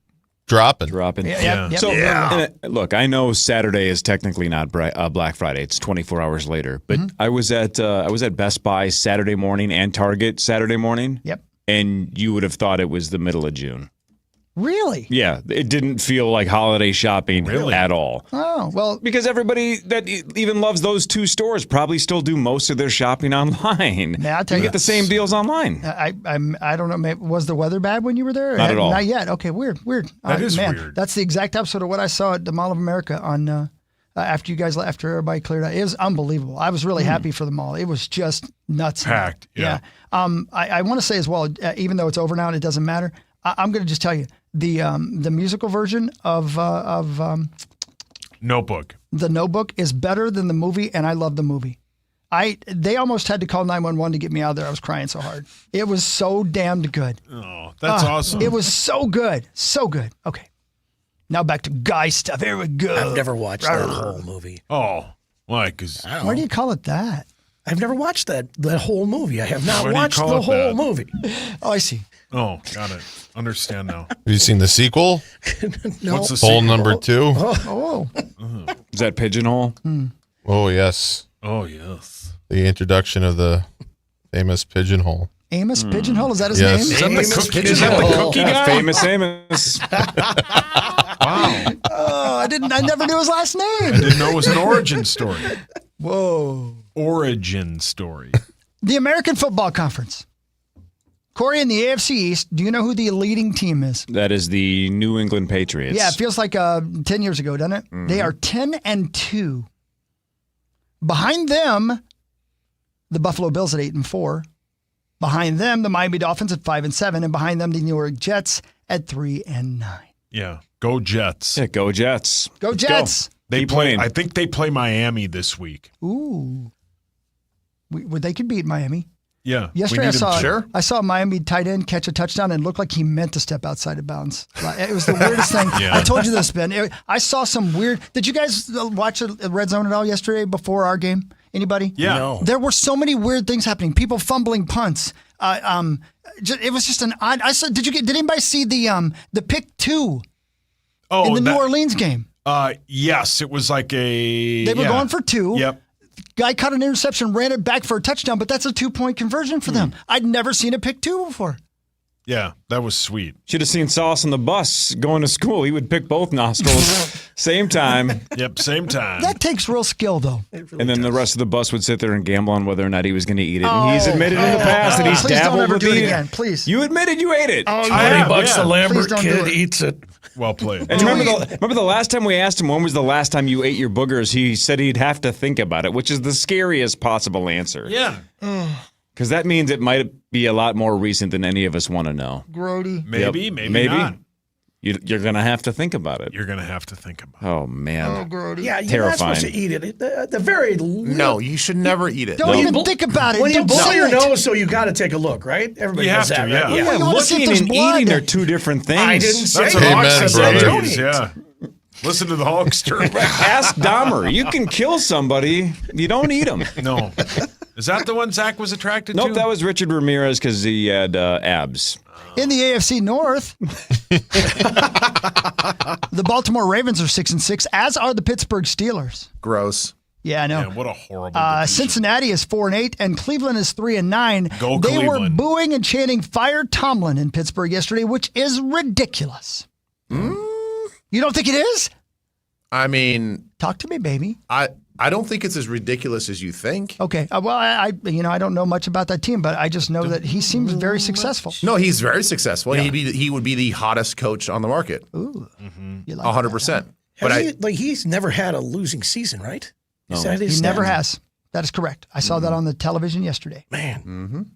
dropping. Yeah. So look, I know Saturday is technically not Black Friday; it's 24 hours later. But I was at Best Buy Saturday morning and Target Saturday morning. Yep. And you would have thought it was the middle of June. Really? Yeah, it didn't feel like holiday shopping at all. Oh, well. Because everybody that even loves those two stores probably still do most of their shopping online. May I tell you, get the same deals online. I don't know. Maybe, was the weather bad when you were there? Not at all. Not yet. Okay, weird. That is weird. That's the exact opposite of what I saw at the Mall of America on after everybody cleared out. It was unbelievable. I was really happy for the mall. It was just nuts. Packed. Yeah. I want to say as well, even though it's over now and it doesn't matter, I'm going to just tell you the musical version of Notebook. The Notebook is better than the movie, and I love the movie. They almost had to call 911 to get me out of there. I was crying so hard. It was so damned good. Oh, that's awesome. It was so good. So good. Okay. Now back to guy stuff. Here we go. I've never watched that whole movie. Oh, why? Because why do you call it that? I've never watched that whole movie. I have not Why do you watched call the it whole that? movie. Oh, I see. Oh, got it. Understand now. Have you seen the sequel? No. What's the Hole sequel? number 2. Oh. Is that Pigeonhole? Oh, yes. Oh, yes. The introduction of the famous Pigeonhole. Amos Pigeonhole? Is that his Yes. name? Is that the cookie guy? Famous Amos. Wow. Oh, I never knew his last I name. didn't know it was an origin story. Whoa. Origin story. The American Football Conference. Corey, in the AFC East, do you know who the leading team is? That is the New England Patriots. Yeah, it feels like 10 years ago, doesn't it? They are 10-2. Behind them, the Buffalo Bills at 8-4. Behind them, the Miami Dolphins at 5-7, and behind them, the New York Jets at 3-9. Yeah. Go Jets. Yeah, go Jets. Go Let's Jets. They Keep play. playing. I think they play Miami this week. Ooh. They could beat Miami. Yeah. Yesterday, we need them to. I saw a Miami tight end catch a touchdown and looked like he meant to step outside of bounds. It was the weirdest thing. Yeah. I told you this, Ben. I saw some weird. Did you guys watch the Red Zone at all yesterday before our game? Anybody? Yeah. No. There were so many weird things happening. People fumbling punts. It was just an odd. I saw. Did anybody see the pick 2 in the New Orleans game? Yes, it was like a. They were going for 2. Yep. Guy caught an interception, ran it back for a touchdown, but that's a 2-point conversion for them. I'd never seen a pick 2 before. Yeah, that was sweet. Should have seen Sauce on the bus going to school. He would pick both nostrils same time. Yep, same time. That takes real skill, though. And then the rest of the bus would sit there and gamble on whether or not he was going to eat it. And he's admitted in the past that he's Please dabbled don't ever with do it eating. again, please. You admitted you ate it. Oh, have, $20 yeah. the Lambert Please don't do kid it. eats it. Well played. And remember the last time we asked him when was the last time you ate your boogers, he said he'd have to think about it, which is the scariest possible answer. Yeah. Because that means it might be a lot more recent than any of us want to know. Grody. Maybe not. You're going to have to think about it. You're going to have to think about it. Oh, man. Oh, Grody. Yeah, you're Terrifying. not supposed to eat it. The very No, you should never eat it. Don't even think about it. When you Don't blow say your it. nose, so you got to take a look, right? Everybody You does have that, to, right? yeah. Yeah, you wanna see if Looking there's and blood. eating are two different things. I didn't say That's that. what Amen, Hawk said. brother. Don't eat. Yeah. Listen to the Hulkster. Ask Dahmer. You can kill somebody. You don't eat them. No. Is that the one Zach was attracted Nope, to? that was Richard Ramirez because he had abs. In the AFC North, the Baltimore Ravens are 6-6, as are the Pittsburgh Steelers. Gross. Yeah, I know. Man, what a horrible division. Cincinnati is 4-8, and Cleveland is 3-9. Go They were Cleveland. booing and chanting "Fire Tomlin" in Pittsburgh yesterday, which is ridiculous. You don't think it is? I mean, Talk to me, baby. I don't think it's as ridiculous as you think. Okay. Well, I don't know much about that team, but I just know that he seems very successful. No, he's very successful. He would be the hottest coach on the market. Ooh, you like 100%. But He's never had a losing season, right? Is No. that his He never stat? has. That is correct. I saw that on the television yesterday. Man.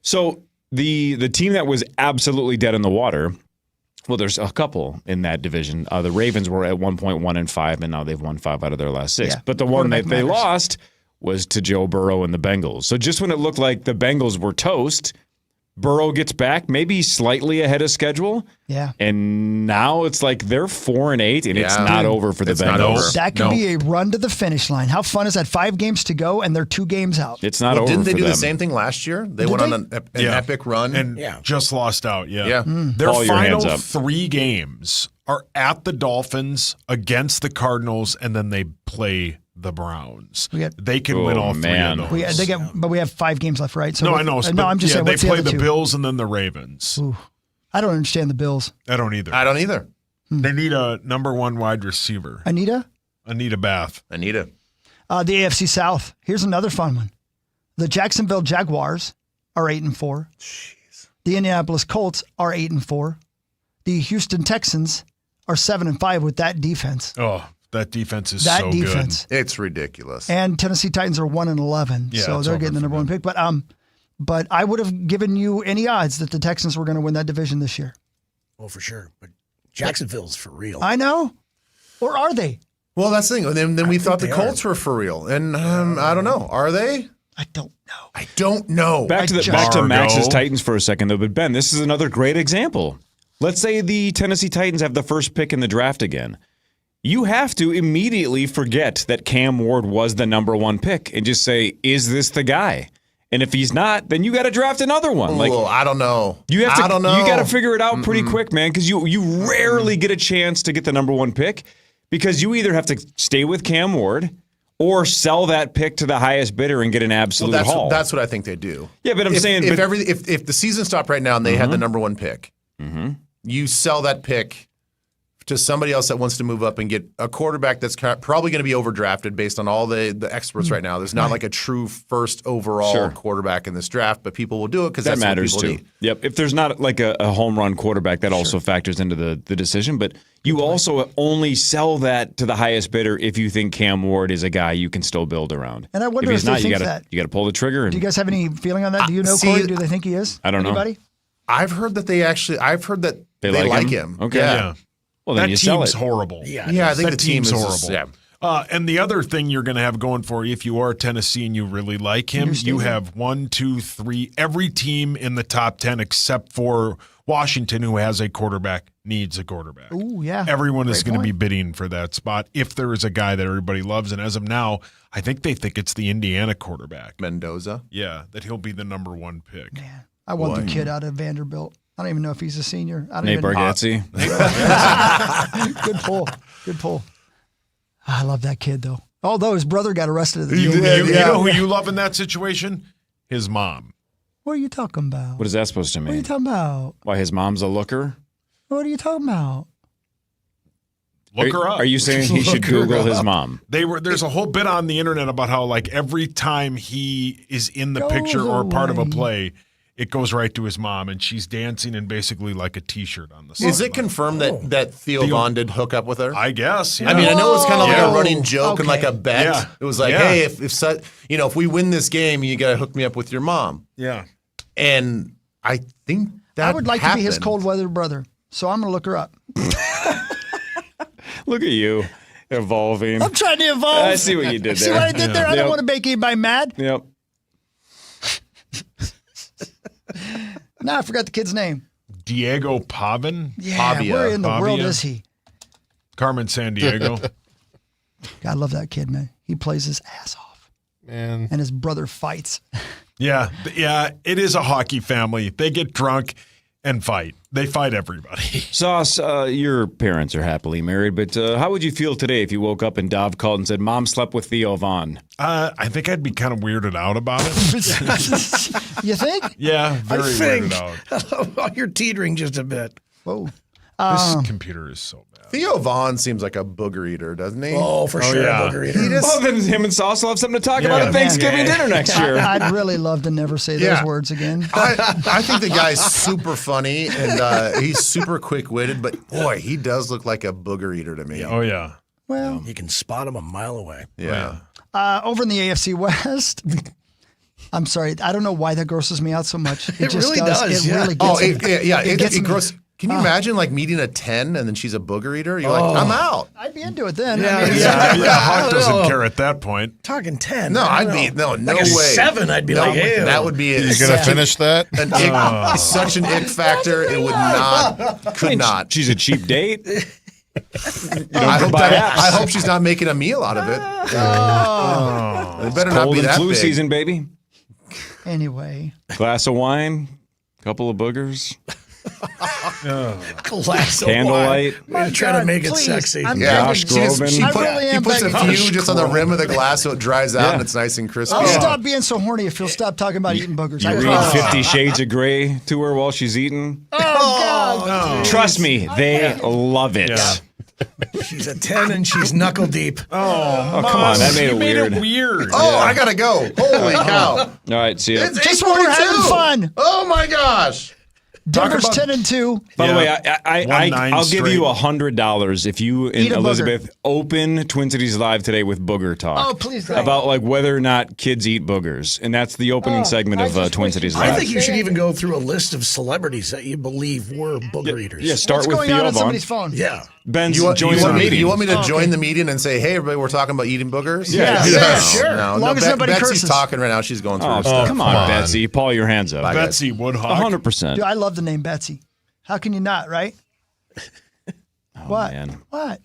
So the team that was absolutely dead in the water, well, there's a couple in that division. The Ravens were at 1.1-5, and now they've won 5 out of their last 6. Yeah, But the one that quarterback they matters. lost was to Joe Burrow and the Bengals. So just when it looked like the Bengals were toast, Burrow gets back, maybe slightly ahead of schedule. Yeah. And now it's like they're 4-8, and it's not over for the Bengals. That could be a run to the finish line. How fun is that? 5 games to go, and they're 2 games out. It's not over. Didn't they for do them. the same thing last year? They went on an epic run and just lost out. Yeah. Mm. Their All your hands final up. 3 games are at the Dolphins, against the Cardinals, and then they play the Browns. They can win all 3 of those. But we have 5 games left, right? No, I know. No, I'm just saying. They What's play the other the 2? Bills and then the Ravens. Ooh, I don't understand the Bills. I don't either. They need a number 1 wide receiver. Anita Bath. Anita. The AFC South. Here's another fun one. The Jacksonville Jaguars are 8-4. Jeez. The Indianapolis Colts are 8-4. The Houston Texans are 7-5 with that defense. Oh, that defense is That so defense. good. It's ridiculous. And Tennessee Titans are 1-11, Yeah, so it's they're over getting the for number 1 pick. But I would have given you any odds that the Texans were going to win that division this year. Oh, for sure. But Jacksonville's for real. I know. Or are they? Well, that's the thing. And then we thought the they Colts were for real. And I don't know. Are they? I don't know. Back to Max's Titans for a second, though. But, Ben, this is another great example. Let's say the Tennessee Titans have the first pick in the draft again. You have to immediately forget that Cam Ward was the number 1 pick and just say, is this the guy? And if he's not, then you got to draft another one. I don't know. You have to. I don't know. You got to figure it out pretty quick, man, because you rarely get a chance to get the number 1 pick because you either have to stay with Cam Ward or sell that pick to the highest bidder and get an absolute haul. That's what I think they do. Yeah, but I'm saying if the season stopped right now and they had the number 1 pick, you sell that pick to somebody else that wants to move up and get a quarterback that's probably going to be overdrafted based on all the experts right now. There's not like a true first overall quarterback in this draft, but people will do it because that that's matters what too. people need. Yep. If there's not like a home run quarterback, that also factors into the decision. But you also only sell that to the highest bidder if you think Cam Ward is a guy you can still build around. And I wonder if he's if they not, think that. You got to pull the trigger. Do you guys have any feeling on that? Do you know, Corey? Do they think he is? I don't know. Anybody? I've heard that they like him. Okay. Yeah. Well, then that you sell team's it. horrible. Yeah, I think that the team team's is horrible. just, And the other thing you're going to have going for you, if you are Tennessee and you really like him, you have 1, 2, 3. Every team in the top 10 except for Washington, who has a quarterback, needs a quarterback. Ooh, yeah. Everyone is going to be bidding for that spot if there is a guy that everybody loves. And as of now, I think they think it's the Indiana quarterback. Mendoza? Yeah, that he'll be the number 1 pick. I want the kid out of Vanderbilt. I don't even know if he's a senior. I don't Nate even Bargatze. Good pull. Good pull. I love that kid, though. Although his brother got arrested at the You game. know who you love in that situation? His mom. What are you talking about? What is that supposed to What are mean? you talking about? Why, his mom's a looker? What are you talking about? Look her up. Are you saying he should Google his mom? There's a whole bit on the internet about how like every time he is in the picture or part of a play, it goes right to his mom, and she's dancing in basically like a T-shirt on the side. Is it confirmed that Theo Vaughn did hook up with her? I guess. Yeah. I mean, I know it's kind of like a running joke and like a bet. Yeah. It was like, hey, if we win this game, you got to hook me up with your mom. Yeah. And I think that I would like to be his happened. cold weather brother, so I'm going to look her up. Look at you evolving. I'm trying to evolve. I see what you did there. See what I did there? I don't want to make anybody mad. Yep. Now I forgot the kid's name. Diego Pavin? Yeah, where in the world Pavia? is he? Carmen Sandiego. God, I love that kid, man. He plays his ass off. Man. And his brother fights. Yeah, it is a hockey family. They get drunk and fight. They fight everybody. Sauce, your parents are happily married, but how would you feel today if you woke up and Dov called and said, Mom slept with Theo Vaughn? I think I'd be kind of weirded out about it. You think? Yeah, very weirded out. You're teetering just a bit. Whoa. This computer is so bad. Theo Vaughn seems like a booger eater, doesn't he? Oh, for sure, yeah. a booger eater. Well, then him and Sauce will have something to talk about at Thanksgiving dinner next year. I'd really love to never say those words again. I think the guy's super funny and he's super quick-witted, but boy, he does look like a booger eater to me. Oh, yeah. Well, you can spot him a mile away. Yeah. Over in the AFC West, I'm sorry, I don't know why that grosses me out so much. It just really does, It yeah. really gets me. It gets me. gross. Can you imagine like meeting a 10 and then she's a booger eater? You're like, I'm out. I'd be into it then. Yeah, I mean, Hawk doesn't care at that point. Talking 10. No, I I'd don't be know. no like a way. 7, I'd be No, like, ew. that would be You're going to finish that? an ick, such an ick factor. It would not, could not. She's a cheap date. I hope she's not making a meal out of it. It better not Cold be and that flu big. season, baby. Anyway. Glass of wine, couple of boogers. Glass of Candlelight. wine. Trying to make it sexy. Josh Groban. He puts a few just on the rim of the glass so it dries out and it's nice and crispy. I'll stop being so horny if you'll stop talking about eating boogers. You read 50 Shades of Grey to her while she's eating. Oh, God. Trust me, they love it. Yeah. She's a 10 and she's knuckle deep. Oh, come on. That made it weird. weird. Oh, I got to go. Holy cow. All right, see ya. It's Just when we're having 8:42. fun. Oh, my gosh. Denver's about- 10-2. By the way, Won 9 I'll give straight. you $100 if you Eat and a booger. Elizabeth open Twin Cities Live today with booger talk. Oh, please don't. About like whether or not kids eat boogers, and that's the opening segment of Twin Cities Live. I think you should even go through a list of celebrities that you believe were booger eaters. Yeah, start What's with going Theo on Vaughn. somebody's phone? Yeah. Ben's You want joining the meeting. You want me to Oh, join okay. the meeting and say, hey, everybody, we're talking about eating boogers? Yeah, sure. No, As long as nobody Betsy's curses. talking right now. She's going through Oh, her stuff. come on, Betsy. Paul your hands up. Bye, guys. Betsy Woodhawk. 100%. Dude, I love the name Betsy. How can you not, right? What? Man. What?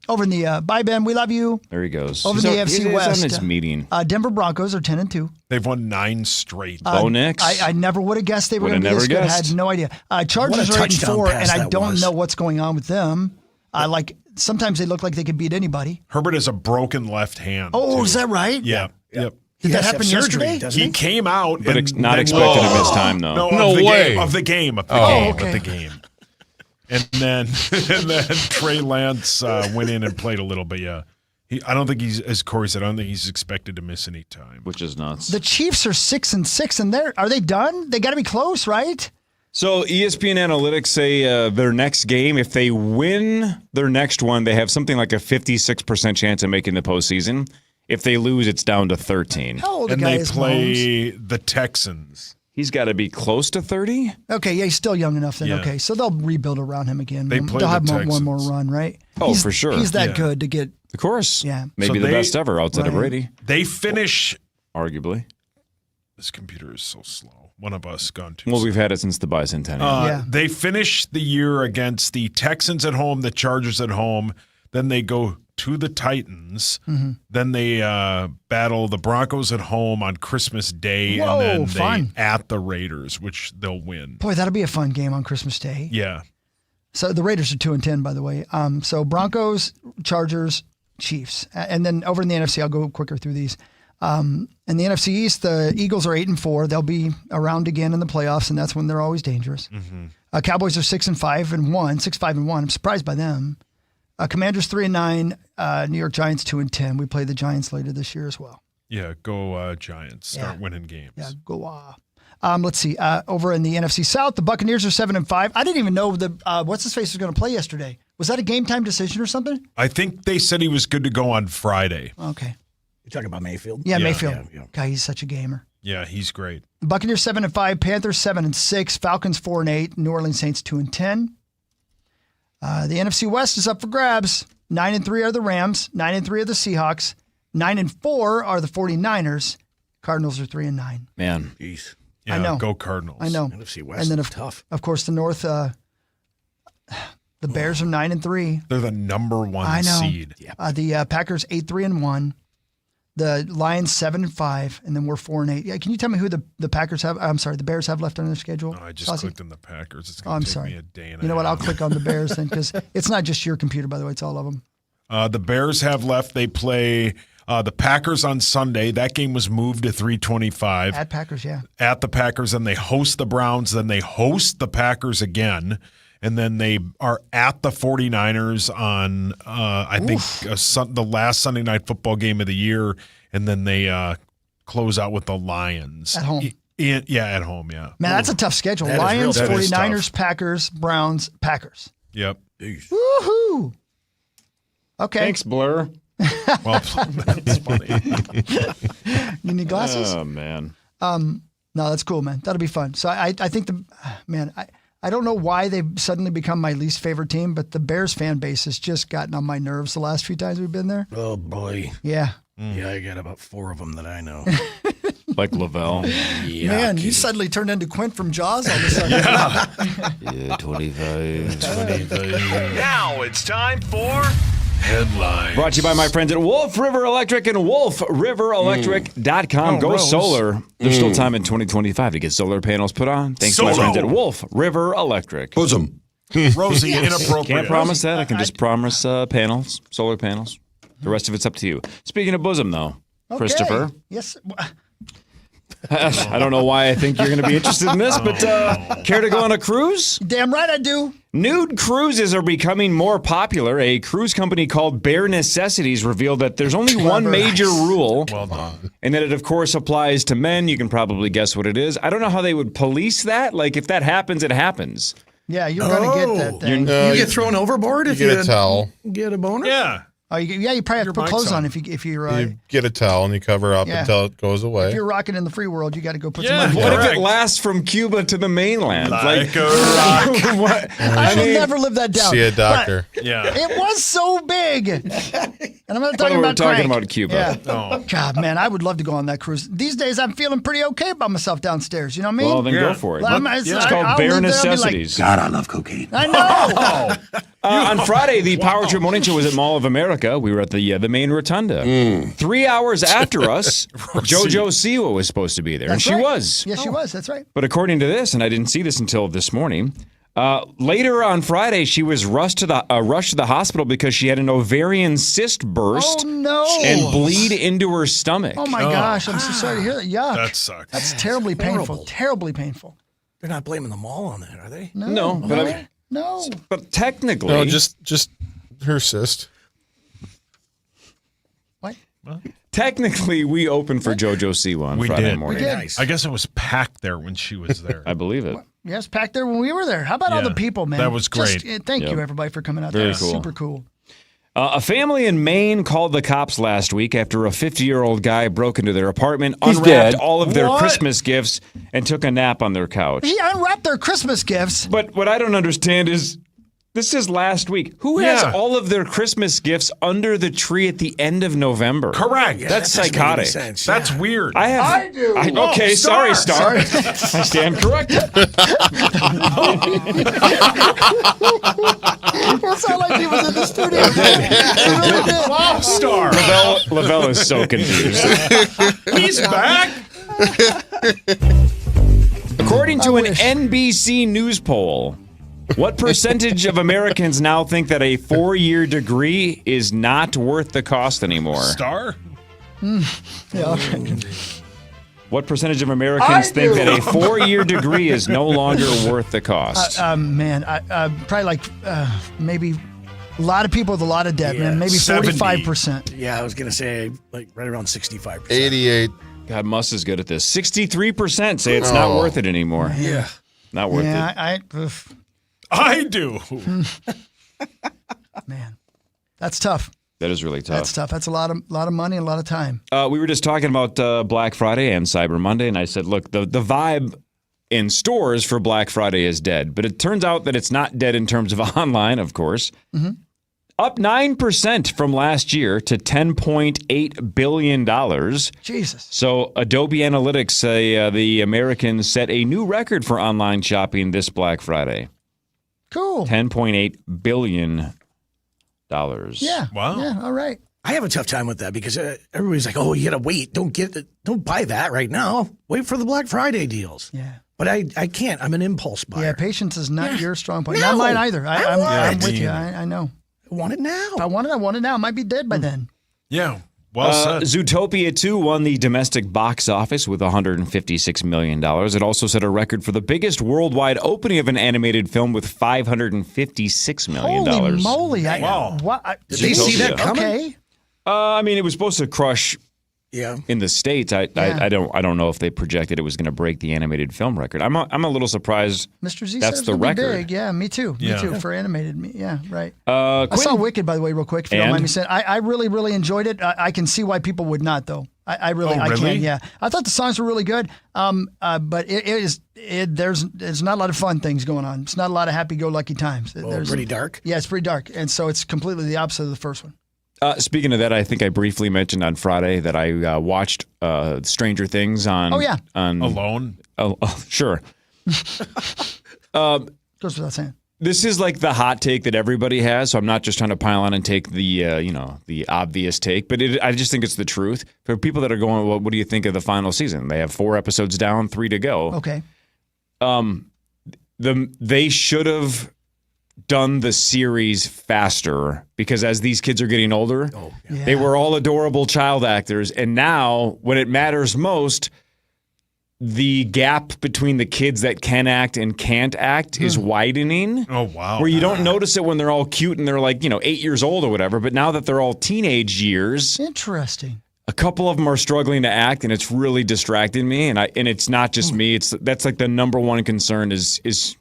Over in the bye, Ben, we love you. There he goes. Over He's the on- AFC he's West. on his meeting. Denver Broncos are 10-2. They've won 9 straight. Bo Nix. I never would have guessed they were Would going have to be this never good. I guessed. had no idea. Chargers What a are touchdown 8-4, pass and I that don't was. know what's going on with them. Sometimes they look like they could beat anybody. Herbert has a broken left hand. Oh, too. is that right? Yeah. Yep. Did that He has to happen have surgery, yesterday? doesn't He he? came out, But and not then- expected to miss time, though. No, No of the way. game, of the game, of the Oh, game, okay. of the game. And then Trey Lance went in and played a little bit. Yeah, I don't think he's, as Corey said, I don't think he's expected to miss any time. Which is nuts. The Chiefs are 6-6, and are they done? They got to be close, right? So ESPN Analytics say their next game, if they win their next one, they have something like a 56% chance of making the postseason. If they lose, it's down to 13. How old a And guy they is Mahomes? play the Texans. He's got to be close to 30. Okay, yeah, he's still young enough then. Yeah. Okay, so they'll rebuild around him again. They play They'll have the one more Texans. run, right? Oh, He's- for sure. He's that Yeah. good to get. Of course. Yeah. Maybe So the they- best ever outside of Right. Brady, They finish. arguably. This computer is so slow. One of us gone too. Well, slow. we've had it since the bicentennial. Yeah. They finish the year against the Texans at home, the Chargers at home. Then they go to the Titans. Mm-hmm. Then they battle the Broncos at home on Christmas Day, Whoa, and then fun. they at the Raiders, which they'll win. Boy, that'll be a fun game on Christmas Day. Yeah. So the Raiders are 2-10, by the way. So Broncos, Chargers, Chiefs, and then over in the NFC, I'll go quicker through these. In the NFC East, the Eagles are 8-4. They'll be around again in the playoffs, and that's when they're always dangerous. Cowboys are 6-5-1. I'm surprised by them. Commanders 3-9. New York Giants 2-10. We play the Giants later this year as well. Yeah, go Giants. Start winning games. Yeah, go. Let's see. Over in the NFC South, the Buccaneers are 7-5. I didn't even know what's his face was going to play yesterday. Was that a game time decision or something? I think they said he was good to go on Friday. Okay. You're talking about Mayfield? Yeah, Yeah. Mayfield. Yeah. God, he's such a gamer. Yeah, he's great. The Buccaneers 7-5, Panthers 7-6, Falcons 4-8, New Orleans Saints 2-10. The NFC West is up for grabs. 9-3 are the Rams. 9-3 are the Seahawks. 9-4 are the 49ers. Cardinals are 3-9. Man. Jeez. Yeah, I know. go Cardinals. I know. NFC West And then is tough. Of course, the North. The Bears are 9-3. They're the number one I know. seed. The Packers 8-3-1. The Lions 7-5, and then we're 4-8. Yeah, can you tell me who the Packers have? I'm sorry, the Bears have left on their schedule. I just Saucy? clicked on the Packers. It's Oh, going I'm to take sorry. me a day and You know a what? I'll half. click on the Bears then, because it's not just your computer, by the way. It's all of them. The Bears have left. They play the Packers on Sunday. That game was moved to 3:25. At Packers, yeah. At the Packers, then they host the Browns, then they host the Packers again, and then they are at the 49ers on, I think, the last Sunday night football game of the year, and then they close out with the Lions. At home. At home, yeah. Man, that's a tough schedule. That is Lions, real- that is 49ers, tough. Packers, Browns, Packers. Yep. Woohoo! Okay. Thanks, Blur. Well, that's funny. You need glasses? Oh, man. No, that's cool, man. That'll be fun. So I think I don't know why they've suddenly become my least favorite team, but the Bears fan base has just gotten on my nerves the last few times we've been there. Oh, boy. Yeah. Yeah, I got about 4 of them that I know. Like Lavelle. Man, you suddenly turned into Quint from Jaws all of a sudden. Yeah, 25. Now it's time for Headlines. Brought to you by my friends at Wolf River Electric and wolfriverelectric.com. Go Rose. solar. There's still time in 2025 to get solar panels put on. Thanks to my friends at Wolf River Electric. Bosom. Rosie, inappropriate. Can't promise that. I can just promise panels, solar panels. The rest of it's up to you. Speaking of bosom, though, Christopher. Yes. I don't know why I think you're going to be interested in this, but care to go on a cruise? Damn right I do. Nude cruises are becoming more popular. A cruise company called Bare Necessities revealed that there's only one major rule. Well done. And that it, of course, applies to men. You can probably guess what it is. I don't know how they would police that. Like, if that happens, it happens. Yeah, you're going to get that thing. You get thrown overboard if you get a towel. Get a boner? Yeah. Oh, you probably have to put clothes on if you're You get a towel and you cover up until it goes away. If you're rocking in the free world, you got to go put some Yeah, money. what if it lasts from Cuba to the mainland? Like a what? I will never live that down. See a doctor. Yeah. It was so big. And I'm not talking about talking crank. about Cuba. Yeah. Oh. God, man, I would love to go on that cruise. These days, I'm feeling pretty okay about myself downstairs. You know what I mean? Well, then go for it. It's It's called Bare Necessities. God, I love cocaine. I know. On Friday, the Power Trip Morning Show was at Mall of America. We were at the main rotunda. 3 hours after us, JoJo Siwa was supposed to be there, and she was. Yes, she was. That's right. But according to this, and I didn't see this until this morning, later on Friday, she was rushed to the hospital because she had an ovarian cyst burst Oh, no. and bleed into her stomach. Oh, my gosh. I'm so sorry to hear that. Yuck. That sucks. That's terribly painful. Terribly painful. They're not blaming the mall on that, are they? No, but No. but technically, No, just her cyst. What? Technically, we opened for JoJo Siwa on We Friday did. morning. We did. I guess it was packed there when she was there. I believe it. Yes, packed there when we were there. How about all Yeah. the people, man? That was great. Thank Yep. you, everybody, for coming out. Very That was cool. super cool. A family in Maine called the cops last week after a 50-year-old guy broke into their apartment, He's unwrapped dead. all of their What? Christmas gifts, and took a nap on their couch. He unwrapped their Christmas gifts. But what I don't understand is, this is last week. Who has Yeah. all of their Christmas gifts under the tree at the end of November? Correct. Yeah, That's that doesn't make any psychotic. sense. That's weird. I have. I do. Okay, sorry, Star. I stand corrected. It sounded like he was in the studio. It really did. Pop star. Lavelle is so confused. He's back. According to an NBC News poll, what percentage of Americans now think that a 4-year degree is not worth the cost anymore? Star. Yeah. What percentage of Americans think that a 4-year degree is no longer worth the cost? Man, probably like maybe a lot of people with a lot of debt, man. Maybe 70. 45%. Yeah, I was going to say like right around 65%. 88. God, Muss is good at this. 63% say it's not worth it anymore. Yeah. Not worth it. Yeah, I do. man, that's tough. That is really tough. That's tough. That's a lot of money and a lot of time. We were just talking about Black Friday and Cyber Monday, and I said, look, the vibe in stores for Black Friday is dead. But it turns out that it's not dead in terms of online, of course. Mm-hmm. Up 9% from last year to $10.8 billion. Jesus. So Adobe Analytics say the Americans set a new record for online shopping this Black Friday. Cool. $10.8 billion. Yeah. Wow. Yeah. All right. I have a tough time with that because everybody's like, "Oh, you gotta wait. Don't buy that right now. Wait for the Black Friday deals." Yeah. But I can't. I'm an impulse buyer. Yeah. Patience is not your strong point. No. Not mine either. I'm with you. Yeah. I know. I want it now. If I want it now. It might be dead by then. Yeah. Well said. Zootopia 2 won the domestic box office with $156 million. It also set a record for the biggest worldwide opening of an animated film with $556 million. Holy moly. Wow. Did they see that coming? Okay. I mean, it was supposed to crush in the States, I don't know if they projected it was going to break the animated film record. I'm a little surprised. Mr. Z that's says the it'll be record. big. Yeah, me too. Me too for animated. Yeah, right. I I saw Wicked, by the way, real quick. If you don't mind me saying, I really, really enjoyed it. I can see why people would not, though. I really can. Yeah, I thought the songs were really good. But there's not a lot of fun things going on. It's not a lot of happy-go-lucky times. Well, pretty dark. Yeah, it's pretty dark, and so it's completely the opposite of the first one. Speaking of that, I think I briefly mentioned on Friday that I watched Stranger Things on. Oh, yeah. On Alone? Oh, sure. Goes without saying. This is like the hot take that everybody has, so I'm not just trying to pile on and take the the obvious take, but I just think it's the truth. For people that are going, well, what do you think of the final season? They have 4 episodes down, 3 to go. Okay. They should have done the series faster because as these kids are getting older, they were all adorable child actors, and now when it matters most, the gap between the kids that can act and can't act is widening. Oh, wow. Where you don't notice it when they're all cute and they're like, 8 years old or whatever, but now that they're all teenage years. Interesting. A couple of them are struggling to act, and it's really distracting me. And it's not just me. That's like the number one concern is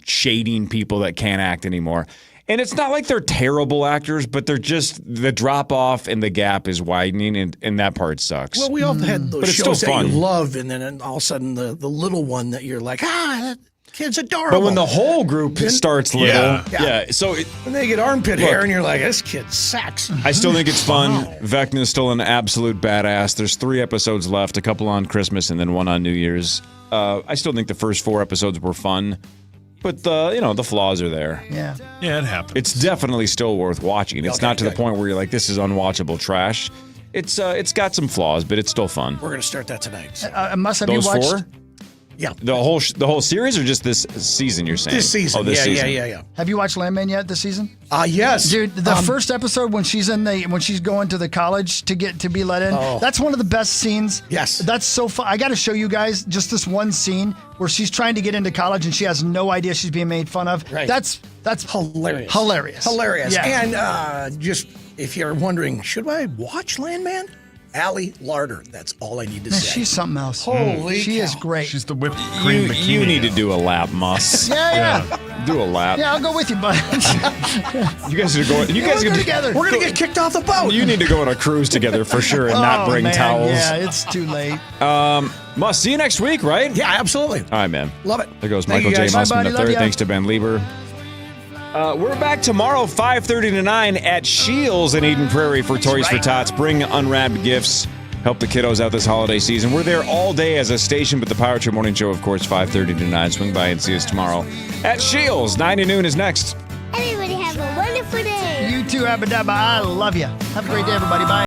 shading people that can't act anymore. And it's not like they're terrible actors, but they're just the drop off and the gap is widening, and that part sucks. Well, we all had But those it's still shows that fun. you love, and then all of a sudden the little one that you're like, that kid's adorable. But when the whole group starts little, so when they get armpit hair, and you're like, this kid sucks. I still think it's fun. Vecna's still an absolute badass. There's 3 episodes left, a couple on Christmas and then 1 on New Year's. I still think the first 4 episodes were fun. But the flaws are there. Yeah. Yeah, it happens. It's definitely still worth watching. It's not to the point where you're like, this is unwatchable trash. It's got some flaws, but it's still fun. We're going to start that tonight. So. Have Those you watched? 4? Yeah. The whole series or just this season, you're saying? This season. Oh, this season. Yeah. Have you watched Landman yet this season? Yes. Dude, the first episode when she's going to the college to be let in, that's one of the best scenes. Yes. That's so fun. I got to show you guys just this one scene where she's trying to get into college and she has no idea she's being made fun of. Right. That's hilarious. Hilarious. Yeah. And just if you're wondering, should I watch Landman? Allie Larder. That's all I need to Man, say. she's something else. Holy She cow. is great. She's the whipped cream bikini. You need to do a lap, Muss. Yeah. Do a lap. Yeah, I'll go with you, bud. You guys are going. You guys We'll are go together. We're going to get kicked off the boat. You need to go on a cruise together for sure and not bring man. towels. Yeah, it's too late. Muss, see you next week, right? Yeah, absolutely. All right, man. Love it. There goes Thank Michael you, J. guys. Mussman Bye, buddy. Love III. ya. Thanks to Ben Lieber. We're back tomorrow, 5:30 to 9 at Shields in Eden Prairie for Toys for Tots. Bring unwrapped gifts. Help the kiddos out this holiday season. We're there all day as a station, but the Power Trip Morning Show, of course, 5:30 to 9. Swing by and see us tomorrow at Shields. 9 to noon is next. Everybody have a wonderful day. You too, Abba Dabba. I love you. Have a great day, everybody. Bye.